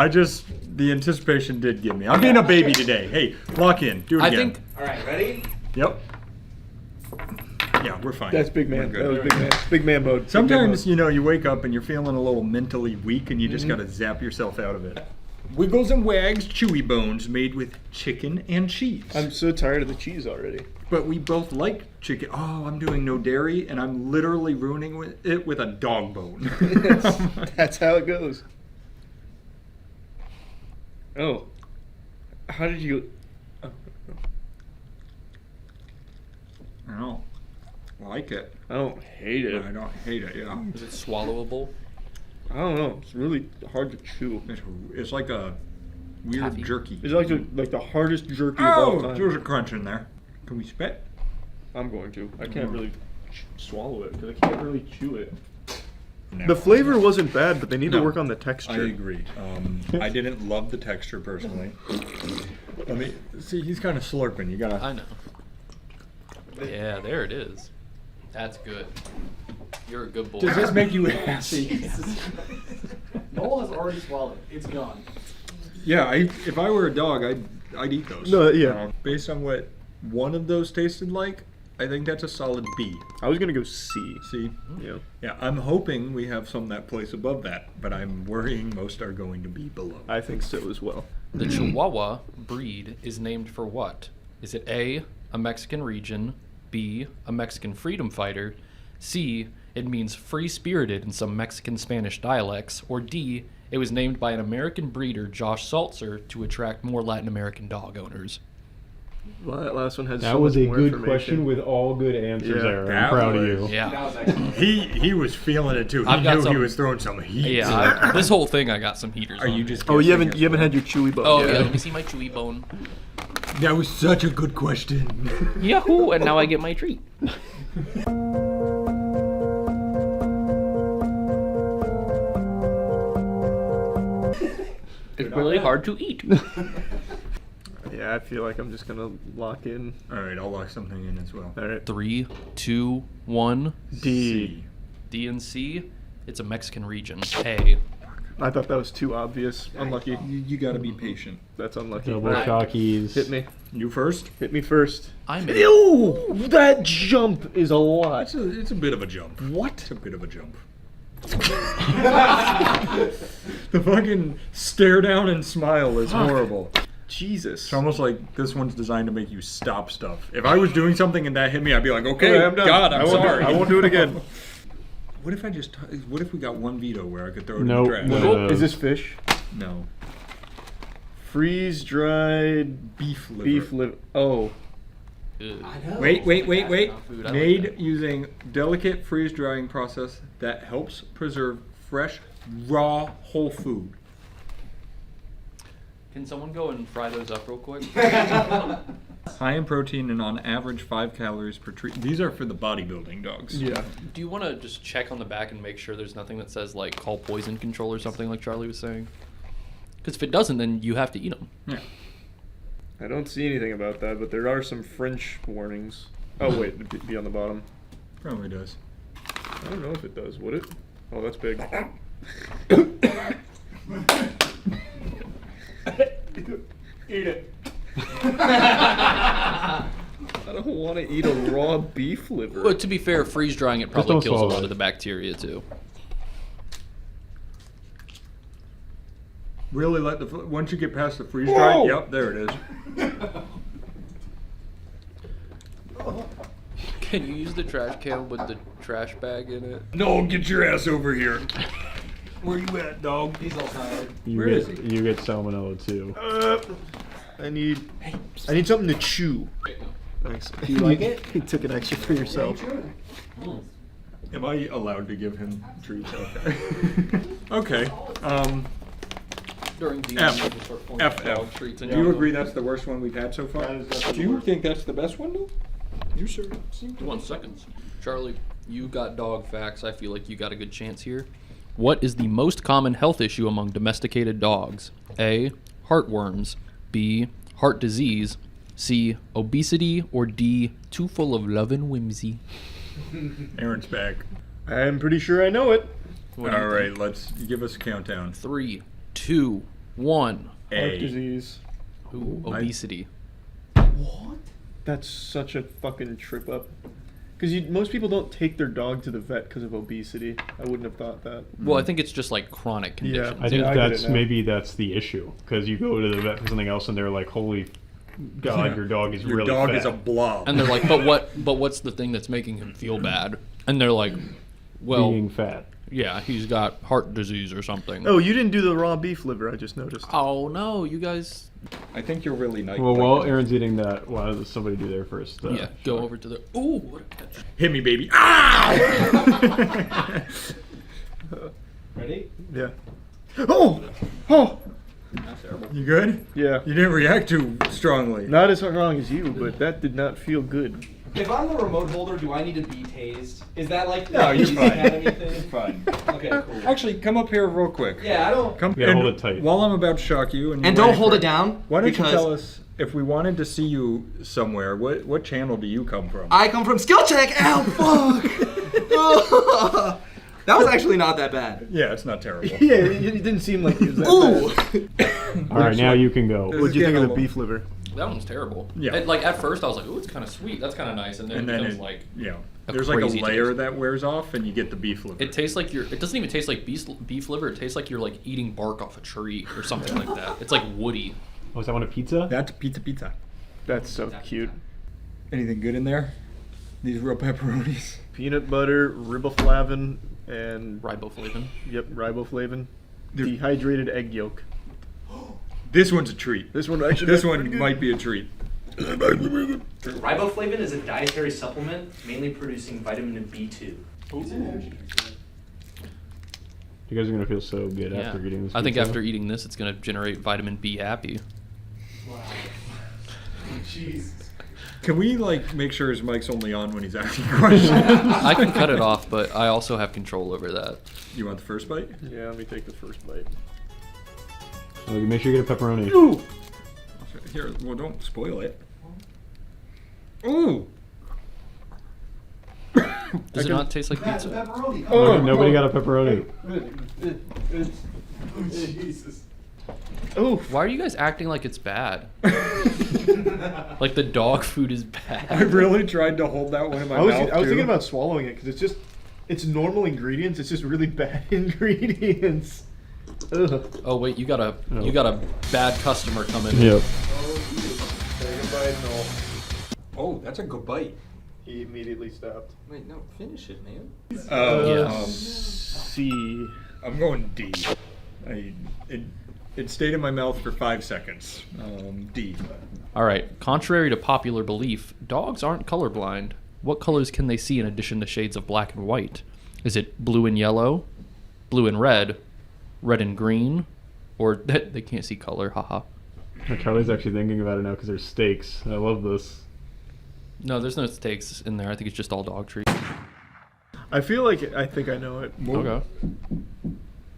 The anticipation did get me. I'm being a baby today. Hey, lock in. Do it I again. think Alright, ready? Yep. Yeah, we're fine. That's big man. We're That was good. big man. Big man mode. Sometimes, you wake up and you're feeling a little mentally weak and you just gotta zap yourself out of it. Wiggles and Wags Chewy Bones made with chicken and cheese. I'm so tired of the cheese already. But we both like chicken. Oh, I'm doing no dairy and I'm literally ruining it with a dog bone. That's how it goes. Oh. How did you... Oh. I don't like it. I don't hate it. I don't hate it, yeah. Is it swallowable? I don't know. It's really hard to chew. It's like a weird Taffy. jerky. It's like the hardest jerky of all Oh, time. there's a crunch in there. Can we spit? I'm going to. I can't really swallow it because I can't really chew it. No. The flavor wasn't bad, but they need to No. work on the texture. I agree. I didn't love the texture personally. Let me see. He's kind of slurping. You gotta. I know. Yeah, there it is. That's good. You're a good boy. Does this make you happy? Noel has already swallowed. It's gone. Yeah. If I were a dog, I'd eat those. No, yeah. Based on what one of those tasted like, I think that's a solid B. I was gonna go C. C. Yeah. Yeah. I'm hoping we have some that place above that, but I'm worrying most are going to be below. I think so as well. The Chihuahua breed is named for what? Is it A, a Mexican region, B, a Mexican freedom fighter, C, it means free-spirited in some Mexican-Spanish dialects, or D, it was named by an American breeder, Josh Saltzer, to attract more Latin American dog owners? Well, that last one has That so was much a more good information. question with all good answers Yeah, there. I'm that proud of was- you. Yeah. That was excellent. He was feeling it too. He I've got knew he some- was throwing some heat. Yeah, this whole thing I got some heaters Are on you it. just? Oh, you guessing haven't as had your chewy bone. Oh, yet. yeah, let me see my chewy bone. That was such a good question. Yahoo! And now I get my treat. It's really hard to eat. Yeah, I feel like I'm just gonna lock in. All right, I'll lock something in as well. All right. 3, 2, 1. D. D and C. It's a Mexican region. A. I thought that was too obvious. Unlucky. You got to be patient. That's unlucky. Double Alright. chalkies. Hit me. You first. Hit me first. I'm Ew! That jump is a lot. It's a bit of a jump. What? It's a bit of a jump. The fucking stare down and smile is horrible. Jesus. It's almost like this one's designed to make you stop stuff. If I was doing something and that hit me, I'd be like, okay, I'm done. God, I'm sorry. I won't do it again. What if what if we got one veto where I could throw it Nope, in the trash? no. Is this fish? No. Freeze dried Beef liver. beef liver. Oh. Wait. Food, I like Made that. using delicate freeze drying process that helps preserve fresh, raw, whole food. Can someone go and fry those up real quick? High in protein and on average 5 calories per treat. These are for the bodybuilding dogs. Yeah. Do you want to just check on the back and make sure there's nothing that says, like, call poison control or something like Charlie was saying? Because if it doesn't, then you have to eat them. Yeah. I don't see anything about that, but there are some French warnings. Oh wait, it'd be on the bottom. Probably does. I don't know if it does. Would it? Oh, that's big. Eat it. I don't want to eat a raw beef liver. But to be fair, freeze drying it probably don't kills a swallow lot it. of the bacteria too. Really let once you get past the freeze dry, yep, there it is. Can you use the trash can with the trash bag in it? No, get your ass over here. Where you at, dog? He's all tired. Where is he? You get salmonella too. I need something to chew. Thanks. Do you like it? You took an extra for yourself. Am I allowed to give him treats? Okay. Okay. During the F. Do you agree that's the worst one we've had so far? That is definitely Do you worst. think that's the best one though? You sure? 1 second. Charlie, you got dog facts. I feel like you got a good chance here. What is the most common health issue among domesticated dogs? A. Heartworms. B. Heart disease. C. Obesity. Or D. Too full of love and whimsy. Aaron's back. I'm pretty sure I know it. All right, let's give us a countdown. 3, 2, 1. Heart disease. Ooh, obesity. What? That's such a fucking trip up. Because most people don't take their dog to the vet because of obesity. I wouldn't have thought that. Well, I think it's just like chronic conditions. I think that's the issue, because you go to the vet for something else and they're like, holy God, your dog is really dog fat. is a blob. And they're like, but what's the thing that's making him feel bad? And they're like, well, being fat. Yeah, he's got heart disease or something. Oh, you didn't do the raw beef liver, I just noticed. Oh no, you guys. I think you're really nice. Well, while Aaron's eating that, why does somebody do their first? Yeah, go over to the. Ooh, what a catch. Hit me, baby. Ah! Ready? Yeah. Oh! Oh! You good? Yeah. You didn't react too strongly. Not as strong as you, but that did not feel good. If I'm the remote holder, do I need to be tased? Is that like No, you're fine. Academy thing? You're fine. Okay, cool. Actually, come up here real quick. Yeah, I don't. Come You gotta and hold it tight. While I'm about to shock you, and don't hold it down. Why don't you because- tell us if we wanted to see you somewhere? What channel do you come from? I come from Skill Check. Ow, fuck. That was actually not that bad. Yeah, it's not terrible. Yeah, it didn't seem like it was that bad. All right, now you can go. What'd you think of the beef liver? That one's terrible. Yeah. Like at first I was like, ooh, it's kind of sweet. That's kind of nice, and then it becomes like. Yeah. a There's like a crazy layer taste. that wears off, and you get the beef liver. It tastes like it doesn't even taste like beef liver. It tastes like you're like eating bark off a tree or something like that. It's like woody. Oh, is that one a pizza? That's pizza. That's so cute. Anything good in there? These real pepperonis. Peanut butter, riboflavin, and Riboflavin. Yep, riboflavin. Dehydrated egg yolk. This one's a treat. This one actually. This one might be a treat. Riboflavin is a dietary supplement mainly producing vitamin B2. You guys are gonna feel so good after eating this. I think pizza. after eating this, it's gonna generate vitamin B happy. Wow. Jesus. Can we like make sure his mic's only on when he's asking questions? I can cut it off, but I also have control over that. You want the first bite? Yeah, let me take the first bite. Oh, make sure you get a pepperoni. Ooh! Here, well, don't spoil it. Ooh! Does it not taste like pizza? Pepperoni. Oh, nobody got a pepperoni. Jesus. Oh, why are you guys acting like it's bad? Like the dog food is bad. I really tried to hold that one in my mouth. I was too. thinking about swallowing it because it's normal ingredients. It's just really bad ingredients. Ugh. Oh wait, you got a bad customer coming. Yep. Oh, that's a good bite. He immediately stopped. Wait, no, finish it, man. C. I'm going D. It stayed in my mouth for 5 seconds. D. All right. Contrary to popular belief, dogs aren't colorblind. What colors can they see in addition to shades of black and white? Is it blue and yellow, blue and red and green, or they can't see color? Haha. Charlie's actually thinking about it now because there's steaks. I love this. No, there's no steaks in there. I think it's just all dog treats. I feel like I think I know it. Okay.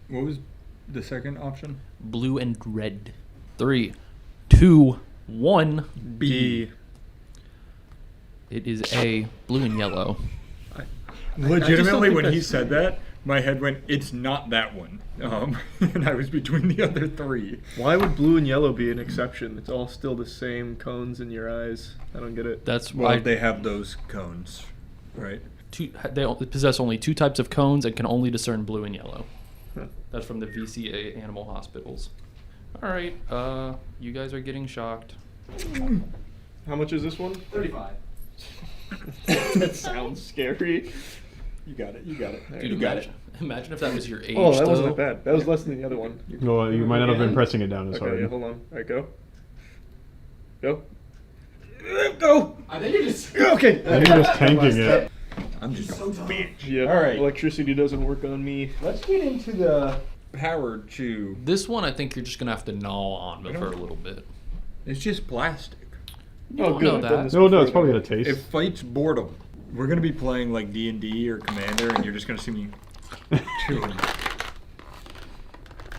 What was the second option? Blue and red. 3, 2, 1. B. It is A, blue and yellow. Legitimately, when he said that, my head went, it's not that one. And I was between the other 3. Why would blue and yellow be an exception? It's all still the same cones in your eyes. I don't get it. That's Well, why they have those cones, right? they possess only 2 types of cones and can only discern blue and yellow. That's from the VCA animal hospitals. All right, you guys are getting shocked. How much is this one? 35. That sounds scary. You got it. You got it. Dude, imagine if that was your age. Oh, that though. wasn't that bad. That was less than the other one. Well, you might not have been pressing it down as Okay, hard. yeah, hold on. All right, go. Go. Go! I think you're just. Okay. I think you're just tanking it. I'm just so dumb. Yeah. All right. Electricity doesn't work on me. Let's get into the power chew. This one, I think you're just gonna have to gnaw on for a little bit. It's just plastic. You Oh, don't good. know I've done that. this No, before, it's probably though. gonna taste. It fights boredom. We're gonna be playing like D&D or Commander, and you're just gonna see me chewing.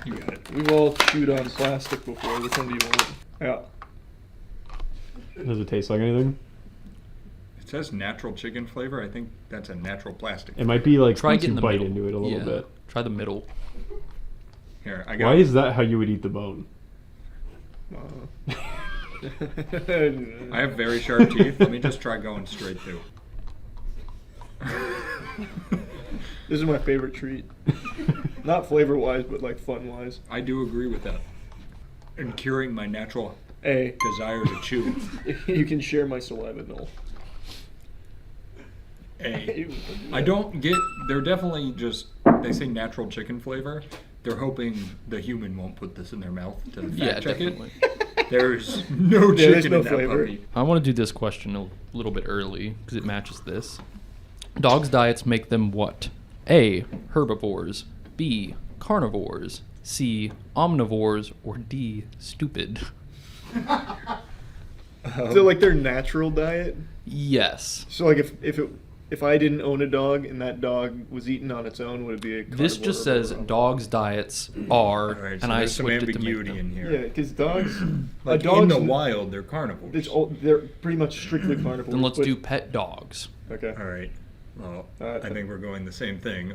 You got it. We've all chewed on plastic before. Which one do you want? Yeah. Does it taste like anything? It says natural chicken flavor. I think that's a natural plastic. It might be like Try once getting you the bite middle. into it a little Yeah. bit. Try the middle. Here, I got. Why is that how you would eat the bone? I have very sharp teeth. Let me just try going straight through. This is my favorite treat. Not flavor wise, but like fun wise. I do agree with that. And curing my natural Hey, desire to chew. you can share my saliva, Noel. I don't get. They're definitely just. They say natural chicken flavor. They're hoping the human won't put this in their mouth to fact Yeah, check definitely. it. There's no Yeah, there's chicken no in that flavor. puppy. I want to do this question a little bit early because it matches this. Dogs' diets make them what? A. Herbivores. B. Carnivores. C. Omnivores. Or D. Stupid. So like their natural diet. Yes. So like if I didn't own a dog and that dog was eaten on its own, would it be a This carnivore just or says herbivore? dogs' diets are, Alright, so and I there's some switched it to make ambiguity in them. here. Yeah, because dogs, Like in the wild, they're carnivores. they're pretty much strictly carnivores. Then let's but- do pet dogs. Okay. All right. Well, Uh, I think we're going the same thing.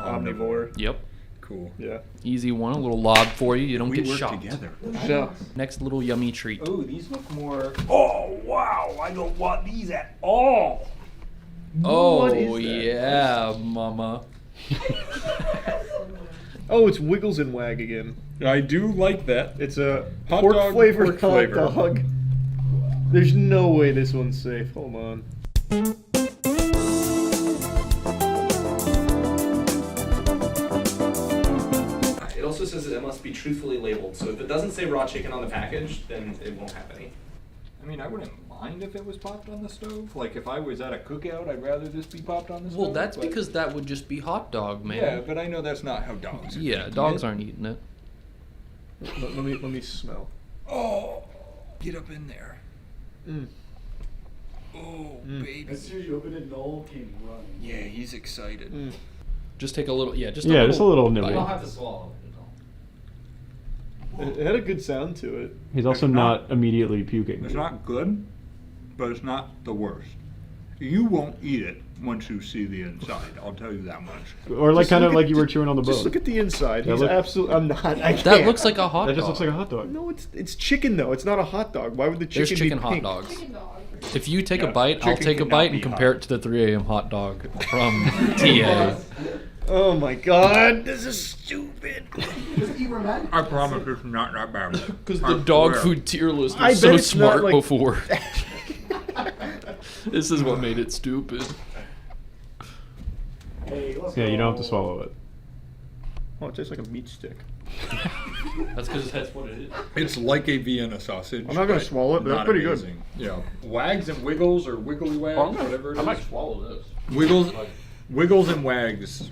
Omnivore. Yep. Cool. Yeah. Easy one, a little lob for you. You don't We get work shot. together. Yeah. Next little yummy treat. Oh, these look more. Oh wow! I don't want these at all. Oh What is that? yeah, mama. Oh, it's Wiggles and Wag again. I do like that. It's a Hot pork dog, flavored pork hot flavor. dog. There's no way this one's safe. Hold on. It also says that it must be truthfully labeled, so if it doesn't say raw chicken on the package, then it won't have any. I mean, I wouldn't mind if it was popped on the stove. Like if I was at a cookout, I'd rather this be popped on the stove. Well, that's but- because that would just be hot dog, man. Yeah, but I know that's not how dogs. are Yeah, eating dogs it. aren't eating it. Let me smell. Oh, get up in there. Mm. Oh, Mm. baby. As soon as you opened it, Noel came running. Yeah, he's excited. Mm. Just take a little, just a little nibble. You don't bite. have to swallow. It had a good sound to it. He's also It's not immediately puking. It's not good, but it's not the worst. You won't eat it once you see the inside. I'll tell you that much. Or like Just kind look of at- like you were chewing on the bone. Just look at the inside. That He's look- absolutely. I'm not. I That can't. looks like a hot That dog. just looks like a hot dog. No, it's chicken though. It's not a hot dog. Why would the chicken There's chicken be hot pink? dogs. Chicken dog. If you take Yeah, a bite, I'll chicken take a cannot bite be and compare hot. it to the 3 a.m. hot dog from TA. Oh my god, this is stupid. Just eat romantic. I promise it's not that bad. Because I the dog swear. food tier list I was bet so it's not smart like- before. This is what made it stupid. Hey, let's Yeah, you don't have to go. swallow it. Oh, it tastes like a meat stick. That's because that's what it is. It's like a Vienna sausage. I'm not gonna but swallow it, but that's not pretty good. amazing. Yeah. Wags and Wiggles or Wiggly Wags, whatever it is. swallow this. Wiggles and Wags.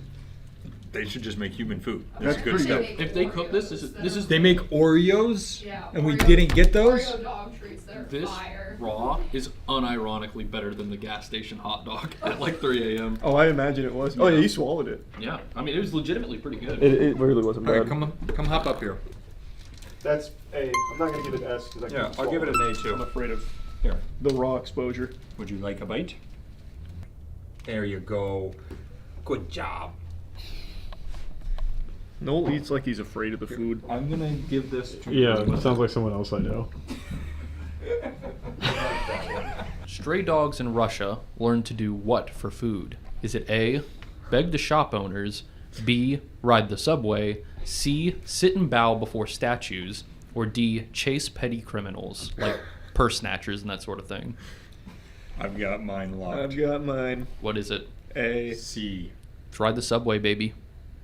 They should just make human food. This is good pretty stuff. good. If they cook this is They make Oreos, Yeah, and we Oreo- didn't get those. Oreo dog treats, they're this fire. raw is unironically better than the gas station hot dog at like 3 a.m. Oh, I imagine it was. Oh yeah, you swallowed it. Yeah, I mean it was legitimately pretty good. It really wasn't All bad. right, come hop up here. That's A. I'm not gonna give it S because I Yeah, can't I'll give it swallow an A too. I'm afraid of Here. the raw exposure. Would you like a bite? There you go. Good job. Noel eats like he's afraid of the food. I'm gonna give this to Yeah, that sounds like someone else I know. Stray dogs in Russia learn to do what for food? Is it A, beg the shop owners, B, ride the subway, C, sit and bow before statues, or D, chase petty criminals, like purse snatchers and that sort of thing? I've got mine locked. I've got mine. What is it? A. C, It's ride the subway, baby.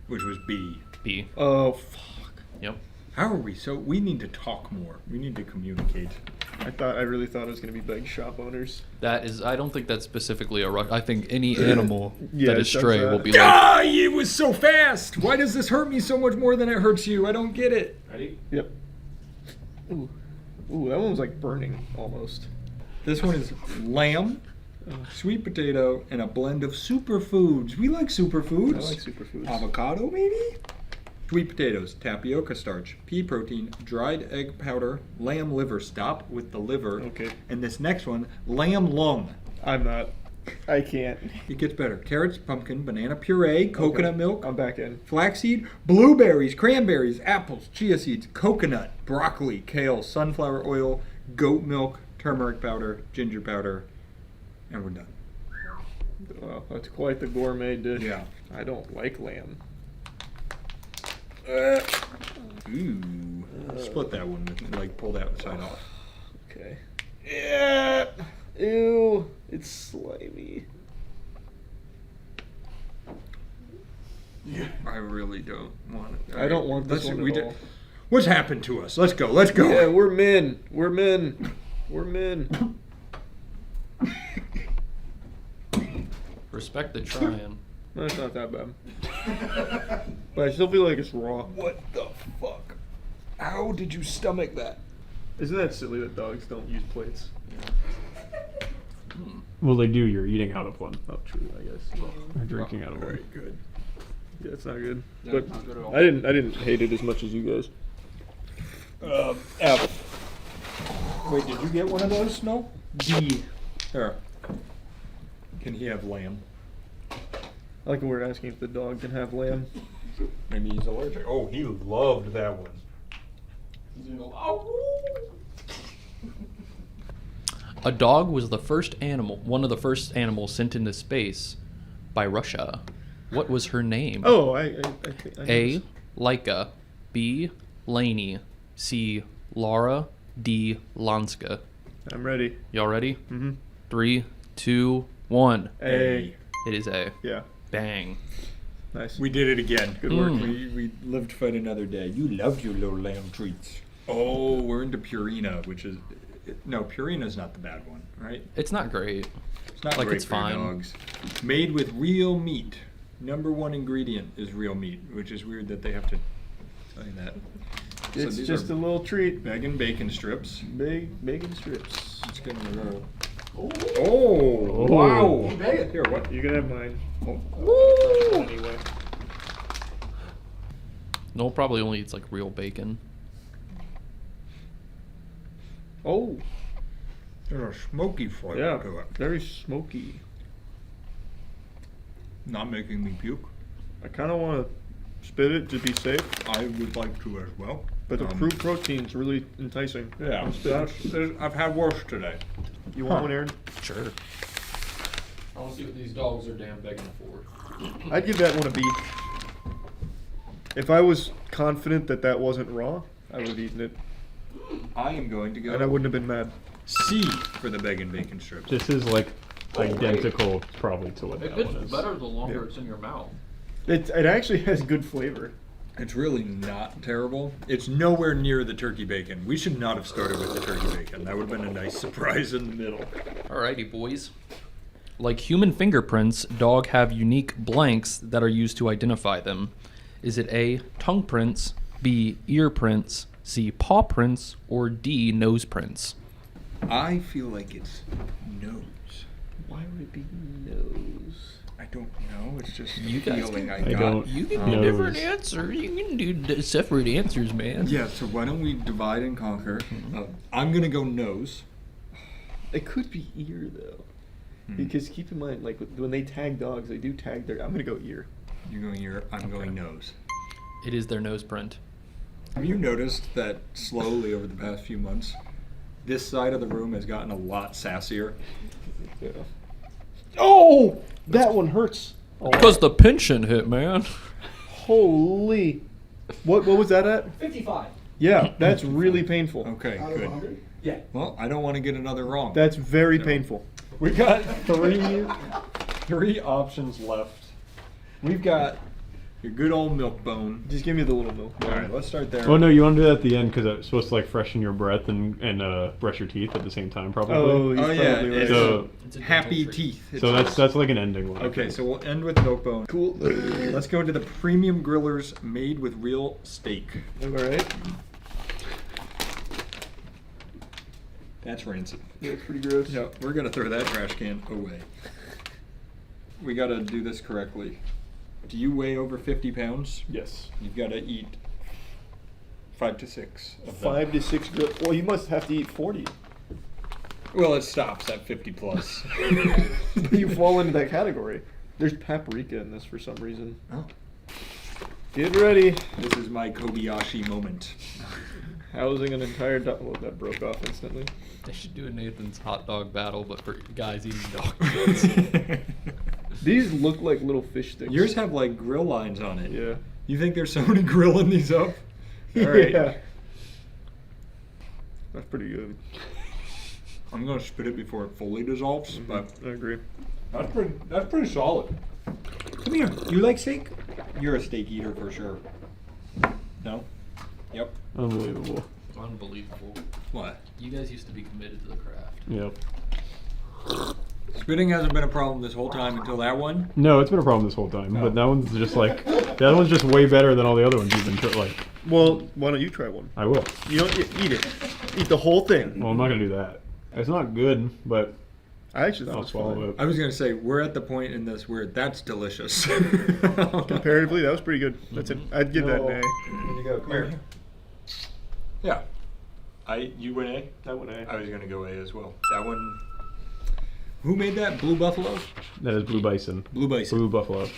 which was B. B. Oh fuck. Yep. How are we? So we need to talk more. We need to communicate. I really thought it was gonna be beg shop owners. That is, I don't think that's specifically a Rush. I think any animal Yeah, that it is does stray that. will be like, Ah, it was so fast. Why does this hurt me so much more than it hurts you? I don't get it. ready? Yep. Ooh, that one was like burning almost. This one is lamb, sweet potato, and a blend of superfoods. We like superfoods. I like superfoods. Avocado, maybe? Sweet potatoes, tapioca starch, pea protein, dried egg powder, lamb liver. Stop with the liver. Okay. And this next one, lamb lung. I'm not. I can't. It gets better. Carrots, pumpkin, banana puree, coconut milk. I'm back in. Flaxseed, blueberries, cranberries, apples, chia seeds, coconut, broccoli, kale, sunflower oil, goat milk, turmeric powder, ginger powder, and we're done. Wow, that's quite the gourmet dish. Yeah. I don't like lamb. Ooh. Split that one, like pull that side off. Okay. Yeah. Ew. It's slimy. I really don't want it. I don't want this one at all. What's happened to us? Let's go. Let's go. Yeah, we're men. We're men. We're men. Respect the trying. No, it's not that bad. But I still feel like it's raw. What the fuck? How did you stomach that? Isn't that silly that dogs don't use plates? Well, they do. You're eating out of one. Oh, true, I guess. Or drinking out of one. Very good. Yeah, it's not good. Yeah, But it's not good at all. I didn't hate it as much as you guys. F. Wait, did you get one of those? No? D. Here. Can he have lamb? I like when we're asking if the dog can have lamb. Maybe he's allergic. Oh, he loved that one. He's gonna go, "Oh." A dog was the first animal, one of the first animals sent into space by Russia. What was her name? Oh, I think I know A. this. Laika. B. Laney. C. Laura. D. Lanska. I'm ready. Y'all ready? Mm-hmm. 3, 2, 1. A. It is A. Yeah. Bang. Nice. We did it again. Good work. We lived to fight another day. You loved your little lamb treats. Oh, we're into Purina, which is... No, Purina's not the bad one, right? It's not great. It's not Like, great it's for your fine. dogs. Made with real meat. Number one ingredient is real meat, which is weird that they have to tell you that. It's these just are a little treat. egg and bacon strips. Big bacon strips. It's gonna roll. Oh, wow! Here, what? You can have mine. Oh. Anyway. No, probably only eats like real bacon. Oh. There's a smoky flavor Yeah. to it. Very smoky. Not making me puke. I kind of want to spit it to be safe, I would like to as well. but the crude protein's really enticing. Yeah, I've had worse today. You want one, Aaron? Sure. I want to see what these dogs are damn begging for. I'd give that one a B. If I was confident that that wasn't raw, I would have eaten it, I am going to go and I wouldn't have been mad. C for the bacon strips. This is like identical, probably, to what It that gets one is. better the longer it's in your mouth. It actually has good flavor. It's really not terrible. It's nowhere near the turkey bacon. We should not have started with the turkey bacon. That would have been a nice surprise in the middle. Alrighty, boys. Like human fingerprints, dogs have unique blanks that are used to identify them. Is it A, tongue prints, B, ear prints, C, paw prints, or D, nose prints? I feel like it's nose. Why would it be nose? I don't know. It's just You the guys feeling can- I got. don't You can do do different nose. answers. You can do separate answers, man. Yeah, so why don't we divide and conquer? I'm going to go nose. It could be ear though, because keep in mind, like when they tag dogs, they do tag their. I'm gonna go ear. You're going ear. I'm going nose. It is their nose print. Have you noticed that slowly over the past few months, this side of the room has gotten a lot sassier? Yeah. Oh, that one hurts. Because the pension hit, man. Holy, what was that at? 55. Yeah, that's really painful. Okay, Out of good. 100? Yeah. Well, I don't want to get another wrong. That's very So- painful. We got three options left. We've got your good old milk bone. Just give me the little milk. All right, let's start there. Oh no, you want to do that at the end because it's supposed to like freshen your breath and brush your teeth at the same time, probably. Oh, he's Oh, yeah, probably right. it's So, happy teeth. so that's like an ending one. I Okay, think. so we'll end with milk bone. Cool. Let's go into the premium grillers made with real steak. All right. That's rancid. Yeah, it's pretty gross. Yeah, we're gonna throw that trash can away. We gotta do this correctly. Do you weigh over 50 pounds? Yes. You've gotta eat 5 to 6 of them. 5 to 6 Well, you must have to eat 40. Well, it stops at 50 plus. You fall into that category. There's paprika in this for some reason. Oh. Get ready. This is my Kobayashi moment. Housing an entire dog. Well, that broke off instantly. They should do a Nathan's hot dog battle, but for guys eating dog. These look like little fish sticks. Yours have like grill lines on it. Yeah. You think there's somebody grilling these up? All right. Yeah. That's pretty good. I'm gonna spit it before it fully dissolves, but I agree. That's pretty solid. Come here. You like steak? You're a steak eater for sure. No? Yep. Unbelievable. Unbelievable. What? You guys used to be committed to the craft. Yep. Spitting hasn't been a problem this whole time until that one. No, it's been a problem this whole time, but that one's just like that one's just way better than all the other ones you've been like. Well, why don't you try one? I will. You don't eat it. Eat the whole thing. Well, I'm not gonna do that. It's not good, but I actually thought I'll it was swallow fine. it. I was gonna say we're at the point in this where that's delicious. Comparatively, that was pretty good. That's it. I'd give that an A. There you go. Come here. Yeah. You went A? That went A. I was gonna go A as well. That one. Who made that? Blue Buffalo? That is Blue Bison. Blue Bison. Blue Buffalo.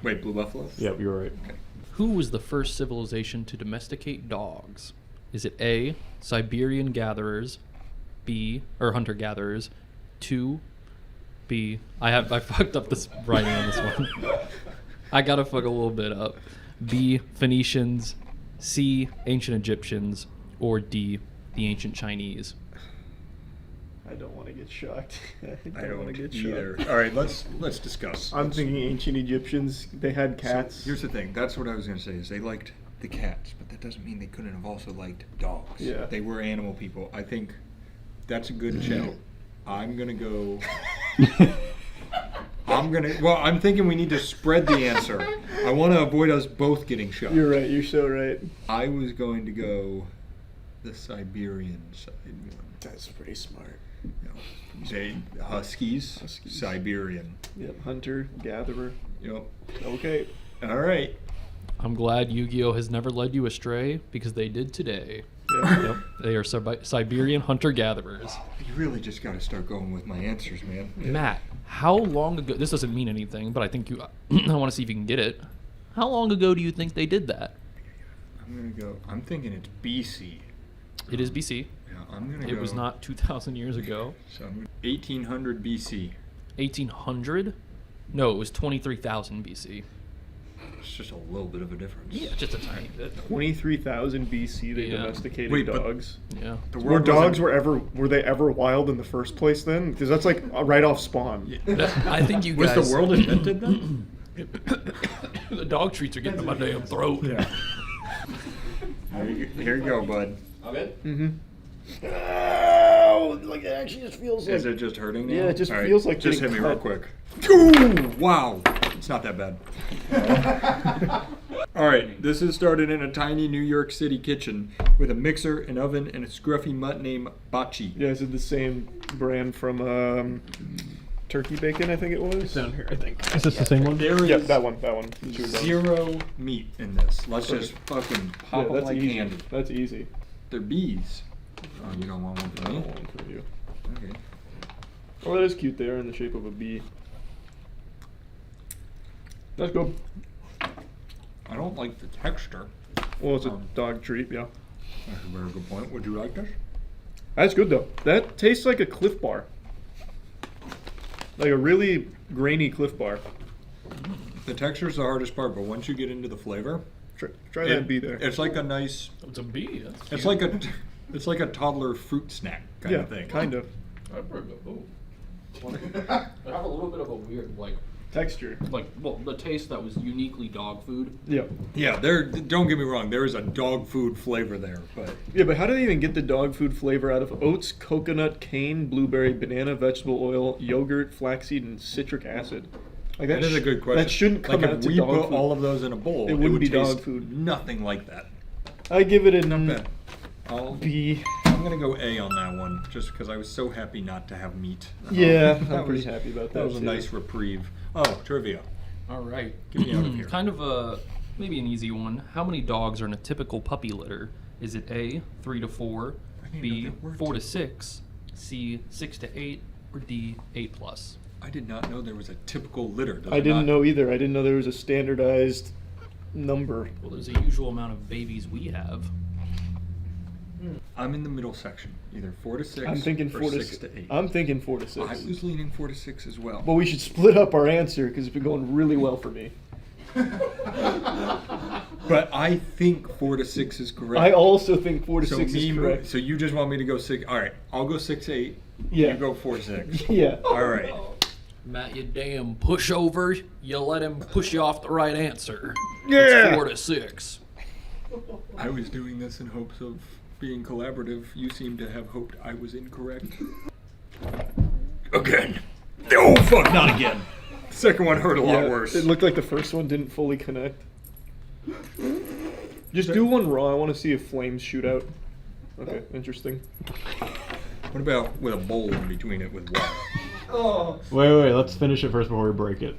Wait, Blue Buffalo? Yep, you're right. Okay. Who was the first civilization to domesticate dogs? Is it A, Siberian gatherers, B, or hunter-gatherers, 2, B, I fucked up this writing on this one. I gotta fuck a little bit up. B, Phoenicians, C, ancient Egyptians, or D, the ancient Chinese. I don't want to get shocked. I don't want to get either. shocked. All right, let's discuss. I'm thinking ancient Egyptians. They had cats. So here's the thing. That's what I was gonna say. Is they liked the cats, but that doesn't mean they couldn't have also liked dogs. Yeah. They were animal people. I think that's a good shout. I'm gonna go. I'm thinking we need to spread the answer. I want to avoid us both getting shot. You're right. You're so right. I was going to go the Siberian side one. That's pretty smart. No. Say Huskies, Siberian. Yep. Hunter, gatherer. Yep. Okay. All right. I'm glad Yu-Gi-Oh! Has never led you astray, because they did today. Yeah. Yep. They are Siberian hunter-gatherers. You really just got to start going with my answers, man. Matt, how long ago, this doesn't mean anything, but I think I want to see if you can get it. How long ago do you think they did that? I'm thinking it's BC. It is BC. Yeah, I'm going to go. It was not 2,000 years ago. So 1800 BC. 1800? No, it was 23,000 BC. It's just a little bit of a difference. Yeah, just a tiny bit. 23,000 BC they domesticated dogs. Yeah. Were dogs were they ever wild in the first place then? Because that's like right off spawn. I think you guys. Was the world invented then? The dog treats are getting in my damn throat. Yeah. Here you go, bud. All good? Mm-hmm. Oh, like it actually just feels like. Is it just hurting now? Yeah, it just All right, feels like just hit getting me real cut. quick. Ooh, wow. It's not that bad. All right, this is started in a tiny New York City kitchen with a mixer, an oven, and a scruffy mutt named Bachi. Yeah, is it the same brand from Turkey Bacon? I think it was. Down here, I think. Is this the same one? There is Yep, that one. zero meat in this. Let's just fucking pop them that's like easy. candy. That's easy. They're bees. Oh, you don't want one for me? One for you. Okay. Oh, that is cute. They are in the shape of a bee. Let's go. I don't like the texture. Well, it's a dog treat, yeah. That's a very good point. Would you like this? That's good though. That tastes like a Cliff Bar. Like a really grainy Cliff Bar. The texture is the hardest part, but once you get into the flavor, try that bee there. It's like a nice. It's a bee. That's It's cute. it's like a toddler fruit snack kind of thing. Kind of. I have a little bit of a weird texture. The taste that was uniquely dog food. Yeah. Yeah, don't get me wrong, there is a dog food flavor there, but Yeah, but how do they even get the dog food flavor out of oats, coconut, cane, blueberry, banana, vegetable oil, yogurt, flaxseed, and citric acid? Like that is a good question. That shouldn't come like out if to we dog put food. all of those in a bowl, It wouldn't would be taste dog food. Nothing like that. I give it an Not bad. B. I'm gonna go A on that one, just because I was so happy not to have meat. Yeah, That I'm pretty was- happy about That that was a too. nice reprieve. Oh, trivia. All right. Get me out of here. Kind of a maybe an easy one. How many dogs are in a typical puppy litter? Is it A, 3 to 4, didn't B, know there were 4 to 6, C, 6 to 8, or D, 8 plus? I did not know there was a typical litter. Does I it didn't not? know either. I didn't know there was a standardized number. Well, there's a usual amount of babies we have. I'm in the middle section, either 4 to 6 I'm thinking or 4 to 6 to 8. I'm thinking 4 to 6. I was leaning 4 to 6 as well. But we should split up our answer because it's been going really well for me. But I think 4 to 6 is correct. I also think 4 to So 6 is me- correct. So you just want me to go 6? All right, I'll go 6 to 8. Yeah. You go 4 to 6. Yeah. All right. Matt, you damn pushover. You let him push you off the right answer. Yeah. It's 4 to 6. I was doing this in hopes of being collaborative. You seem to have hoped I was incorrect. Again. Oh, fuck, not again. Second one hurt a lot worse. It looked like the first one didn't fully connect. Just do one raw. I want to see if flames shoot out. Okay, interesting. What about with a bowl in between it with water? Oh. Wait, let's finish it first before we break it.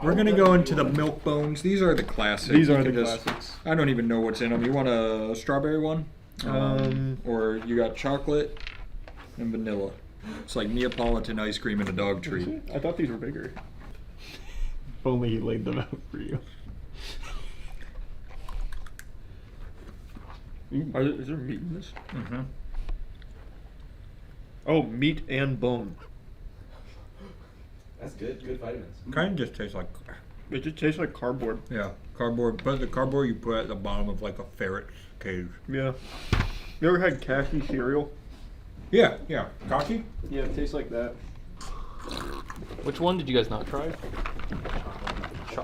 We're gonna go into the milk bones. These are the classics. These are You the can just- classics. I don't even know what's in them. You want a strawberry one? Or you got chocolate and vanilla. It's like Neapolitan ice cream and a dog treat. I thought these were bigger. If only he laid them out for you. Is there meat in this? Mm-hmm. Oh, meat and bone. That's good. Good vitamins. Kind of just tastes like, It just tastes like cardboard. yeah, cardboard. But the cardboard you put at the bottom of like a ferret's cage. Yeah. You ever had cashew cereal? Yeah. Coffee? Yeah, it tastes like that. Which one did you guys not try?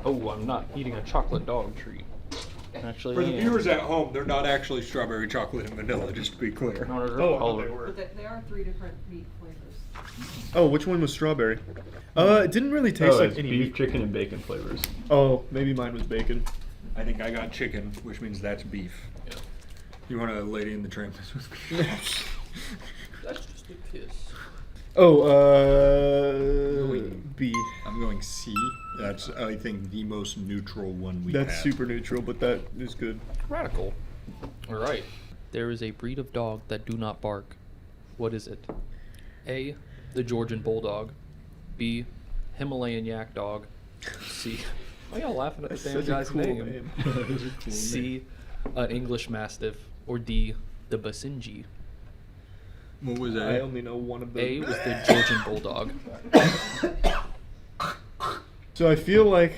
Oh, I'm not eating a chocolate dog treat. Actually, For the I am. viewers at home, they're not actually strawberry chocolate and vanilla, just to be clear. No, they're Oh, colored. they were. But there are 3 different meat flavors. Oh, which one was strawberry? It didn't really taste like it's any beef, meat. chicken, and bacon flavors. Oh, maybe mine was bacon. I think I got chicken, which means that's beef. Yeah. You want a Lady in the Tramp this with me? That's just a kiss. Oh, B. I'm going C. That's, I think, the most neutral one we That's have. super neutral, but that is good. Radical. All right. There is a breed of dog that do not bark. What is it? A, the Georgian Bulldog. B, Himalayan Yak Dog. C, why y'all laughing at the That's damn such a guy's cool name? name. C, an English Mastiff. Or D, the Basenji. What was I A? only know one of them. A was the Georgian Bulldog. So I feel like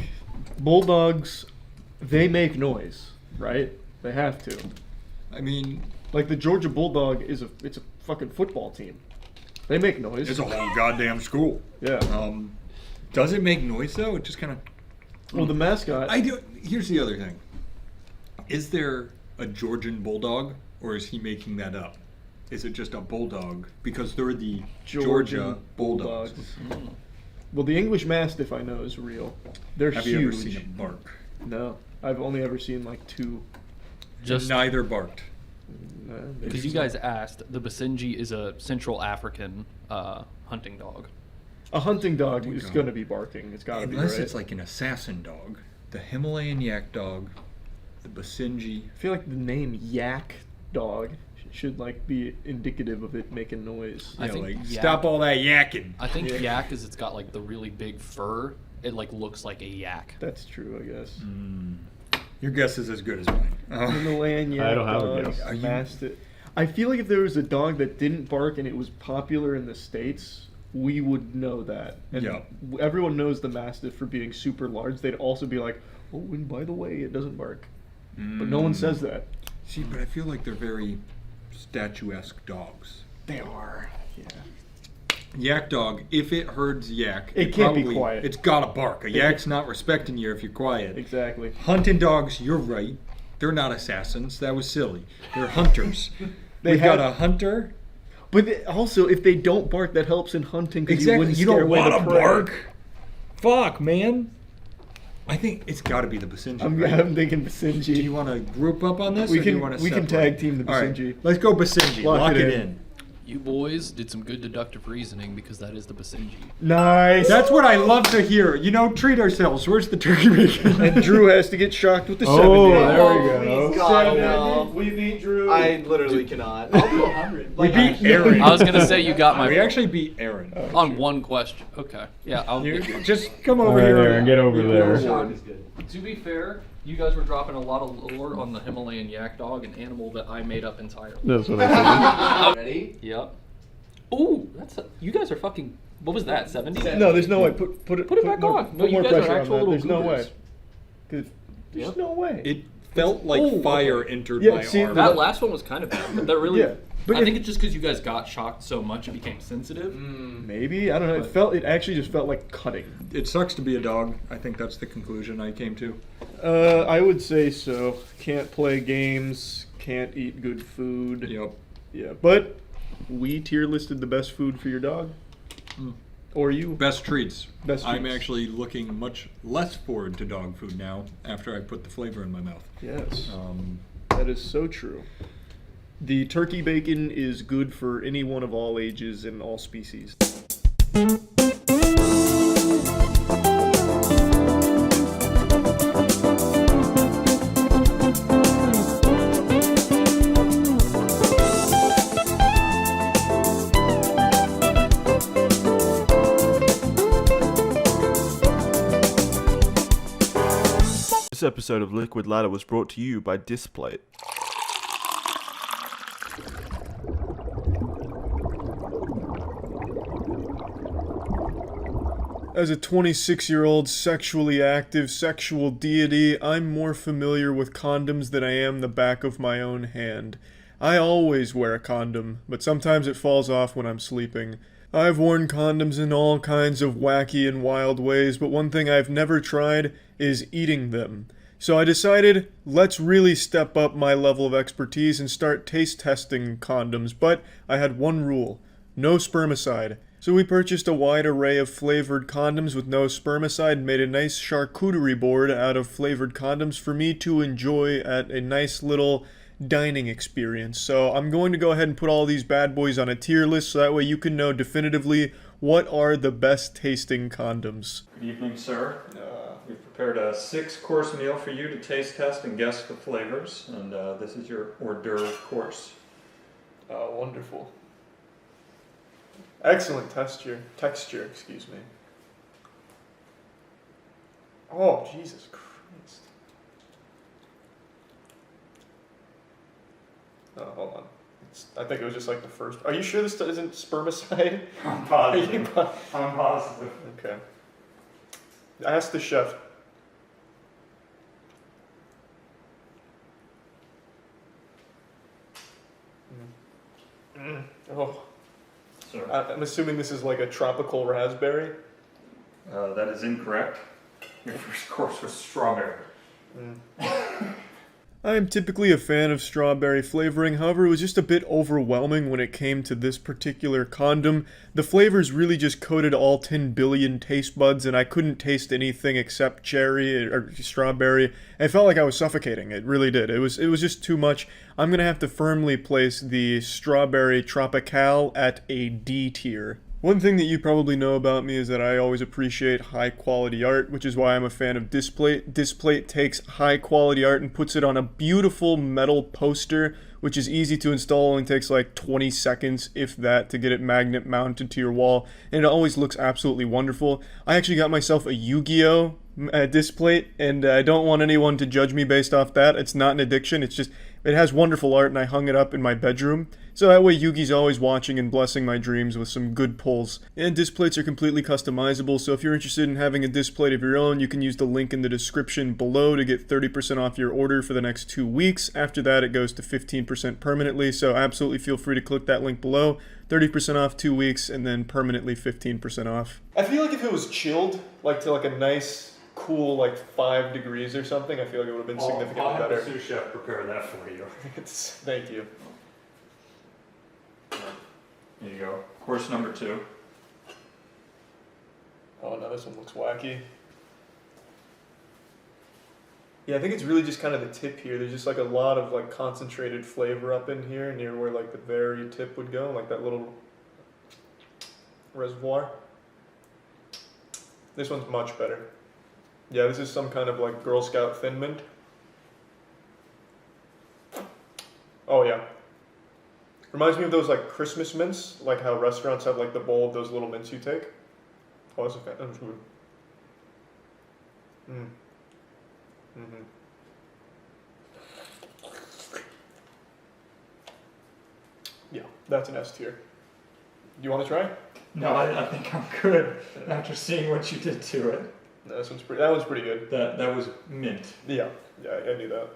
bulldogs, they make noise, right? They have to. I mean, Like the Georgia Bulldog it's a fucking football team. They make noise. it's a whole goddamn school. Yeah. Does it make noise though? It just kind of. Well, the mascot. I do. Here's the other thing. Is there a Georgian Bulldog, or is he making that up? Is it just a bulldog? Because they're the Georgia Bulldogs. Well, the English Mastiff I know is real. They're Have huge. you ever seen it bark? No, I've only ever seen like two. Just Neither barked. because you guys asked, the Basenji is a Central African hunting dog. A hunting dog is God. going to be barking. It's got to be, Unless right? it's like an assassin dog. The Himalayan Yak Dog, the Basenji. I feel like the name Yak Dog should like be indicative of it making noise. I think like, yak- stop all that yakking. I think yak is it's got like the really big fur. It like looks like a yak. That's true, I guess. Your guess is as good as mine. Himalayan Yak I don't have a Dog, guess. Are you- Mastiff. I feel like if there was a dog that didn't bark and it was popular in the States, we would know that. And Yeah. everyone knows the Mastiff for being super large. They'd also be like, oh, and by the way, it doesn't bark. But no one says that. See, but I feel like they're very statuesque dogs. They are. Yeah. Yak dog, if it herds yak, It can't be probably- quiet. It's gotta bark. A yak's not respecting you if you're quiet. Exactly. Hunting dogs, you're right. They're not assassins. That was silly. They're hunters. We've have- got a hunter. But also, if they don't bark, that helps in hunting because you Exactly. wouldn't You scare don't away want the to prey. bark. Fuck, man. I think it's got to be the Basenji. I'm thinking Basenji. Do you want to group up on this? We or do you can want to we can tag team the All right, Basenji. let's go Basenji. Lock it in. You boys did some good deductive reasoning because that is the Basenji. Nice. That's what I love to hear. You know, treat ourselves. Where's the turkey bacon? And Drew has to get shocked with the 70. Oh, there we go. Please, God, no. We beat Drew. I literally cannot. I'll do 100. We beat Aaron. I was gonna say you got my. We actually beat Aaron. On one question. Okay. Yeah. I'll Just come over All right, here. Aaron, get over there. Shock is good. To be fair, you guys were dropping a lot of lore on the Himalayan yak dog, an animal that I made up entirely. That's what I said. Ready? Yep. Oh, you guys are fucking. What was that? 70? No, there's no way. Put it back more, on. Put No, you more guys are pressure on actual that. little There's no goobers. way. 'Cause there's no way. It felt like Oh, fire okay. entered Yeah, my see, arm. That last one was kind of bad, but that really. Yeah, but I think it's just because you guys got shocked so much it became sensitive. Maybe, I don't know. It actually just felt like cutting. It sucks to be a dog. I think that's the conclusion I came to. I would say so. Can't play games. Can't eat good food. Yep. Yeah, but we tier listed the best food for your dog. Or you. Best treats. Best I'm treats. actually looking much less forward to dog food now after I put the flavor in my mouth. Yes. That is so true. The turkey bacon is good for anyone of all ages and all species. This episode of Liquid Ladder was brought to you by Displate. As a 26-year-old sexually active sexual deity, I'm more familiar with condoms than I am the back of my own hand. I always wear a condom, but sometimes it falls off when I'm sleeping. I've worn condoms in all kinds of wacky and wild ways, but one thing I've never tried is eating them. So I decided, let's really step up my level of expertise and start taste testing condoms, but I had one rule: no spermicide. So we purchased a wide array of flavored condoms with no spermicide and made a nice charcuterie board out of flavored condoms for me to enjoy at a nice little dining experience. So I'm going to go ahead and put all these bad boys on a tier list so that way you can know definitively what are the best tasting condoms. Good evening, sir. We've prepared a 6-course meal for you to taste test and guess the flavors, and this is your hors d'oeuvre course. Oh, wonderful. Excellent texture, excuse me. Oh, Jesus Christ. Oh, hold on. I think it was just like the first. Are you sure this isn't spermicide? I'm positive. I'm positive. Okay. Ask the chef. Oh. Sir. I'm assuming this is like a tropical raspberry. That is incorrect. Your first course was strawberry. I am typically a fan of strawberry flavoring, however it was just a bit overwhelming when it came to this particular condom. The flavors really just coated all 10 billion taste buds and I couldn't taste anything except cherry or strawberry. It felt like I was suffocating, it really did. It was just too much. I'm going to have to firmly place the strawberry tropical at a D tier. One thing that you probably know about me is that I always appreciate high quality art, which is why I'm a fan of Displate. Displate takes high quality art and puts it on a beautiful metal poster, which is easy to install, only takes like 20 seconds, if that, to get it magnet mounted to your wall, and it always looks absolutely wonderful. I actually got myself a Yu-Gi-Oh! Displate, and I don't want anyone to judge me based off that. It's not an addiction, it's just, it has wonderful art and I hung it up in my bedroom. So that way Yugi's always watching and blessing my dreams with some good pulls. And displates are completely customizable, so if you're interested in having a displate of your own, you can use the link in the description below to get 30% off your order for the next 2 weeks. After that, it goes to 15% permanently, so absolutely feel free to click that link below. 30% off 2 weeks, and then permanently 15% off. I feel like if it was chilled, like to like a nice, cool, like 5 degrees or something, I feel like it would have been significantly I'll have better. the sous chef prepare that for you. Thank you. Here you go. Course number 2. Oh no, this one looks wacky. Yeah, I think it's really just kind of the tip here. There's just like a lot of like concentrated flavor up in here near where like the very tip would go, like that little reservoir. This one's much better. Yeah, this is some kind of like Girl Scout Thin Mint. Oh yeah. Reminds me of those like Christmas mints, like how restaurants have like the bowl of those little mints you take. Oh, that's a fantastic food. Mm-hmm. Yeah, that's an S tier. Do you want to try? No, I think I'm good after seeing what you did to it. No, that one's pretty good. That was mint. Yeah, I knew that.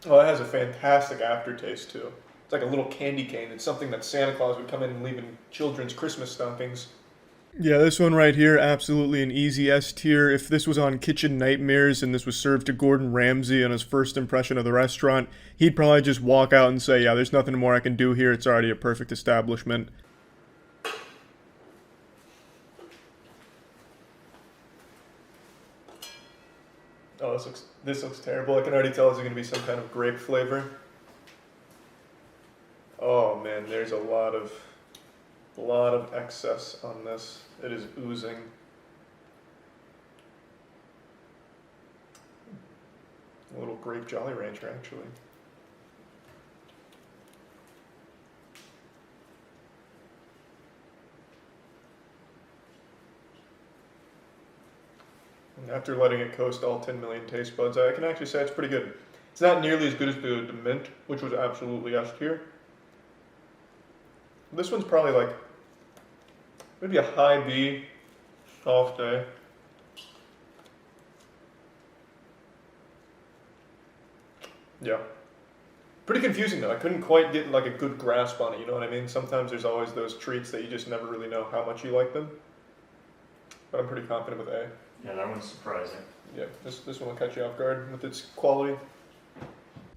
Oh, it has a fantastic aftertaste too. It's like a little candy cane. It's something that Santa Claus would come in and leave in children's Christmas stockings. Yeah, this one right here, absolutely an easy S tier. If this was on Kitchen Nightmares and this was served to Gordon Ramsay on his first impression of the restaurant, he'd probably just walk out and say, yeah, there's nothing more I can do here. It's already a perfect establishment. Oh, this looks terrible. I can already tell there's going to be some kind of grape flavor. Oh man, there's a lot of excess on this. It is oozing. A little grape Jolly Rancher, actually. And after letting it coast all 10 million taste buds, I can actually say it's pretty good. It's not nearly as good as the mint, which was absolutely S tier. This one's probably like maybe a high B, soft A. Yeah. Pretty confusing though. I couldn't quite get like a good grasp on it, you know what I mean? Sometimes there's always those treats that you just never really know how much you like them. But I'm pretty confident with A. Yeah, that one's surprising. Yeah, this one will catch you off guard with its quality.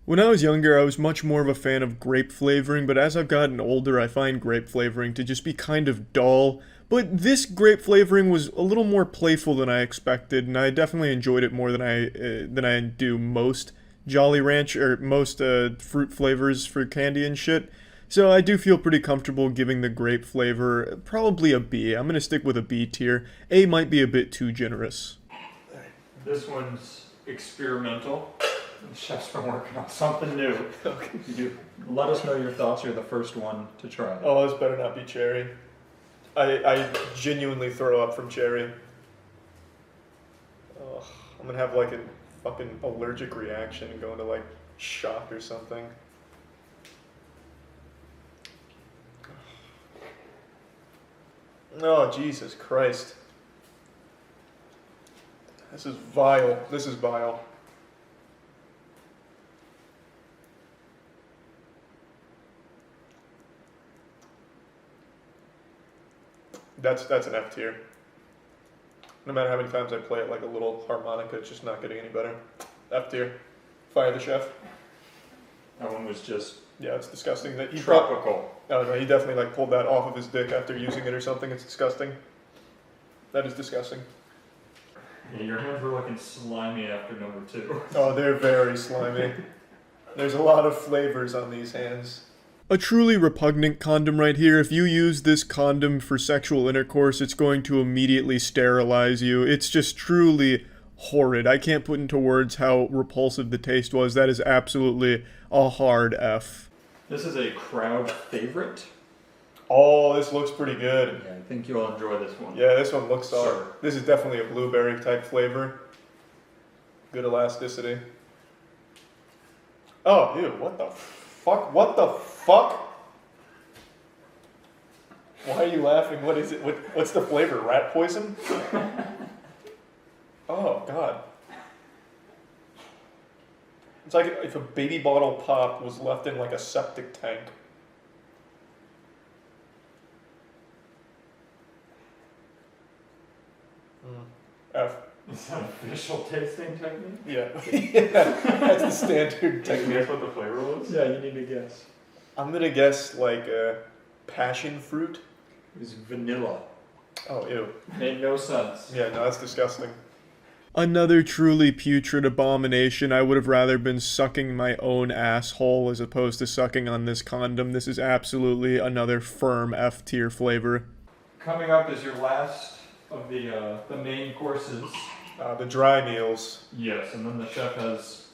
When I was younger, I was much more of a fan of grape flavoring, but as I've gotten older, I find grape flavoring to just be kind of dull. But this grape flavoring was a little more playful than I expected, and I definitely enjoyed it more than I do most Jolly Rancher, or most fruit flavors for candy and shit. So I do feel pretty comfortable giving the grape flavor probably a B. I'm going to stick with a B tier. A might be a bit too generous. This one's experimental. The chef's been working on something new. Okay. Let us know your thoughts. You're the first one to try it. Oh, this better not be cherry. I genuinely throw up from cherry. Ugh, I'm going to have like a fucking allergic reaction and go into like shock or something. Oh, Jesus Christ. This is vile. This is vile. That's an F tier. No matter how many times I play it like a little harmonica, it's just not getting any better. F tier. Fire the chef. That one was just... Yeah, it's disgusting. That tropical. Oh no, he definitely like pulled that off of his dick after using it or something. It's disgusting. That is disgusting. Yeah, your hands were looking slimy after number 2. Oh, they're very slimy. There's a lot of flavors on these hands. A truly repugnant condom right here. If you use this condom for sexual intercourse, it's going to immediately sterilize you. It's just truly horrid. I can't put into words how repulsive the taste was. That is absolutely a hard F. This is a crowd favorite. Oh, this looks pretty good. Yeah, I think you'll enjoy this one. Yeah, this one looks solid. This is definitely a blueberry type flavor. Good elasticity. Oh, ew, what the fuck? What the fuck? Why are you laughing? What is it? What's the flavor? Rat poison? Oh, God. It's like if a baby bottle pop was left in like a septic tank. F. Is that official tasting technique? Yeah. Yeah, that's the standard technique. Can you guess what the flavor was? Yeah, you need to guess. I'm gonna guess like passion fruit. It was vanilla. Oh, ew. Made no sense. Yeah, no, that's disgusting. Another truly putrid abomination. I would have rather been sucking my own asshole as opposed to sucking on this condom. This is absolutely another firm F tier flavor. Coming up is your last of the main courses. The dry meals. Yes, and then the chef has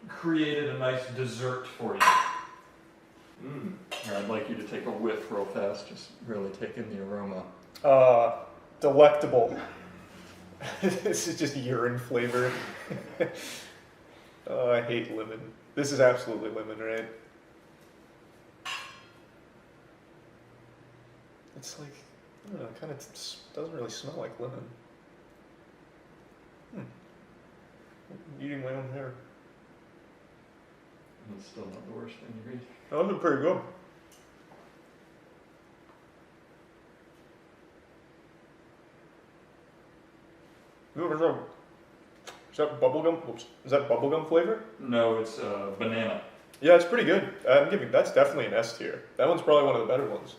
created a nice dessert for you. Here, I'd like you to take a whiff real fast, just really take in the aroma. Delectable. This is just urine flavor. Oh, I hate lemon. This is absolutely lemon, right? It's like, I don't know, it kind of doesn't really smell like lemon. I'm eating my own hair. It's still not the worst thing you eat. Those are pretty good. Is that bubblegum? Oops. Is that bubblegum flavor? No, it's banana. Yeah, it's pretty good. That's definitely an S tier. That one's probably one of the better ones.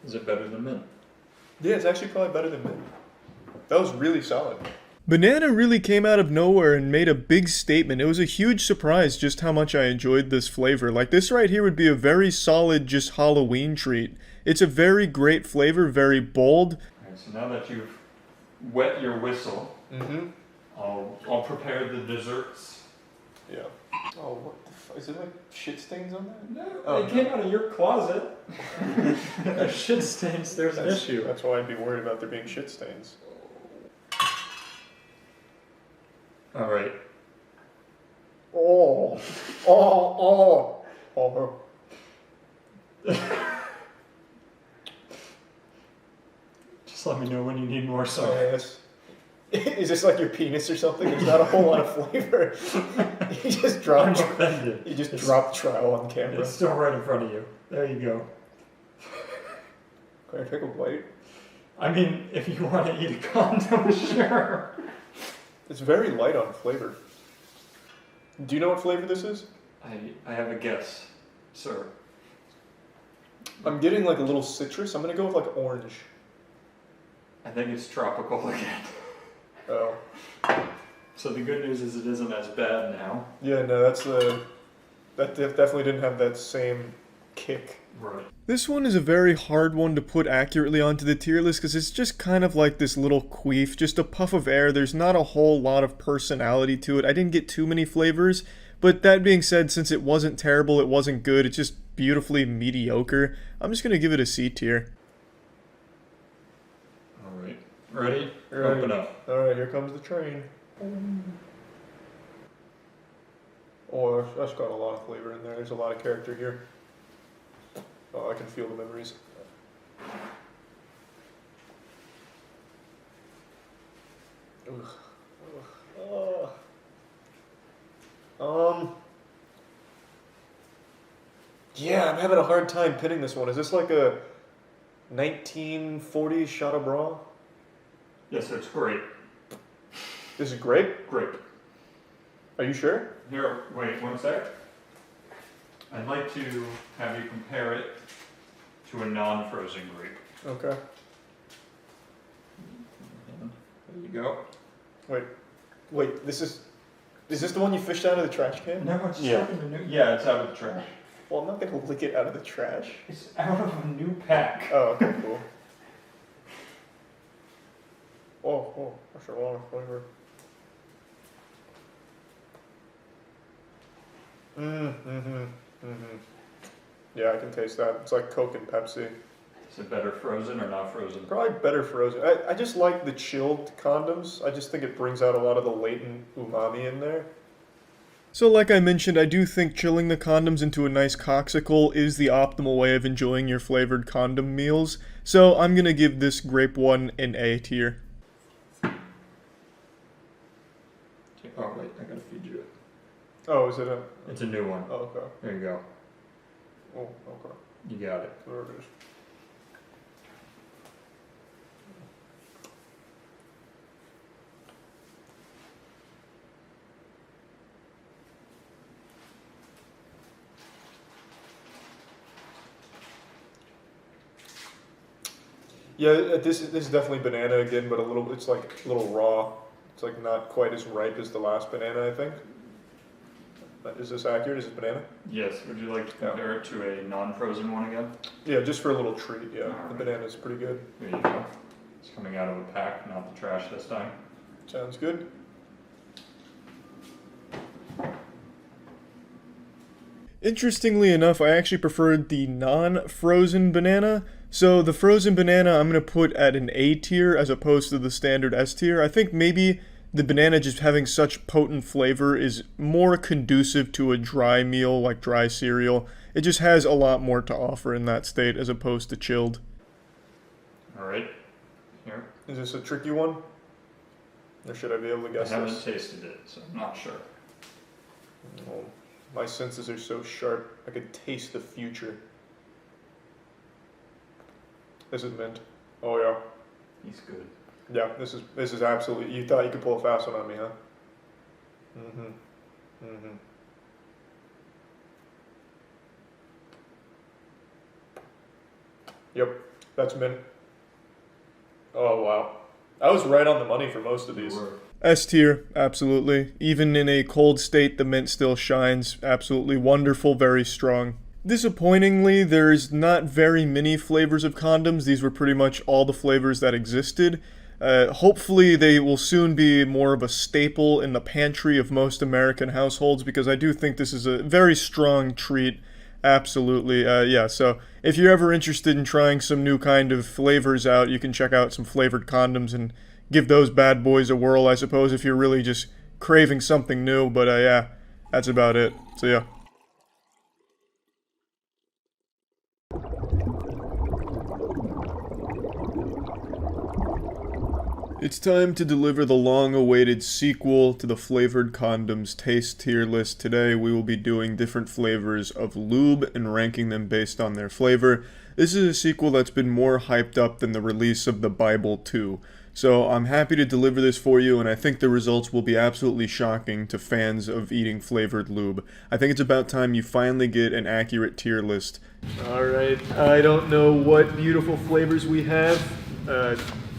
Is it better than mint? Yeah, it's actually probably better than mint. That was really solid. Banana really came out of nowhere and made a big statement. It was a huge surprise just how much I enjoyed this flavor. Like, this right here would be a very solid just Halloween treat. It's a very great flavor, very bold. Alright, so now that you've wet your whistle, I'll prepare the desserts. Yeah. Oh, what the fuck? Is it like shit stains on that? No, they came out of your closet. There's shit stains, there's an issue. That's why I'd be worried about there being shit stains. Alright. Oh. Just let me know when you need more sauce. Is this like your penis or something? There's not a whole lot of flavor. You just dropped. I'm offended. You just dropped trial on camera. It's still right in front of you. There you go. Can I take a bite? I mean, if you want to eat a condom, sure. It's very light on flavor. Do you know what flavor this is? I have a guess, sir. I'm getting like a little citrus. I'm gonna go with like orange. I think it's tropical again. Oh. So the good news is it isn't as bad now. Yeah, no, that definitely didn't have that same kick. Right. This one is a very hard one to put accurately onto the tier list because it's just kind of like this little queef, just a puff of air. There's not a whole lot of personality to it. I didn't get too many flavors, but that being said, since it wasn't terrible, it wasn't good, it's just beautifully mediocre, I'm just going to give it a C tier. Alright. Ready? Open up. Alright, here comes the train. Oh, that's got a lot of flavor in there. There's a lot of character here. Oh, I can feel the memories. Yeah, I'm having a hard time pinning this one. Is this like a 1940s Chateaubriand? Yes, it's great. This is grape? Grape. Are you sure? Here, wait 1 sec. I'd like to have you compare it to a non-frozen grape. Okay. There you go. Wait, is this the one you fished out of the trash can? No, it's out of the new. Yeah, it's out of the trash. Well, I'm not gonna lick it out of the trash. It's out of a new pack. Oh, okay, cool. Oh, that's a lot of flavor. Yeah, I can taste that. It's like Coke and Pepsi. Is it better frozen or not frozen? Probably better frozen. I just like the chilled condoms. I just think it brings out a lot of the latent umami in there. So like I mentioned, I do think chilling the condoms into a nice coxicle is the optimal way of enjoying your flavored condom meals. So I'm going to give this grape one an A tier. Oh wait, I gotta feed you it. Oh, is it a... It's a new one. Oh, okay. There you go. Oh, okay. You got it. There it is. Yeah, this is definitely banana again, but it's like a little raw. It's It's like not quite as ripe as the last banana, I think. Is this accurate? Is this banana? Yes. Would you like to compare it to a non-frozen one again? Yeah, just for a little treat. Yeah, the banana's pretty good. There you go. It's coming out of a pack, not the trash this time. Sounds good. Interestingly enough, I actually preferred the non-frozen banana. So the frozen banana I'm going to put at an A tier as opposed to the standard S tier. I think maybe the banana just having such potent flavor is more conducive to a dry meal, like dry cereal. It just has a lot more to offer in that state as opposed to chilled. Alright. Here. Is this a tricky one? Or should I be able to guess I haven't this? tasted it, so I'm not sure. Oh, my senses are so sharp. I could taste the future. This is mint. Oh yeah. He's good. Yeah, this is absolutely. You thought you could pull a fast one on me, huh? Yep, that's mint. Oh wow, I was right on the money for most of these. S tier, absolutely. Even in a cold state, the mint still shines. Absolutely wonderful, very strong. Disappointingly, there's not very many flavors of condoms. These were pretty much all the flavors that existed. Hopefully they will soon be more of a staple in the pantry of most American households, because I do think this is a very strong treat. Absolutely, yeah, so if you're ever interested in trying some new kind of flavors out, you can check out some flavored condoms and give those bad boys a whirl, I suppose, if you're really just craving something new, but yeah, that's about it, so yeah. It's time to deliver the long-awaited sequel to the Flavored Condoms Taste Tier List. Today we will be doing different flavors of lube and ranking them based on their flavor. This is a sequel that's been more hyped up than the release of the Bible 2. So I'm happy to deliver this for you, and I think the results will be absolutely shocking to fans of eating flavored lube. I think it's about time you finally get an accurate tier list. Alright, I don't know what beautiful flavors we have.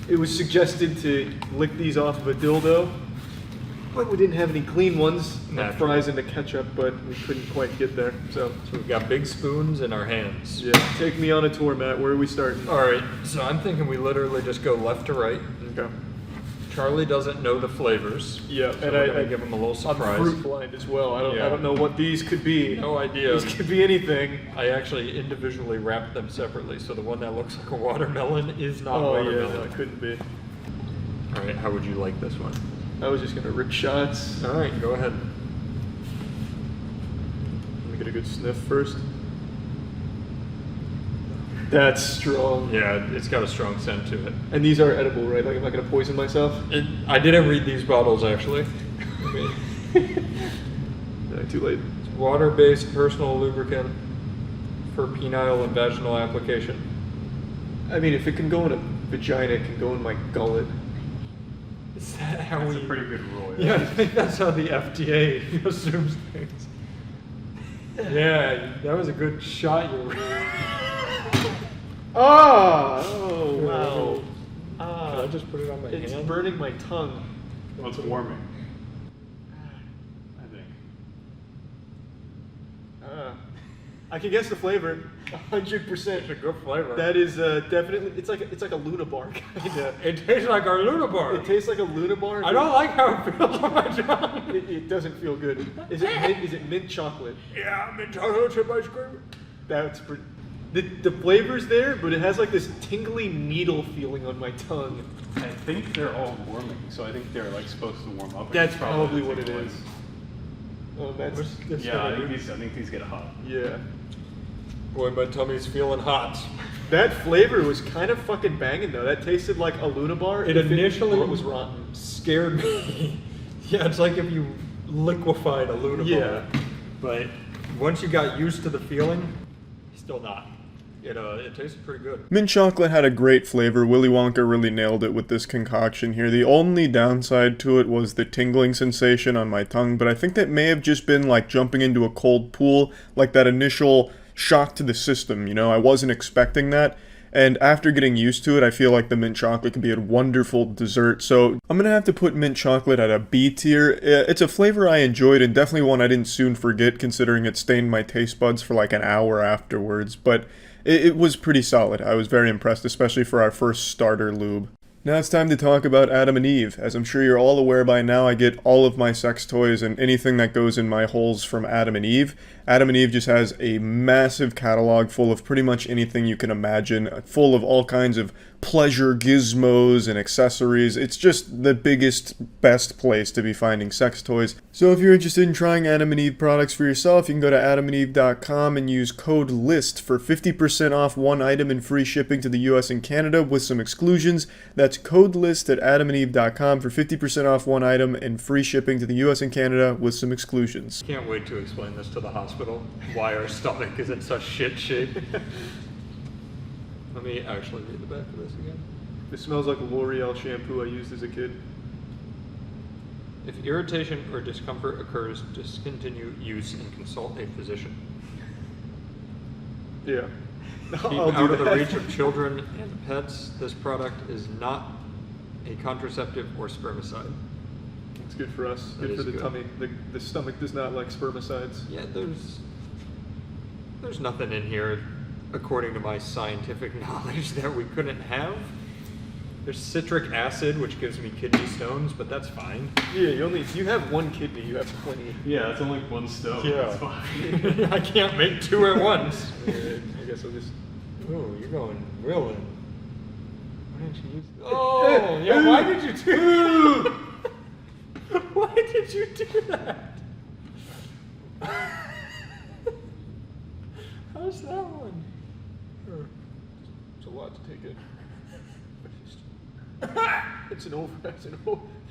It was suggested to lick these off of a dildo, but we didn't have any clean ones. Fries into ketchup, but we couldn't quite get there. So we've got big spoons in our hands. Yeah, take me on a tour, Matt. Where are we starting? Alright, so I'm thinking we literally just go left to right. Okay. Charlie doesn't know the flavors. Yeah, so and we're gonna give him a little surprise. I'm fruit blind as well. I don't know what these could be. No idea. These could be anything. I actually individually wrapped them separately, so the one that looks like a watermelon is not watermelon. Yeah, no, it couldn't be. Alright, how would you like this one? I was just gonna rip shots. Alright, go ahead. Let me get a good sniff first. That's strong. Yeah, it's got a strong scent to it. And these are edible, right? Like, I'm not gonna poison myself? I didn't read these bottles, actually. No, too late. It's water-based personal lubricant for penile and vaginal application. I mean, if it can go in a vagina, it can go in my gullet. Is that how That's a pretty good rule. Yeah, I think that's how the FDA assumes things. Yeah, that was a good shot you were. Oh, wow. Can I just put it on my hand? It's burning my tongue. Well, it's warming. I think. I can guess the flavor. 100%. It's a good flavor. That is definitely. It's like a Luna bar kinda. It tastes like our Luna bar. It tastes like a Luna bar. I don't like how it feels on my tongue. It doesn't feel good. Is it mint chocolate? Yeah, mint chocolate chip ice cream. That's pretty. The flavor's there, but it has like this tingly needle feeling on my tongue. I think they're all warming, so I think they're like supposed to warm up. That's probably what it is. Oh, that's yeah. I think these get hot. Yeah. Boy, my tummy's feeling hot. That flavor was kind of fucking banging though. That tasted like a Luna bar. It initially was rotten. Scared me. Yeah, it's like if you liquefied a Luna bar. Yeah. But once you got used to the feeling, still not. It tasted pretty good. Mint chocolate had a great flavor. Willy Wonka really nailed it with this concoction here. The only downside to it was the tingling sensation on my tongue, but I think that may have just been like jumping into a cold pool, like that initial shock to the system, I wasn't expecting that. And after getting used to it, I feel like the mint chocolate can be a wonderful dessert. So I'm gonna have to put mint chocolate at a B tier. It's a flavor I enjoyed and definitely one I didn't soon forget, considering it stained my taste buds for like an hour afterwards. But it was pretty solid. I was very impressed, especially for our first starter lube. Now it's time to talk about Adam and Eve. As I'm sure you're all aware by now, I get all of my sex toys and anything that goes in my holes from Adam and Eve. Adam and Eve just has a massive catalog full of pretty much anything you can imagine, full of all kinds of pleasure gizmos and accessories. It's just the biggest, best place to be finding sex toys. So if you're interested in trying Adam and Eve products for yourself, you can go to adamandeve.com and use code LIST for 50% off one item and free shipping to the US and Canada with some exclusions. That's code LIST at adamandeve.com for 50% off one item and free shipping to the US and Canada with some exclusions. Can't wait to explain this to the hospital, why our stomach is in such shit shape. Let me actually read the back of this again. It smells like L'Oreal shampoo I used as a kid. If irritation or discomfort occurs, discontinue use and consult a physician. Yeah. Keep out of the reach of children and pets. This product is not a contraceptive or spermicide. It's good for us. That Good for is the good. tummy. The stomach does not like spermicides. Yeah, there's nothing in here, according to my scientific knowledge, that we couldn't have. There's citric acid, which gives me kidney stones, but that's fine. Yeah, you have one kidney, you have plenty. Yeah, it's only one stone. Yeah. That's fine. I can't make two at once. I guess I'll just... Oh, you're going real in. Why didn't you use... Oh, yeah, why did you do... Why did you do that? How's that one? It's a lot to take in.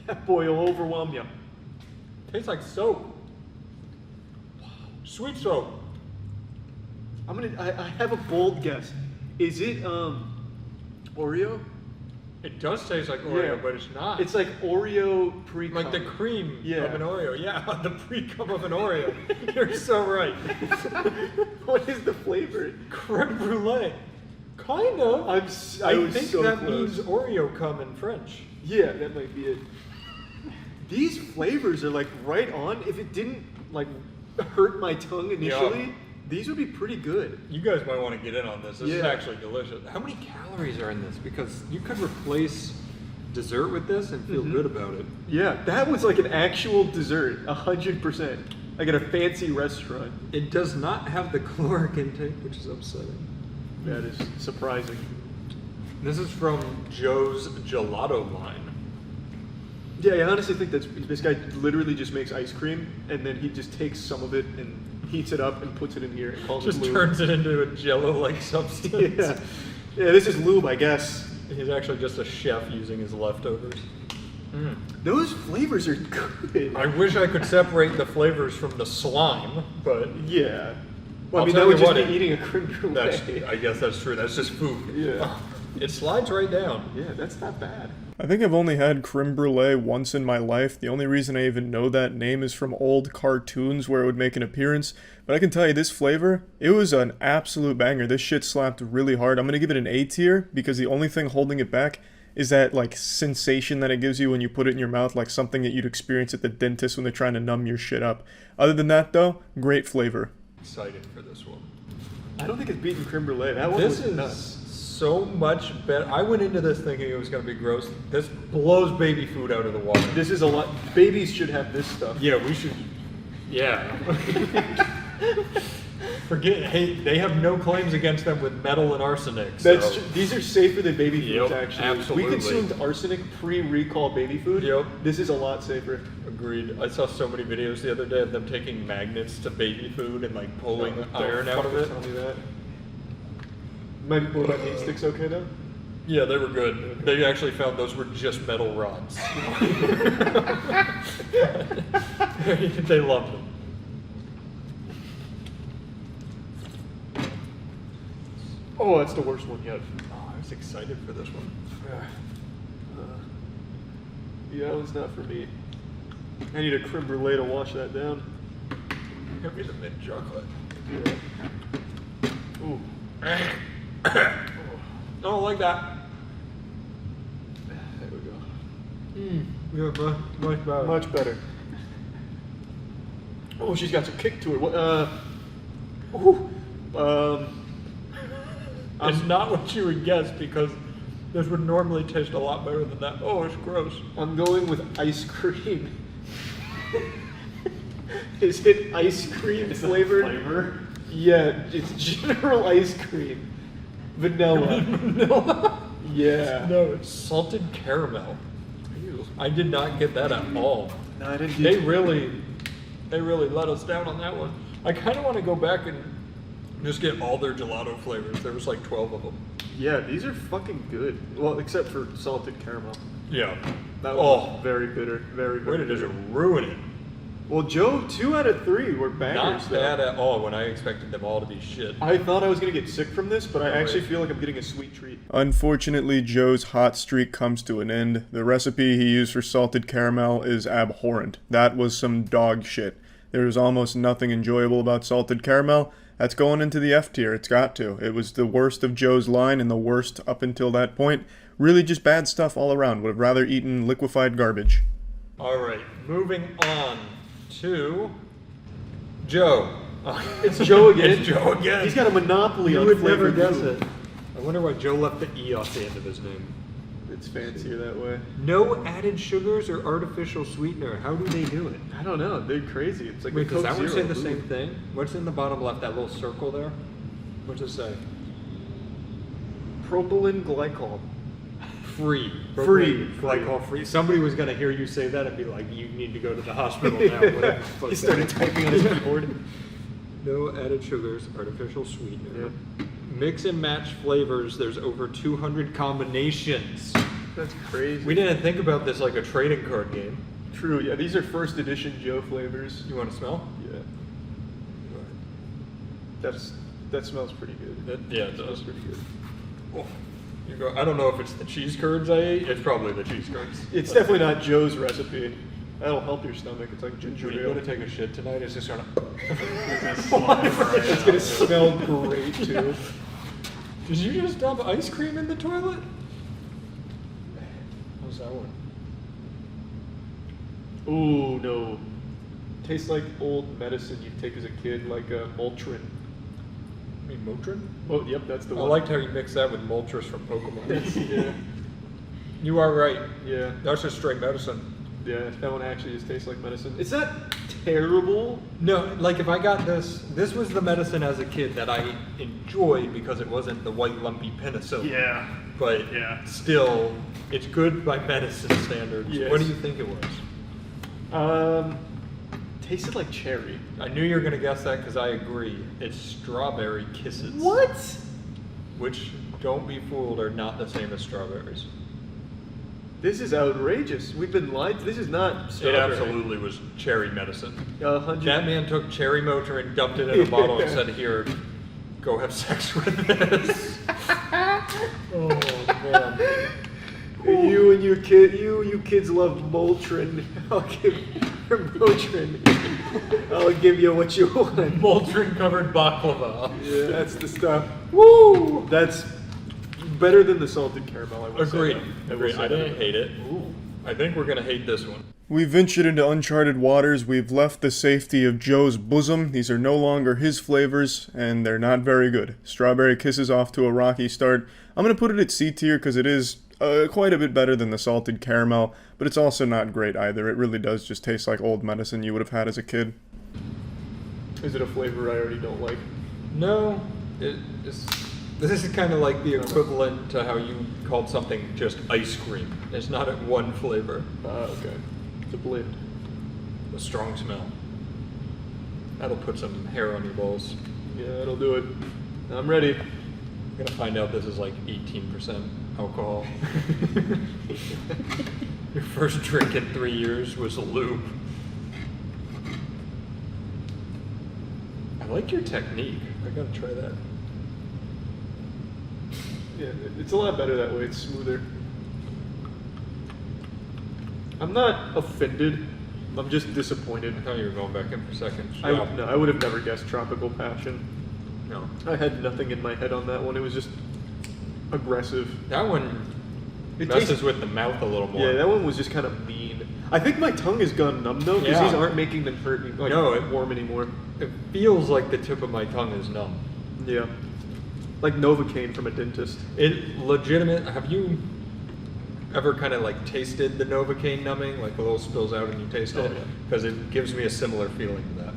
That boy will overwhelm you. Tastes like soap. Sweet soap. I have a bold guess. Is it Oreo? It does taste like Oreo, Yeah. but it's not. It's like Oreo pre-cum. like the cream Yeah. of an Oreo. Yeah, the pre-cum of an Oreo. You're so right. What is the flavor? Creme brulee. Kind of. I was think so that close. means Oreo cum in French. Yeah, that might be it. These flavors are like right on. If it didn't like hurt my tongue initially, these would be pretty good. You guys might want to get in on this. This is Yeah. actually delicious. How many calories are in this? Because you could replace dessert with this and feel good about it. Yeah, that was like an actual dessert, 100%. Like at a fancy restaurant. It does not have the caloric intake, which is upsetting. That is surprising. This is from Joe's Gelato line. Yeah, I honestly think this guy literally just makes ice cream and then he just takes some of it and heats it up and puts it in here and calls Just it lube. turns it into a Jello-like substance. Yeah, this is lube, I guess. He's actually just a chef using his leftovers. Those flavors are good. I wish I could separate the flavors from the slime, but yeah. Well, I'll I mean, tell that would you just what, be eating a creme brulee. I guess that's true. That's just food. Yeah. It slides right down. Yeah, that's not bad. I think I've only had creme brulee once in my life. The only reason I even know that name is from old cartoons where it would make an appearance. But I can tell you this flavor, it was an absolute banger. This shit slapped really hard. I'm going to give it an A tier because the only thing holding it back is that like sensation that it gives you when you put it in your mouth, like something that you'd experience at the dentist when they're trying to numb your shit up. Other than that though, great flavor. Excited for this one. I don't think it's beating creme brulee. That one This was is nuts. so much better. I went into this thinking it was going to be gross. This blows baby food out of the water. This is a lot. Babies should have this stuff. Yeah, we should. Yeah. Forget. Hey, they have no claims against them with metal and arsenic. That's so. these are safer than baby foods. Yep, Actually, absolutely. we consumed arsenic pre-recall baby food. Yep. This is a lot safer. Agreed. I saw so many videos the other day of them taking magnets to baby food and like pulling iron out of it. Tell me that. What about meat sticks? Okay though. Yeah, they were good. They actually found those were just metal rods. They loved them. Oh, that's the worst one yet. Oh, I was excited for this one. Yeah, that one's not for me. I need a creme brulee to wash that down. Give me the mint chocolate. Yeah. Ooh. don't like that. There we go. Yeah, much better. Much better. Oh, she's got some kick to her. What? It's not what you would guess because this would normally taste a lot better than that. Oh, it's gross. I'm going with ice cream. Is it ice cream flavored? Flavor? Yeah, it's general ice cream. Vanilla. Vanilla? Yeah. No, it's salted caramel. I did not get that at all. No, I didn't They really let us down on that one. I kind of want to go back and just get all their gelato flavors. There was like 12 of them. Yeah, these are fucking good. Well, except for salted caramel. Yeah. That was very bitter. Very, Way very to bitter. just ruin it. Well, Joe, 2 out of 3 were bangers. Not bad at all when I expected them all to be shit. I thought I was going to get sick from this, but I No actually way. feel like I'm getting a sweet treat. Unfortunately, Joe's hot streak comes to an end. The recipe he used for salted caramel is abhorrent. That was some dog shit. There was almost nothing enjoyable about salted caramel. That's going into the F tier. It's got to. It was the worst of Joe's line and the worst up until that point. Really just bad stuff all around. Would have rather eaten liquefied garbage. All right, moving on to Joe. It's Joe again. It's Joe again. He's got a monopoly You on would never flavored guess food. it. I wonder why Joe left the E off the end of his name. It's fancier that way. No added sugars or artificial sweetener. How do they do it? I don't know. They're crazy. It's like Wait, a does Coke that one Zero say the Lube. same thing? What's in the bottom left, that little circle there? What's it say? Propylene glycol. Free. Free. Glycol free. Somebody was going to hear you say that and be like, you need to go to the hospital now. Whatever the fuck He that started is. typing on his keyboard. No added sugars, artificial sweetener. Mix and match flavors. There's over 200 combinations. That's crazy. We didn't think about this like a trading card game. True, yeah. These are first edition Joe flavors. You want to smell? Yeah. That smells pretty good. Yeah, it does. Pretty good. Oh, you go. I don't know if it's the cheese curds I ate. It's probably the cheese curds. It's definitely not Joe's recipe. That'll help your stomach. It's like ginger When you ale. go to take a shit tonight, it's just gonna. It's gonna smell great too. Did you just dump ice cream in the toilet? How's that one? Ooh, no. Tastes like old medicine you take as a kid, like Motrin. You mean Motrin? Oh, yep, that's the I one. liked how you mixed that with Moltres from Pokemon. Yeah. You are right. Yeah. That's just straight medicine. Yeah, that one actually just tastes like medicine. It's not terrible. No, like if I got this was the medicine as a kid that I enjoyed because it wasn't the white lumpy penicillin. Yeah. But still, it's good by medicine standards. Yes. What do you think it was? Tasted like cherry. I knew you were gonna guess that because I agree. It's strawberry kisses. What? Which, don't be fooled, are not the same as strawberries. This is outrageous. We've been lied to. This is not It strawberry. absolutely was cherry medicine. 100. That man took cherry Motrin, dumped it in a bottle, and said, "Here, go have sex with this." Oh man. You and your kid, you kids love Motrin. I'll give you Motrin. I'll give you what you want. Motrin covered baklava. Yeah, that's the stuff. Woo! That's better than the salted caramel. I would Agreed. say. Agreed. I didn't hate it. Ooh. I think we're gonna hate this one. We've ventured into uncharted waters. We've left the safety of Joe's bosom. These are no longer his flavors, and they're not very good. Strawberry Kisses off to a rocky start. I'm going to put it at C tier because it is quite a bit better than the salted caramel, but it's also not great either. It really does just taste like old medicine you would have had as a kid. Is it a flavor I already don't like? No, this is kind of like the equivalent to how you called something just ice cream. It's not at one flavor. Okay. It's a blend. A strong smell. That'll put some hair on your balls. Yeah, that'll do it. I'm ready. I'm gonna find out this is like 18% alcohol. Your first drink in 3 years was Lube. I like your technique. I gotta try that. Yeah, it's a lot better that way. It's smoother. I'm not offended. I'm just disappointed. I thought you were going back in for seconds. I would have never guessed Tropical Passion. No. I had nothing in my head on that one. It was just aggressive. That one It messes tastes- with the mouth a little more. Yeah, that one was just kind of mean. I think my tongue has gone numb though, because Yeah. these aren't making them hurt me, like, No, warm anymore. It feels like the tip of my tongue is numb. Yeah. Like Novocaine from a dentist. It legitimate. Have you ever kind of like tasted the Novocaine numbing, like a little spills out and you taste it? Because it gives me a similar feeling to that.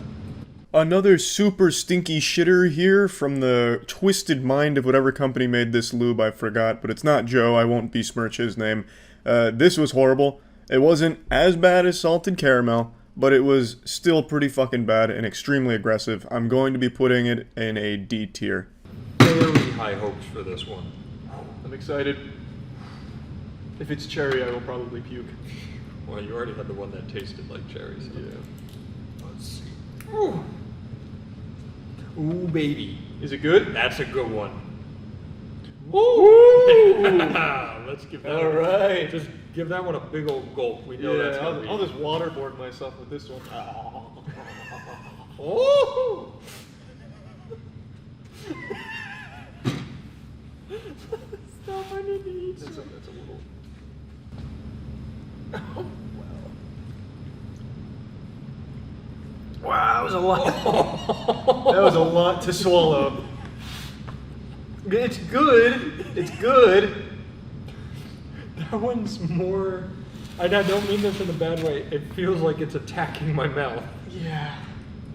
Another super stinky shitter here from the twisted mind of whatever company made this lube, I forgot, but it's not Joe, I won't besmirch his name. This was horrible. It wasn't as bad as salted caramel, but it was still pretty fucking bad and extremely aggressive. I'm going to be putting it in a D tier. Very high hopes for this one. I'm excited. If it's cherry, I will probably puke. Well, you already had the one that tasted like cherries. So. Yeah. Let's see. Ooh. Ooh, baby. Is it good? That's a good one. Ooh! Let's give that. All right. Just give that one a big old gulp. We know Yeah, that's gonna be. I'll just waterboard myself with this one. Oh! Stop! I need to eat. That's a little. Wow, that was a lot. That was a lot to swallow. It's good. It's good. That one's more. I don't mean this in a bad way. It feels like it's attacking my mouth. Yeah.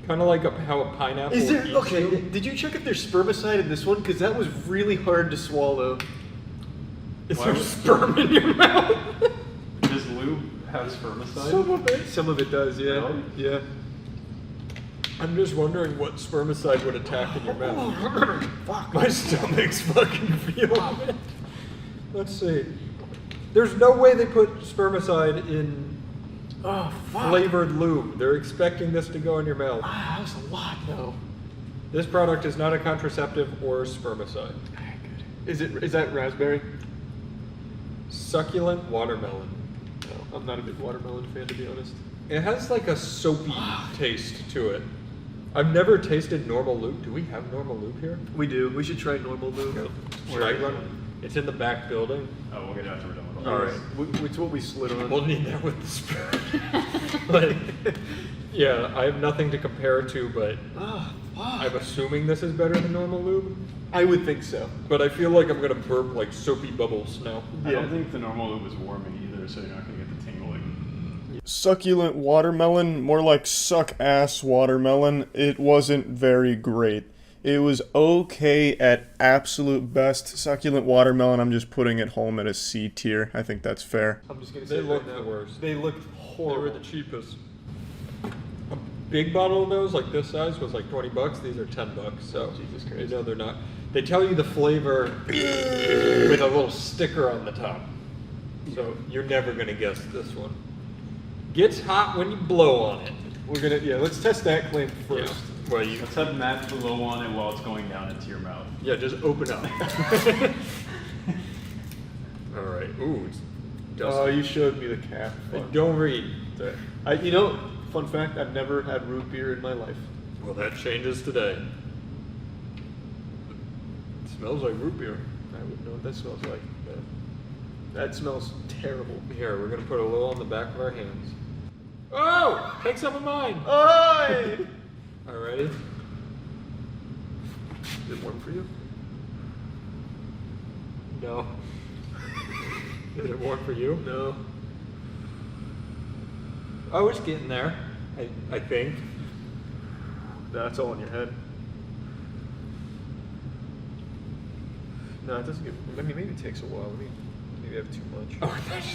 Kind of like how a pineapple. Is there eats okay? you. Did you check if there's spermicide in this one? Because that was really hard to swallow. Is there sperm in your mouth? Does lube have spermicide? Some of it does. Yeah. Really? Yeah. I'm just wondering what spermicide would attack in your mouth. Fuck. My stomach's fucking feeling it. Let's see. There's no way they put spermicide in flavored lube. They're expecting this to go in your mouth. Ah, that was a lot though. This product is not a contraceptive or spermicide. Is that raspberry? Succulent watermelon. No, I'm not a big watermelon fan, to be honest. It has like a soapy taste to it. I've never tasted normal lube. Do we have normal lube here? We do. We should try normal lube. Should I run? It's in the back building. Oh, we'll get after we're done with All right. It's what we slid on. We'll need that with the sperm. But yeah, I have nothing to compare it to, but I'm assuming this is better than normal lube. I would think so. But I feel like I'm gonna burp like soapy bubbles now. I don't think the normal lube was warming either, so you're not gonna get the tingling. Succulent watermelon, more like suck-ass watermelon. It wasn't very great. It was okay at absolute best. Succulent watermelon, I'm just putting it home at a C tier. I think that's fair. I'm just gonna say They right looked now, the worst. They looked They horrible. were the cheapest. A big bottle of those, like this size, was like $20. These are $10. So Jesus you Christ. know they're not. They tell you the flavor with a little sticker on the top. So you're never gonna guess this one. Gets hot when you blow on it. Let's test that claim first. Yeah. Well, you Let's have Matt blow on it while it's going down into your mouth. Yeah, just open up. All right. Ooh, it's dusty. Oh, you showed me the cap. Don't read. Fun fact, I've never had root beer in my life. Well, that changes today. It smells like root beer. I wouldn't know what that smells like. That smells terrible. Here, we're gonna put a little on the back of our hands. Oh! Take some of mine. Oi! Alrighty. Is it warm for you? No. Is it warm for you? No. Oh, it's getting there. I think. No, it's all in your head. No, it doesn't get. I mean, maybe it takes a while. Maybe I have too much.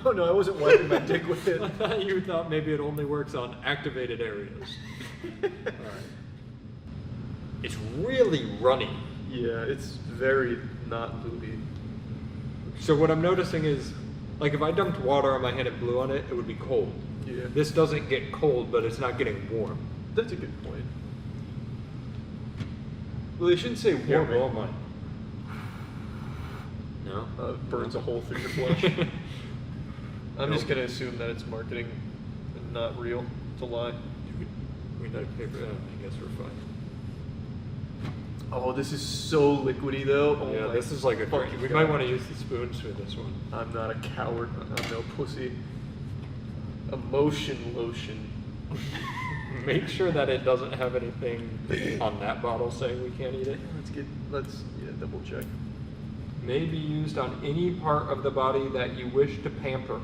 Oh no, I wasn't wiping my dick with it. I thought you thought maybe it only works on activated areas. Alright. It's really runny. Yeah, it's very not lubey. So what I'm noticing is, like if I dumped water on my hand and blew on it, it would be cold. Yeah. This doesn't get cold, but it's not getting warm. That's a good point. Well, they shouldn't say Here, warm. blow on mine. No? It burns a hole through your flesh. I'm just gonna assume that it's marketing and not real. It's a lie. We know paper. I guess we're fine. Oh, this is so liquidy though. Oh Yeah, my this is like a fucking drink. We God. might want to use the spoons for this one. I'm not a coward. I'm no pussy. Emotion lotion. Make sure that it doesn't have anything on that bottle saying we can't eat it. Let's double check. May be used on any part of the body that you wish to pamper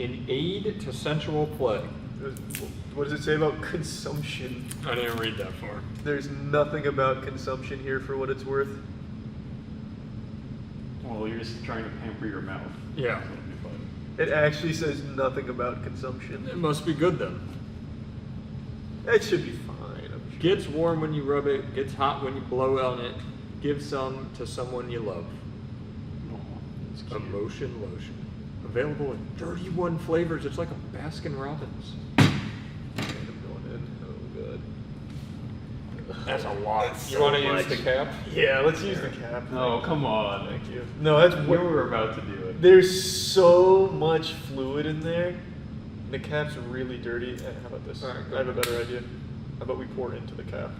in aid to sensual play. What does it say about consumption? I didn't read that far. There's nothing about consumption here for what it's worth. Well, you're just trying to pamper your mouth. Yeah. It actually says nothing about consumption. It must be good then. It should be fine. I'm sure. Gets warm when you rub it, gets hot when you blow on it. Give some to someone you love. Emotion lotion. Available in 31 flavors. It's like a Baskin Robbins. I'm going in. Oh, God. That's a lot. You want to use the cap? Yeah, let's use the cap. Oh, come on. Thank you. No, that's You were about to do it. There's so much fluid in there. The cap's really dirty. How about this? Alright, I have a better idea. How about we pour it into the cap?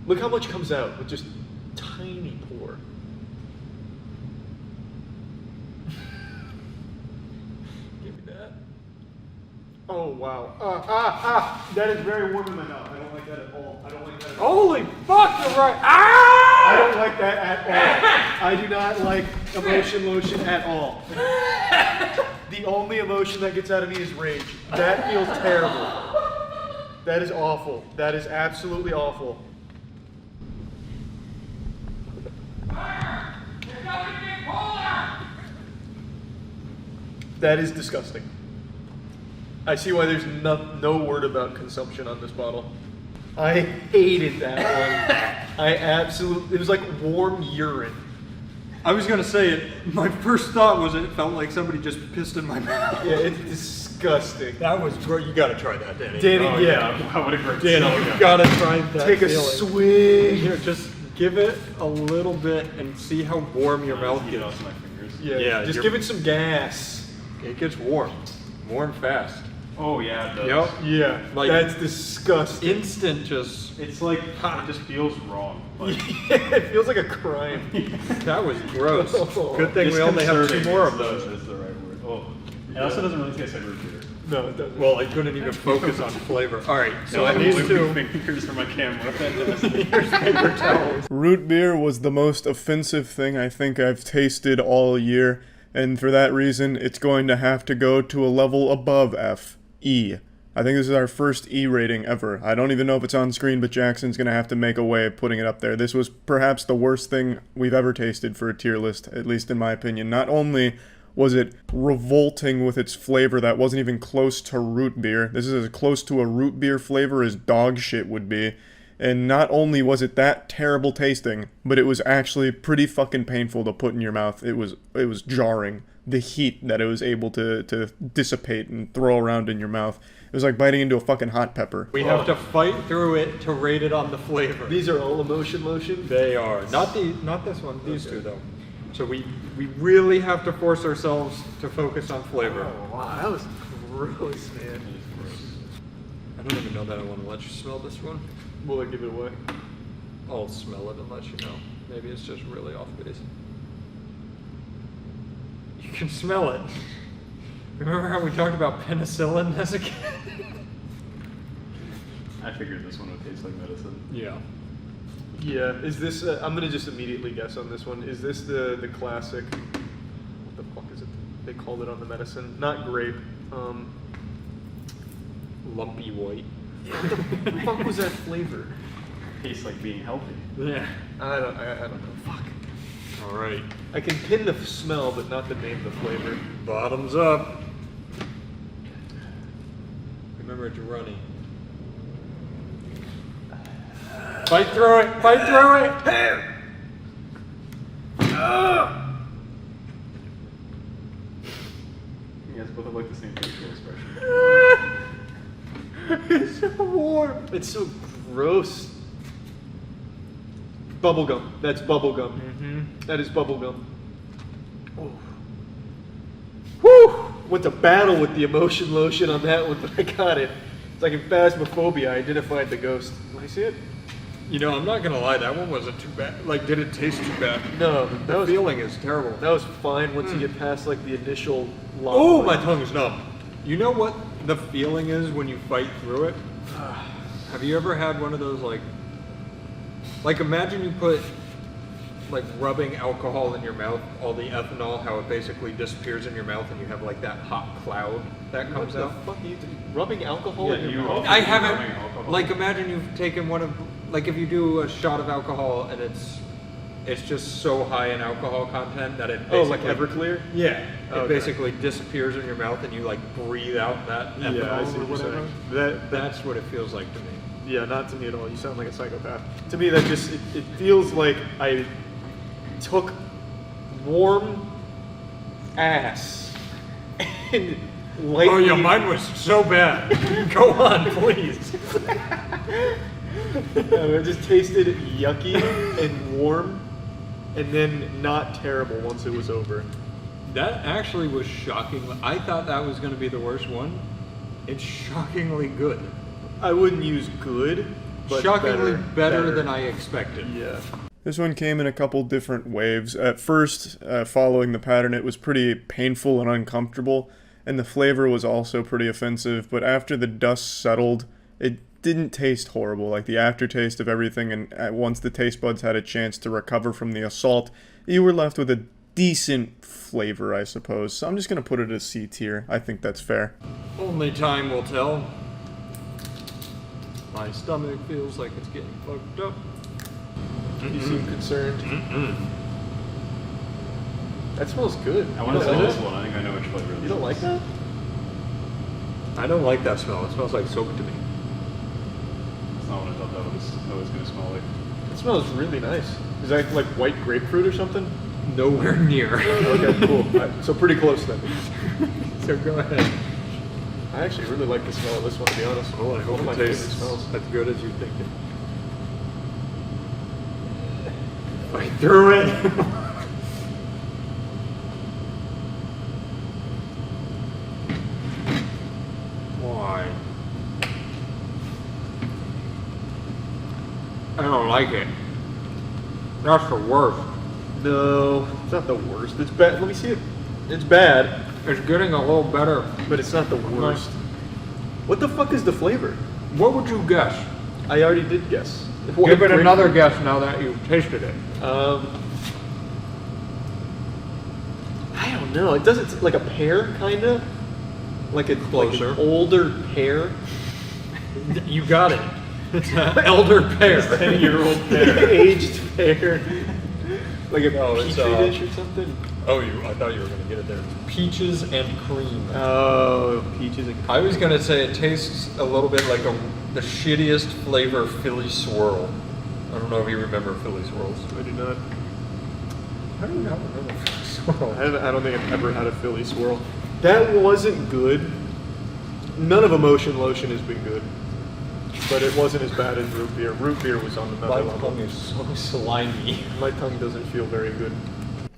Look how much comes out with just tiny pour. Give me that. Oh wow. That is very warm in my mouth. I don't like that at all. I don't like that at all. Holy fuck, you're right. Ah! I don't like that at all. I do not like emotion lotion at all. The only emotion that gets out of me is rage. That feels terrible. That is awful. That is absolutely awful. That is disgusting. I see why there's no word about consumption on this bottle. I hated that one. It was like warm urine. I was going to say it. My first thought was it felt like somebody just pissed in my mouth. Yeah, it's disgusting. That was great. You got to try that, Danny. Danny, Oh, yeah. What a great Danny, slogan. you got to try that. Take a feeling. swig. Here, just give it a little bit and see how warm your mouth Get gets. off my fingers. Yeah, just give it some gas. It gets warm. Warm fast. Oh, yeah, it does. Yep. Yeah, Like- that's disgusting. Instant just... It's like, it just feels wrong. Like, It feels like a crime. That was gross. Oh. Good thing we only have 2 more of those. Is the right word. Oh. It also doesn't really taste like root beer. No, it doesn't. Well, I couldn't even focus on flavor. All right, so I these need two... fingers for my camera. Here's paper towels. Root beer was the most offensive thing I think I've tasted all year, and for that reason, it's going to have to go to a level above F. E. I think this is our first E rating ever. I don't even know if it's on screen, but Jackson's gonna have to make a way of putting it up there. This was perhaps the worst thing we've ever tasted for a tier list, at least in my opinion. Not only was it revolting with its flavor that wasn't even close to root beer. This is as close to a root beer flavor as dog shit would be. And not only was it that terrible tasting, but it was actually pretty fucking painful to put in your mouth. It was jarring. The heat that it was able to dissipate and throw around in your mouth. It was like biting into a fucking hot pepper. We have to fight through it to rate it on the flavor. These are all emotion lotion? They are. Not this one. These two, though. So we really have to force ourselves to focus on flavor. Oh, wow, that was gross, man. I don't even know that I want to let you smell this one. Will I give it away? I'll smell it and let you know. Maybe it's just really off base. You can smell it. Remember how we talked about penicillin as a kid? I figured this one would taste like medicine. Yeah. Yeah, is this, I'm gonna just immediately guess on this one. Is this the classic, what the fuck is it? They called it on the medicine. Not grape. Lumpy white. What the fuck was that flavor? Tastes like being healthy. Yeah. I don't know. Fuck. All right. I can pin the smell, but not the name of the flavor. Bottoms up. Remember it's runny. Fight through it! Fight through it! You guys both have like the same facial expression. It's so warm. It's so gross. Bubblegum. That's bubblegum. Mm-hmm. That is bubblegum. Oh. Whew! Went to battle with the emotion lotion on that one, but I got it. It's like in Phasmophobia, I identified the ghost. Can I see it? You know, I'm not gonna lie, that one wasn't too bad. Like, did it taste too bad? No, The feeling is terrible. That was fine once you get past like the initial. Oh, my tongue is numb. You know what the feeling is when you fight through it? Have you ever had one of those like imagine you put like rubbing alcohol in your mouth, all the ethanol, how it basically disappears in your mouth, and you have like that hot cloud that comes out. What the fuck are you doing? Rubbing alcohol in your mouth? I haven't. Like, imagine you've taken one of, like, if you do a shot of alcohol and it's just so high in alcohol content that it basically, like Everclear? Yeah, it Okay. basically disappears in your mouth and you like breathe out that ethanol Yeah, I see or what you're whatever. saying. That's what it feels like to me. Yeah, not to me at all. You sound like a psychopath. To me, that just it feels like I took warm ass and lightly. Oh yeah, mine was so bad. Go on, please. It just tasted yucky and warm, and then not terrible once it was over. That actually was shocking. I thought that was going to be the worst one. It's shockingly good. I wouldn't use good, but Shockingly better than I I expected. Yeah. This one came in a couple different waves. At first, following the pattern, it was pretty painful and uncomfortable, and the flavor was also pretty offensive, but after the dust settled, it didn't taste horrible. Like the aftertaste of everything, and once the taste buds had a chance to recover from the assault, you were left with a decent flavor, I suppose. So I'm just going to put it at C tier. I think that's fair. Only time will tell. My stomach feels like it's getting fucked up. You seem concerned. That smells good. I want to smell this one. I think I know which flavor it is. You don't like that? I don't like that smell. It smells like soap to me. That's not what I thought that was going to smell like. It smells really nice. Is that like white grapefruit or something? Nowhere near. Okay, cool. So pretty close then. So go ahead. I actually really like the smell of this one, to be honest. Well, I hope One of my it favorite tastes smells. as good as you think it. I threw it. Why? I don't like it. That's the worst. No, it's not the worst. It's bad. Let me see it. It's bad, It's getting a little better. but it's not the worst. What the fuck is the flavor? What would you guess? I already did guess. Give it another guess now that you've tasted it. I don't know. It doesn't like a pear, kinda. Like a Closer. Like an older pear. You got it. It's an elder pear. 10-year-old pear. Aged pear. Like a No, it's, petri dish or something. Oh, I thought you were going to get it there. Peaches and cream. Oh, peaches and cream. I was going to say it tastes a little bit like the shittiest flavor Philly Swirl. I don't know if you remember Philly Swirls. I do not. How do you not remember Philly Swirl? I don't think I've ever had a Philly swirl. That wasn't good. None of Emotion Lotion has been good. But it wasn't as bad as root beer. Root beer was on another My level. tongue is so slimy. My tongue doesn't feel very good.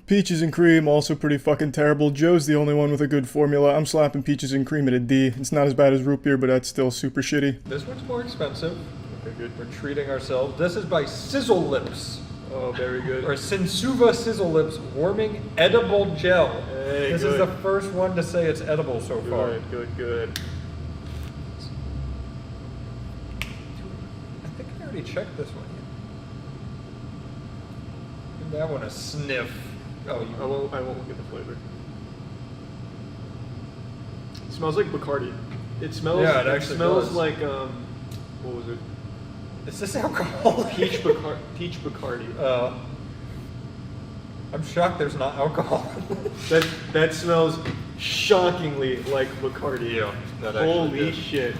Peaches and cream, also pretty fucking terrible. Joe's the only one with a good formula. I'm slapping peaches and cream at a D. It's not as bad as root beer, but that's still super shitty. This one's more expensive. Okay, good. We're treating ourselves. This is by Sizzle Lips. Oh, very good. Or Sensuva Sizzle Lips Warming Edible Gel. Hey, This good. is the first one to say it's edible so far. Good. I think I already checked this one. Give that one a sniff. Oh, I won't look at the flavor. It smells like Bacardi. It smells. Yeah, it actually smells does. like what was it? Is this alcohol? Peach Bacardi. I'm shocked there's not alcohol. That smells shockingly like Bacardi. Yeah, that actually Holy did. shit.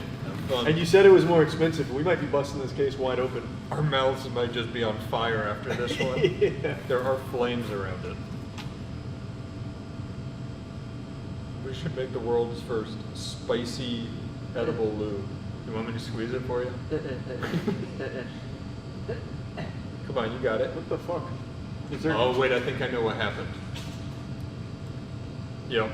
And you said it was more expensive. We might be busting this case wide open. Our mouths might just be on fire after this one. Yeah. There are flames around it. We should make the world's first spicy edible lube. You want me to squeeze it for you? Come on, you got it. What the fuck? Is there? Oh wait, I think I know what happened. Yep.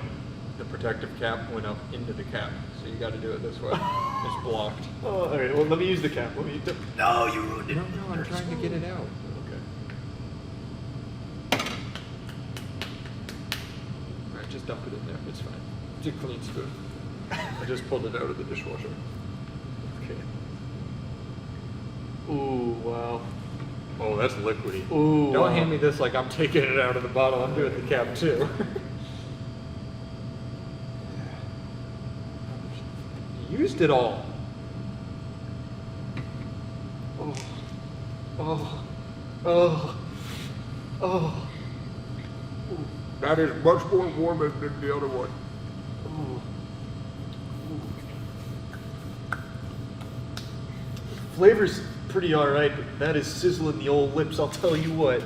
the protective cap went up into the cap. So you got to do it this way. It's blocked. Oh, all right. Well, let me use the cap. No, you ruined it. No, I'm trying to get it out. Okay. All right, just dump it in there. It's fine. It's a clean spoon. I just pulled it out of the dishwasher. Okay. Ooh, wow. Oh, that's liquidy. Ooh. Don't hand me this like I'm taking it out of the bottle. I'm doing the cap too. You used it all. Oh. Oh. Oh. Oh. That is much more warming than the other one. Ooh. Flavor's pretty alright, but that is sizzling the old lips, I'll tell you what.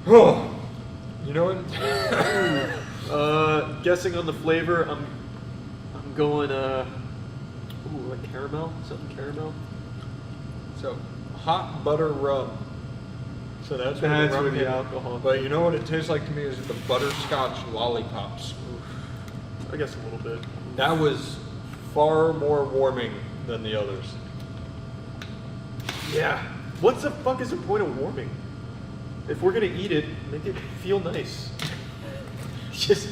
Oh. You know what? Guessing on the flavor, I'm going like caramel, something caramel. So hot butter rum. So that's where That's the rum where the came- alcohol. But you know what it tastes like to me is the butterscotch lollipops. I guess a little bit. That was far more warming than the others. Yeah. What the fuck is the point of warming? If we're gonna eat it, make it feel nice. Just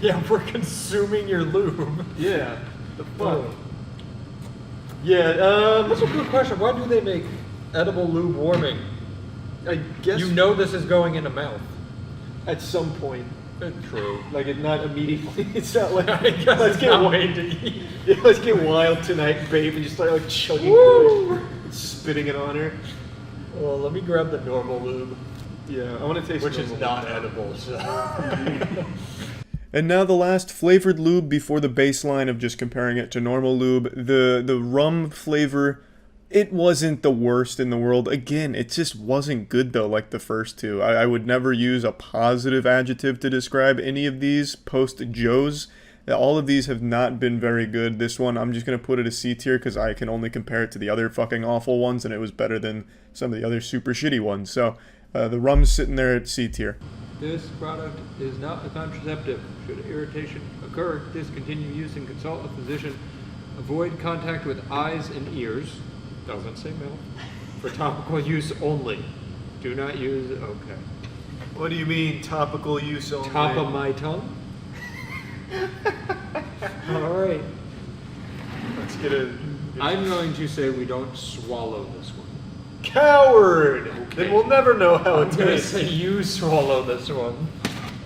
yeah, we're consuming your lube. Yeah. The fuck. Oh. Yeah. That's a good question. Why do they make edible lube warming? I guess You know this is going in a mouth. at some point. True. Like it not immediately. It's not like I guess let's it's get not wild. made to eat. Yeah, let's get wild tonight, babe, and just start like chugging Woo! through it, and spitting it on her. Well, let me grab the normal lube, Yeah, I want to taste which is normal. not edible. So. And now the last flavored lube before the baseline of just comparing it to normal lube. The rum flavor, it wasn't the worst in the world. Again, it just wasn't good though, like the first two. I would never use a positive adjective to describe any of these post-Joes. All of these have not been very good. This one, I'm just going to put it a C tier because I can only compare it to the other fucking awful ones, and it was better than some of the other super shitty ones. So the rum's sitting there at C tier. This product is not a contraceptive. Should irritation occur, discontinue use and consult a physician. Avoid contact with eyes and ears. Doesn't say mouth. For topical use only. Do not use. Okay. What do you mean topical use only? Top of my tongue. All right. Let's get a I'm going to say we don't swallow this one. coward. Then we'll never know how I'm it going to tastes. say you swallow this one.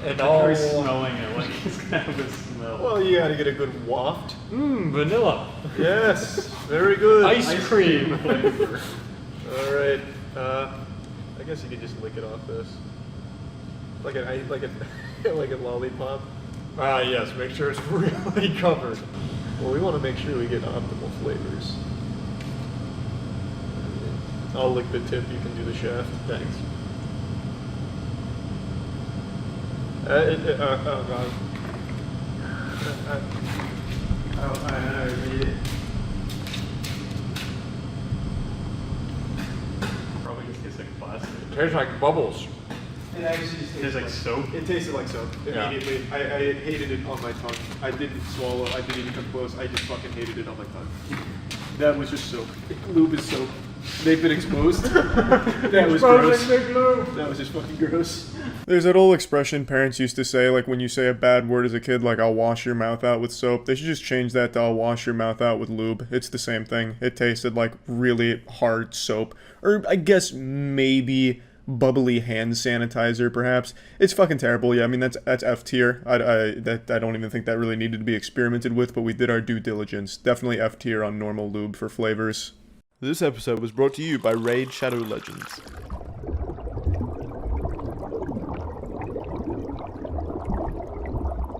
And I'm very all. smelling it, like it's gonna have a smell. Well, you gotta get a good waft. Vanilla. Yes, very good. Ice cream. flavor. All right. I guess you could just lick it off this, like a like a lollipop. Ah, yes. Make sure it's really covered. Well, we want to make sure we get optimal flavors. I'll lick the tip. You can do the shaft. Thanks. Oh god. I read it. Probably just tastes like plastic. It tastes like bubbles. It actually just Tastes like soap. It tasted like soap Yeah. immediately. I hated it on my tongue. I didn't swallow. I didn't even come close. I just fucking hated it on my tongue. That was just soap. Lube is soap. They've been exposed. That was gross. That was just fucking gross. There's that old expression parents used to say, like when you say a bad word as a kid, like I'll wash your mouth out with soap. They should just change that to I'll wash your mouth out with lube. It's the same thing. It tasted like really hard soap. Or I guess maybe bubbly hand sanitizer, perhaps. It's fucking terrible. Yeah, I mean, that's F tier. I don't even think that really needed to be experimented with, but we did our due diligence. Definitely F tier on normal lube for flavors. This episode was brought to you by Raid Shadow Legends.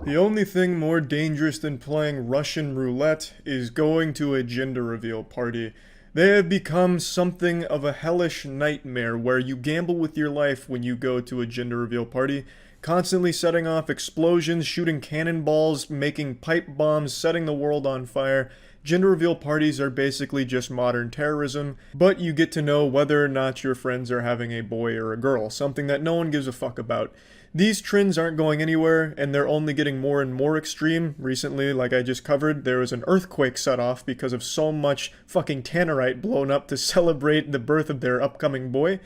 The only thing more dangerous than playing Russian roulette is going to a gender reveal party. They have become something of a hellish nightmare where you gamble with your life when you go to a gender reveal party, constantly setting off explosions, shooting cannonballs, making pipe bombs, setting the world on fire. Gender reveal parties are basically just modern terrorism, but you get to know whether or not your friends are having a boy or a girl, something that no one gives a fuck about. These trends aren't going anywhere, and they're only getting more and more extreme. Recently, like I just covered, there was an earthquake set off because of so much fucking tannerite blown up to celebrate the birth of their upcoming boy.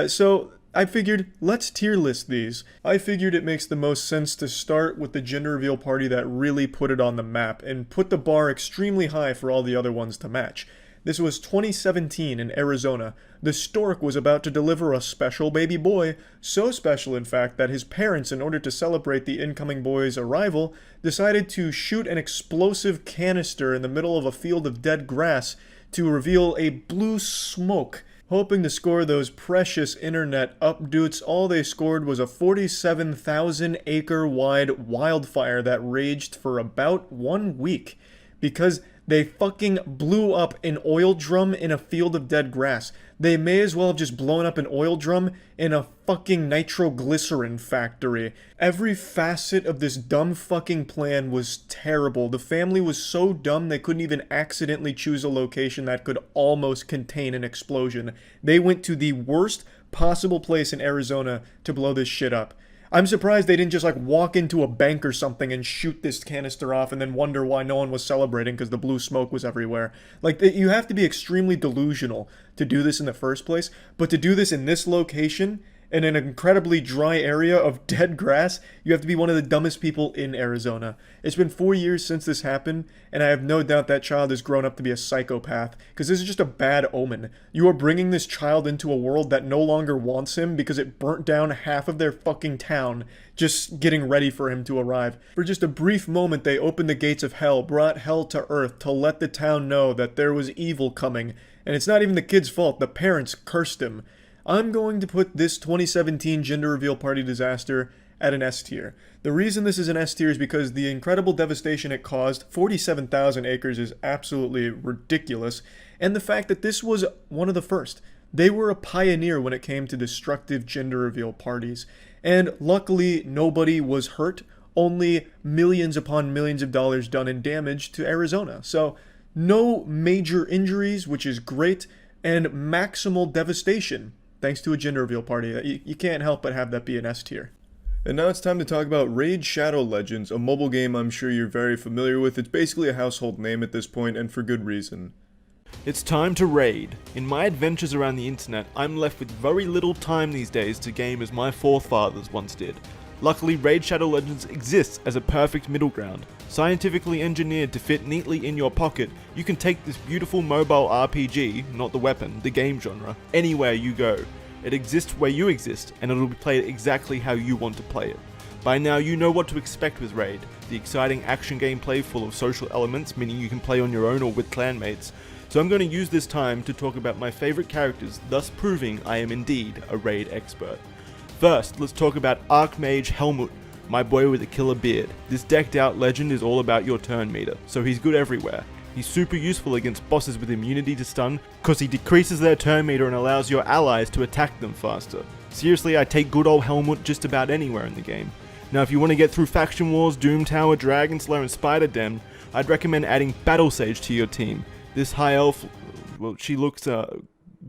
So I figured, let's tier list these. I figured it makes the most sense to start with the gender reveal party that really put it on the map, and put the bar extremely high for all the other ones to match. This was 2017 in Arizona. The stork was about to deliver a special baby boy, so special in fact that his parents, in order to celebrate the incoming boy's arrival, decided to shoot an explosive canister in the middle of a field of dead grass to reveal a blue smoke. Hoping to score those precious internet updates, all they scored was a 47,000 acre wide wildfire that raged for about 1 week. Because they fucking blew up an oil drum in a field of dead grass. They may as well have just blown up an oil drum in a fucking nitroglycerin factory. Every facet of this dumb fucking plan was terrible. The family was so dumb they couldn't even accidentally choose a location that could almost contain an explosion. They went to the worst possible place in Arizona to blow this shit up. I'm surprised they didn't just like walk into a bank or something and shoot this canister off and then wonder why no one was celebrating because the blue smoke was everywhere. Like, you have to be extremely delusional to do this in the first place, but to do this in this location, in an incredibly dry area of dead grass, you have to be one of the dumbest people in Arizona. It's been 4 years since this happened, and I have no doubt that child has grown up to be a psychopath, because this is just a bad omen. You are bringing this child into a world that no longer wants him because it burnt down half of their fucking town just getting ready for him to arrive. For just a brief moment, they opened the gates of hell, brought hell to earth to let the town know that there was evil coming, and it's not even the kid's fault. The parents cursed him. I'm going to put this 2017 gender reveal party disaster at an S tier. The reason this is an S tier is because the incredible devastation it caused, 47,000 acres, is absolutely ridiculous, and the fact that this was one of the first. They were a pioneer when it came to destructive gender reveal parties, and luckily nobody was hurt, only millions upon millions of dollars done in damage to Arizona. So no major injuries, which is great, and maximal devastation. Thanks to a gender reveal party. You can't help but have that be an S tier. And now it's time to talk about Raid Shadow Legends, a mobile game I'm sure you're very familiar with. It's basically a household name at this point, and for good reason. It's time to raid. In my adventures around the internet, I'm left with very little time these days to game as my forefathers once did. Luckily, Raid Shadow Legends exists as a perfect middle ground. Scientifically engineered to fit neatly in your pocket, you can take this beautiful mobile RPG, not the weapon, the game genre, anywhere you go. It exists where you exist, and it'll be played exactly how you want to play it. By now you know what to expect with Raid, the exciting action gameplay full of social elements, meaning you can play on your own or with clanmates. So I'm going to use this time to talk about my favourite characters, thus proving I am indeed a Raid expert. First, let's talk about Archmage Helmut, my boy with a killer beard. This decked out legend is all about your turn meter, so he's good everywhere. He's super useful against bosses with immunity to stun, cause he decreases their turn meter and allows your allies to attack them faster. Seriously, I take good old Helmut just about anywhere in the game. Now if you want to get through Faction Wars, Doom Tower, Dragon Slayer and Spider Den, I'd recommend adding Battle Sage to your team. This high elf, well, she looks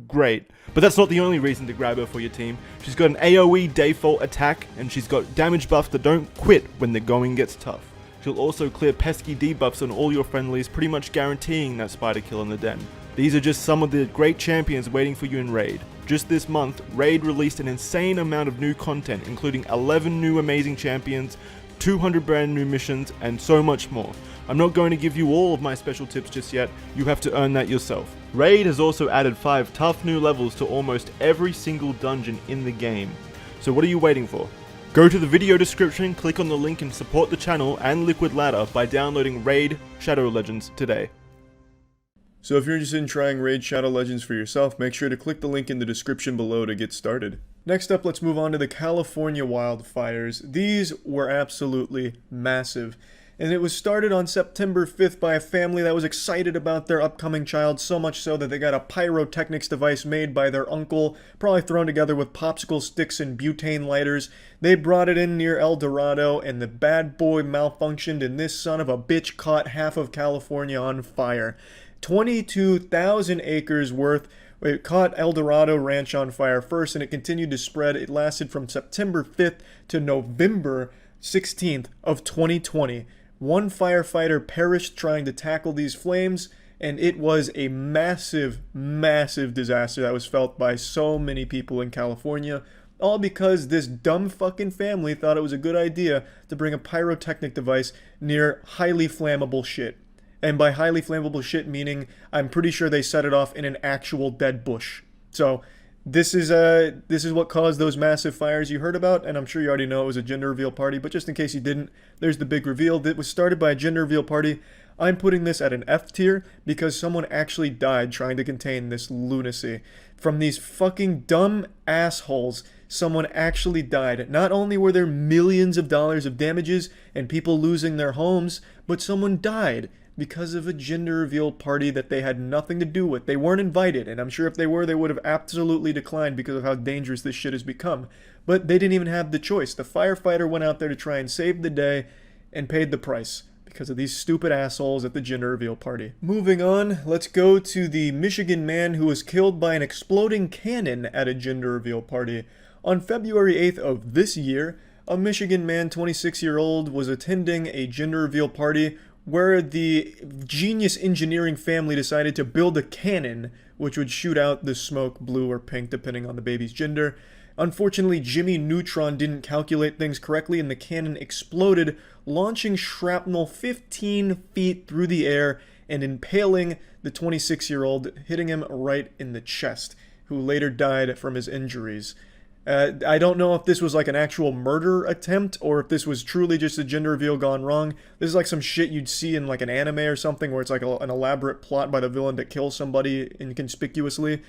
great. But that's not the only reason to grab her for your team. She's got an AoE default attack, and she's got damage buffs that don't quit when the going gets tough. She'll also clear pesky debuffs on all your friendlies, pretty much guaranteeing that spider kill in the den. These are just some of the great champions waiting for you in Raid. Just this month, Raid released an insane amount of new content, including 11 new amazing champions, 200 brand new missions, and so much more. I'm not going to give you all of my special tips just yet, you have to earn that yourself. Raid has also added 5 tough new levels to almost every single dungeon in the game. So what are you waiting for? Go to the video description, click on the link and support the channel and Liquid Ladder by downloading Raid Shadow Legends today. So if you're interested in trying Raid Shadow Legends for yourself, make sure to click the link in the description below to get started. Next up, let's move on to the California wildfires. These were absolutely massive. and it was started on September 5th by a family that was excited about their upcoming child, so much so that they got a pyrotechnics device made by their uncle, probably thrown together with popsicle sticks and butane lighters. They brought it in near El Dorado, and the bad boy malfunctioned, and this son of a bitch caught half of California on fire. 22,000 acres worth. It caught El Dorado Ranch on fire first, and it continued to spread. It lasted from September 5th to November 16th of 2020. One firefighter perished trying to tackle these flames, and it was a massive, massive disaster that was felt by so many people in California, all because this dumb fucking family thought it was a good idea to bring a pyrotechnic device near highly flammable shit. And by highly flammable shit meaning, I'm pretty sure they set it off in an actual dead bush. So this is what caused those massive fires you heard about, and I'm sure you already know it was a gender reveal party, but just in case you didn't, there's the big reveal. It was started by a gender reveal party. I'm putting this at an F tier because someone actually died trying to contain this lunacy. From these fucking dumb assholes, someone actually died. Not only were there millions of dollars of damages and people losing their homes, but someone died because of a gender reveal party that they had nothing to do with. They weren't invited, and I'm sure if they were, they would have absolutely declined because of how dangerous this shit has become. But they didn't even have the choice. The firefighter went out there to try and save the day and paid the price because of these stupid assholes at the gender reveal party. Moving on, let's go to the Michigan man who was killed by an exploding cannon at a gender reveal party. On February 8th of this year, a Michigan man, 26-year-old, was attending a gender reveal party where the genius engineering family decided to build a cannon which would shoot out the smoke blue or pink depending on the baby's gender. Unfortunately, Jimmy Neutron didn't calculate things correctly and the cannon exploded, launching shrapnel 15 feet through the air and impaling the 26-year-old, hitting him right in the chest, who later died from his injuries. I don't know if this was like an actual murder attempt or if this was truly just a gender reveal gone wrong. This is like some shit you'd see in like an anime or something where it's like an elaborate plot by the villain to kill somebody inconspicuously.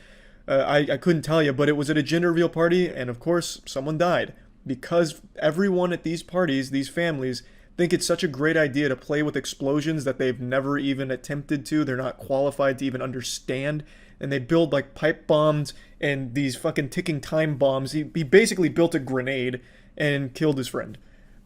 I couldn't tell you, but it was at a gender reveal party, and of course, someone died. Because everyone at these parties, these families, think it's such a great idea to play with explosions that they've never even attempted to. They're not qualified to even understand. And they build like pipe bombs and these fucking ticking time bombs. He basically built a grenade and killed his friend.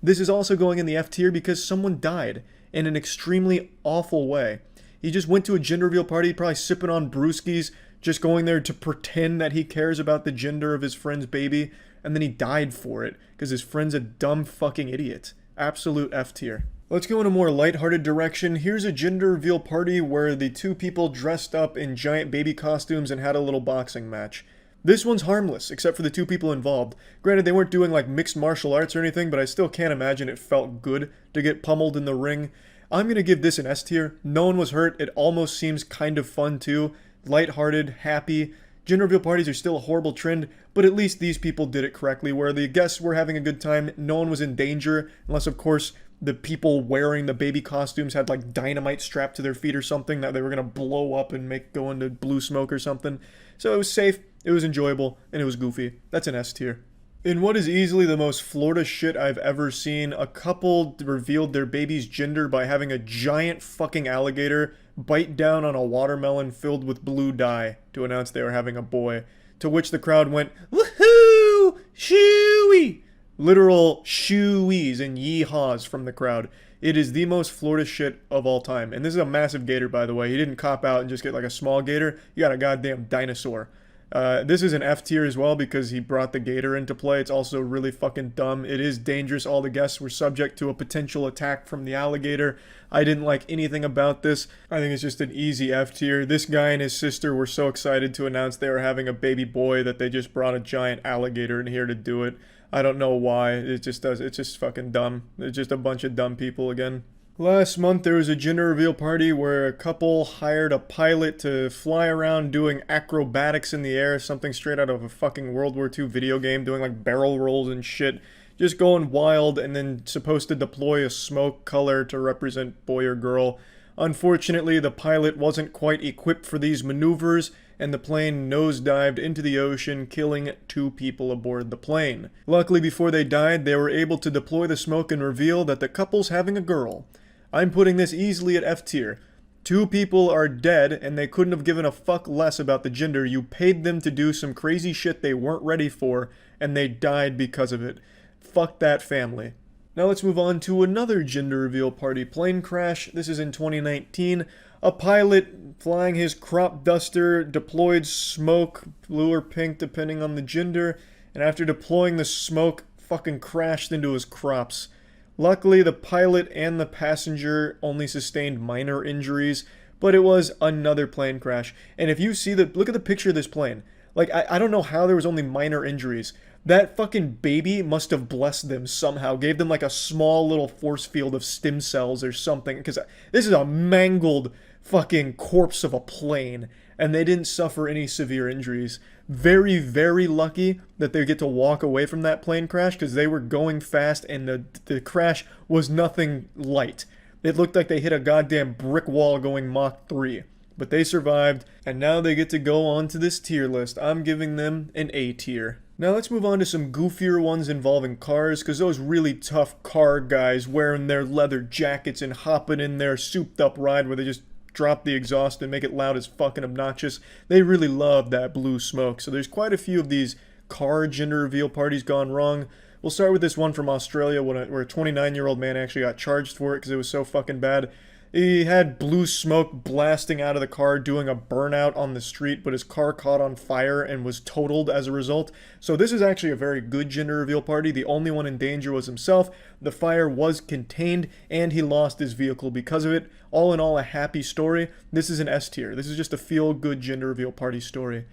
This is also going in the F tier because someone died in an extremely awful way. He just went to a gender reveal party, probably sipping on brewskis, just going there to pretend that he cares about the gender of his friend's baby, and then he died for it because his friend's a dumb fucking idiot. Absolute F tier. Let's go in a more lighthearted direction. Here's a gender reveal party where the two people dressed up in giant baby costumes and had a little boxing match. This one's harmless, except for the two people involved. Granted, they weren't doing like mixed martial arts or anything, but I still can't imagine it felt good to get pummeled in the ring. I'm gonna give this an S tier. No one was hurt. It almost seems kind of fun too. Lighthearted, happy. Gender reveal parties are still a horrible trend, but at least these people did it correctly, where the guests were having a good time. No one was in danger, unless of course the people wearing the baby costumes had like dynamite strapped to their feet or something that they were gonna blow up and make go into blue smoke or something. So it was safe, it was enjoyable, and it was goofy. That's an S tier. In what is easily the most Florida shit I've ever seen, a couple revealed their baby's gender by having a giant fucking alligator bite down on a watermelon filled with blue dye to announce they were having a boy, to which the crowd went, "Woohoo! Shooey!" Literal shooeys and yeehaws from the crowd. It is the most Florida shit of all time. And this is a massive gator, by the way. He didn't cop out and just get like a small gator. You got a goddamn dinosaur. This is an F tier as well because he brought the gator into play. It's also really fucking dumb. It is dangerous. All the guests were subject to a potential attack from the alligator. I didn't like anything about this. I think it's just an easy F tier. This guy and his sister were so excited to announce they were having a baby boy that they just brought a giant alligator in here to do it. I don't know why. It's just fucking dumb. It's just a bunch of dumb people again. Last month there was a gender reveal party where a couple hired a pilot to fly around doing acrobatics in the air, something straight out of a fucking World War II video game, doing like barrel rolls and shit. Just going wild, and then supposed to deploy a smoke color to represent boy or girl. Unfortunately, the pilot wasn't quite equipped for these maneuvers, and the plane nosedived into the ocean, killing 2 people aboard the plane. Luckily, before they died, they were able to deploy the smoke and reveal that the couple's having a girl. I'm putting this easily at F tier. 2 people are dead, and they couldn't have given a fuck less about the gender. You paid them to do some crazy shit they weren't ready for, and they died because of it. Fuck that family. Now let's move on to another gender reveal party plane crash. This is in 2019. A pilot flying his crop duster deployed smoke, blue or pink depending on the gender, and after deploying the smoke, fucking crashed into his crops. Luckily, the pilot and the passenger only sustained minor injuries, but it was another plane crash. And if you see look at the picture of this plane. Like, I don't know how there was only minor injuries. That fucking baby must have blessed them somehow, gave them like a small little force field of stem cells or something, because this is a mangled fucking corpse of a plane, and they didn't suffer any severe injuries. Very, very lucky that they get to walk away from that plane crash, because they were going fast, and the crash was nothing light. It looked like they hit a goddamn brick wall going Mach 3. But they survived, and now they get to go on to this tier list. I'm giving them an A tier. Now let's move on to some goofier ones involving cars, because those really tough car guys wearing their leather jackets and hopping in their souped up ride where they just drop the exhaust and make it loud as fucking obnoxious. They really love that blue smoke. So there's quite a few of these car gender reveal parties gone wrong. We'll start with this one from Australia where a 29-year-old man actually got charged for it because it was so fucking bad. He had blue smoke blasting out of the car doing a burnout on the street, but his car caught on fire and was totaled as a result. So this is actually a very good gender reveal party. The only one in danger was himself. The fire was contained, and he lost his vehicle because of it. All in all, a happy story. This is an S tier. This is just a feel-good gender reveal party story.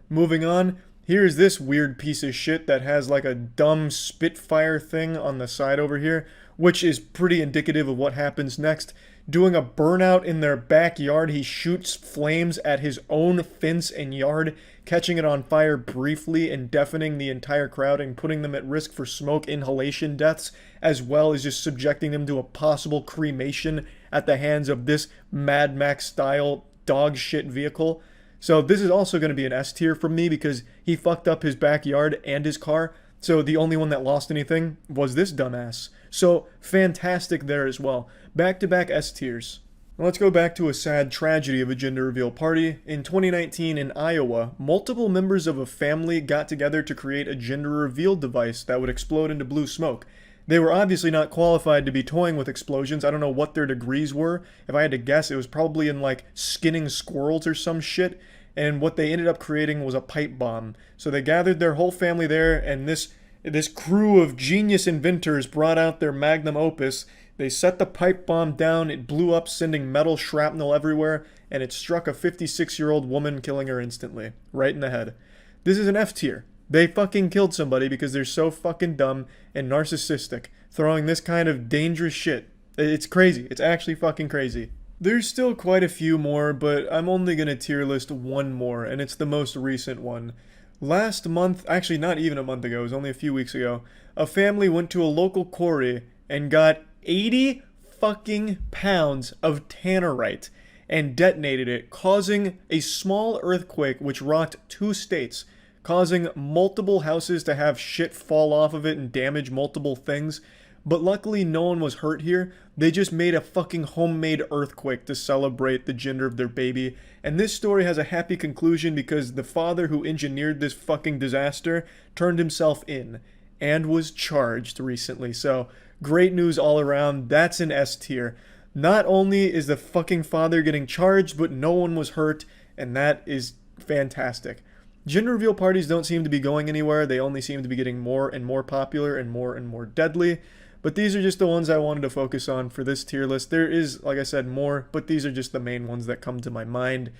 Moving on, here's this weird piece of shit that has like a dumb Spitfire thing on the side over here, which is pretty indicative of what happens next. Doing a burnout in their backyard, he shoots flames at his own fence and yard, catching it on fire briefly and deafening the entire crowd and putting them at risk for smoke inhalation deaths, as well as just subjecting them to a possible cremation at the hands of this Mad Max-style dog shit vehicle. So this is also going to be an S tier from me because he fucked up his backyard and his car. So the only one that lost anything was this dumbass. So fantastic there as well. Back-to-back S tiers. Now let's go back to a sad tragedy of a gender reveal party. In 2019 in Iowa, multiple members of a family got together to create a gender reveal device that would explode into blue smoke. They were obviously not qualified to be toying with explosions. I don't know what their degrees were. If I had to guess, it was probably in like skinning squirrels or some shit. And what they ended up creating was a pipe bomb. So they gathered their whole family there, and this crew of genius inventors brought out their magnum opus. They set the pipe bomb down, it blew up, sending metal shrapnel everywhere, and it struck a 56-year-old woman, killing her instantly. Right in the head. This is an F tier. They fucking killed somebody because they're so fucking dumb and narcissistic, throwing this kind of dangerous shit. It's crazy. It's actually fucking crazy. There's still quite a few more, but I'm only going to tier list one more, and it's the most recent one. Last month, actually not even a month ago, it was only a few weeks ago, a family went to a local quarry and got 80 fucking pounds of tannerite and detonated it, causing a small earthquake which rocked 2 states, causing multiple houses to have shit fall off of it and damage multiple things. But luckily no one was hurt here. They just made a fucking homemade earthquake to celebrate the gender of their baby. And this story has a happy conclusion because the father who engineered this fucking disaster turned himself in and was charged recently. So great news all around. That's an S tier. Not only is the fucking father getting charged, but no one was hurt, and that is fantastic. Gender reveal parties don't seem to be going anywhere. They only seem to be getting more and more popular and more deadly. But these are just the ones I wanted to focus on for this tier list. There is, like I said, more, but these are just the main ones that come to my mind.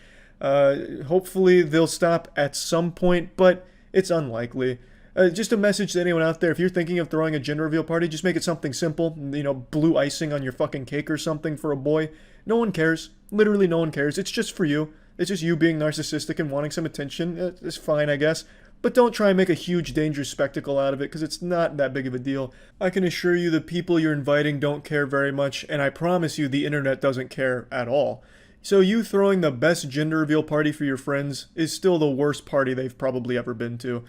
Hopefully they'll stop at some point, but it's unlikely. Just a message to anyone out there, if you're thinking of throwing a gender reveal party, just make it something simple. You know, blue icing on your fucking cake or something for a boy. No one cares. Literally no one cares. It's just for you. It's just you being narcissistic and wanting some attention. It's fine, I guess. But don't try and make a huge dangerous spectacle out of it, because it's not that big of a deal. I can assure you the people you're inviting don't care very much, and I promise you the internet doesn't care at all. So you throwing the best gender reveal party for your friends is still the worst party they've probably ever been to.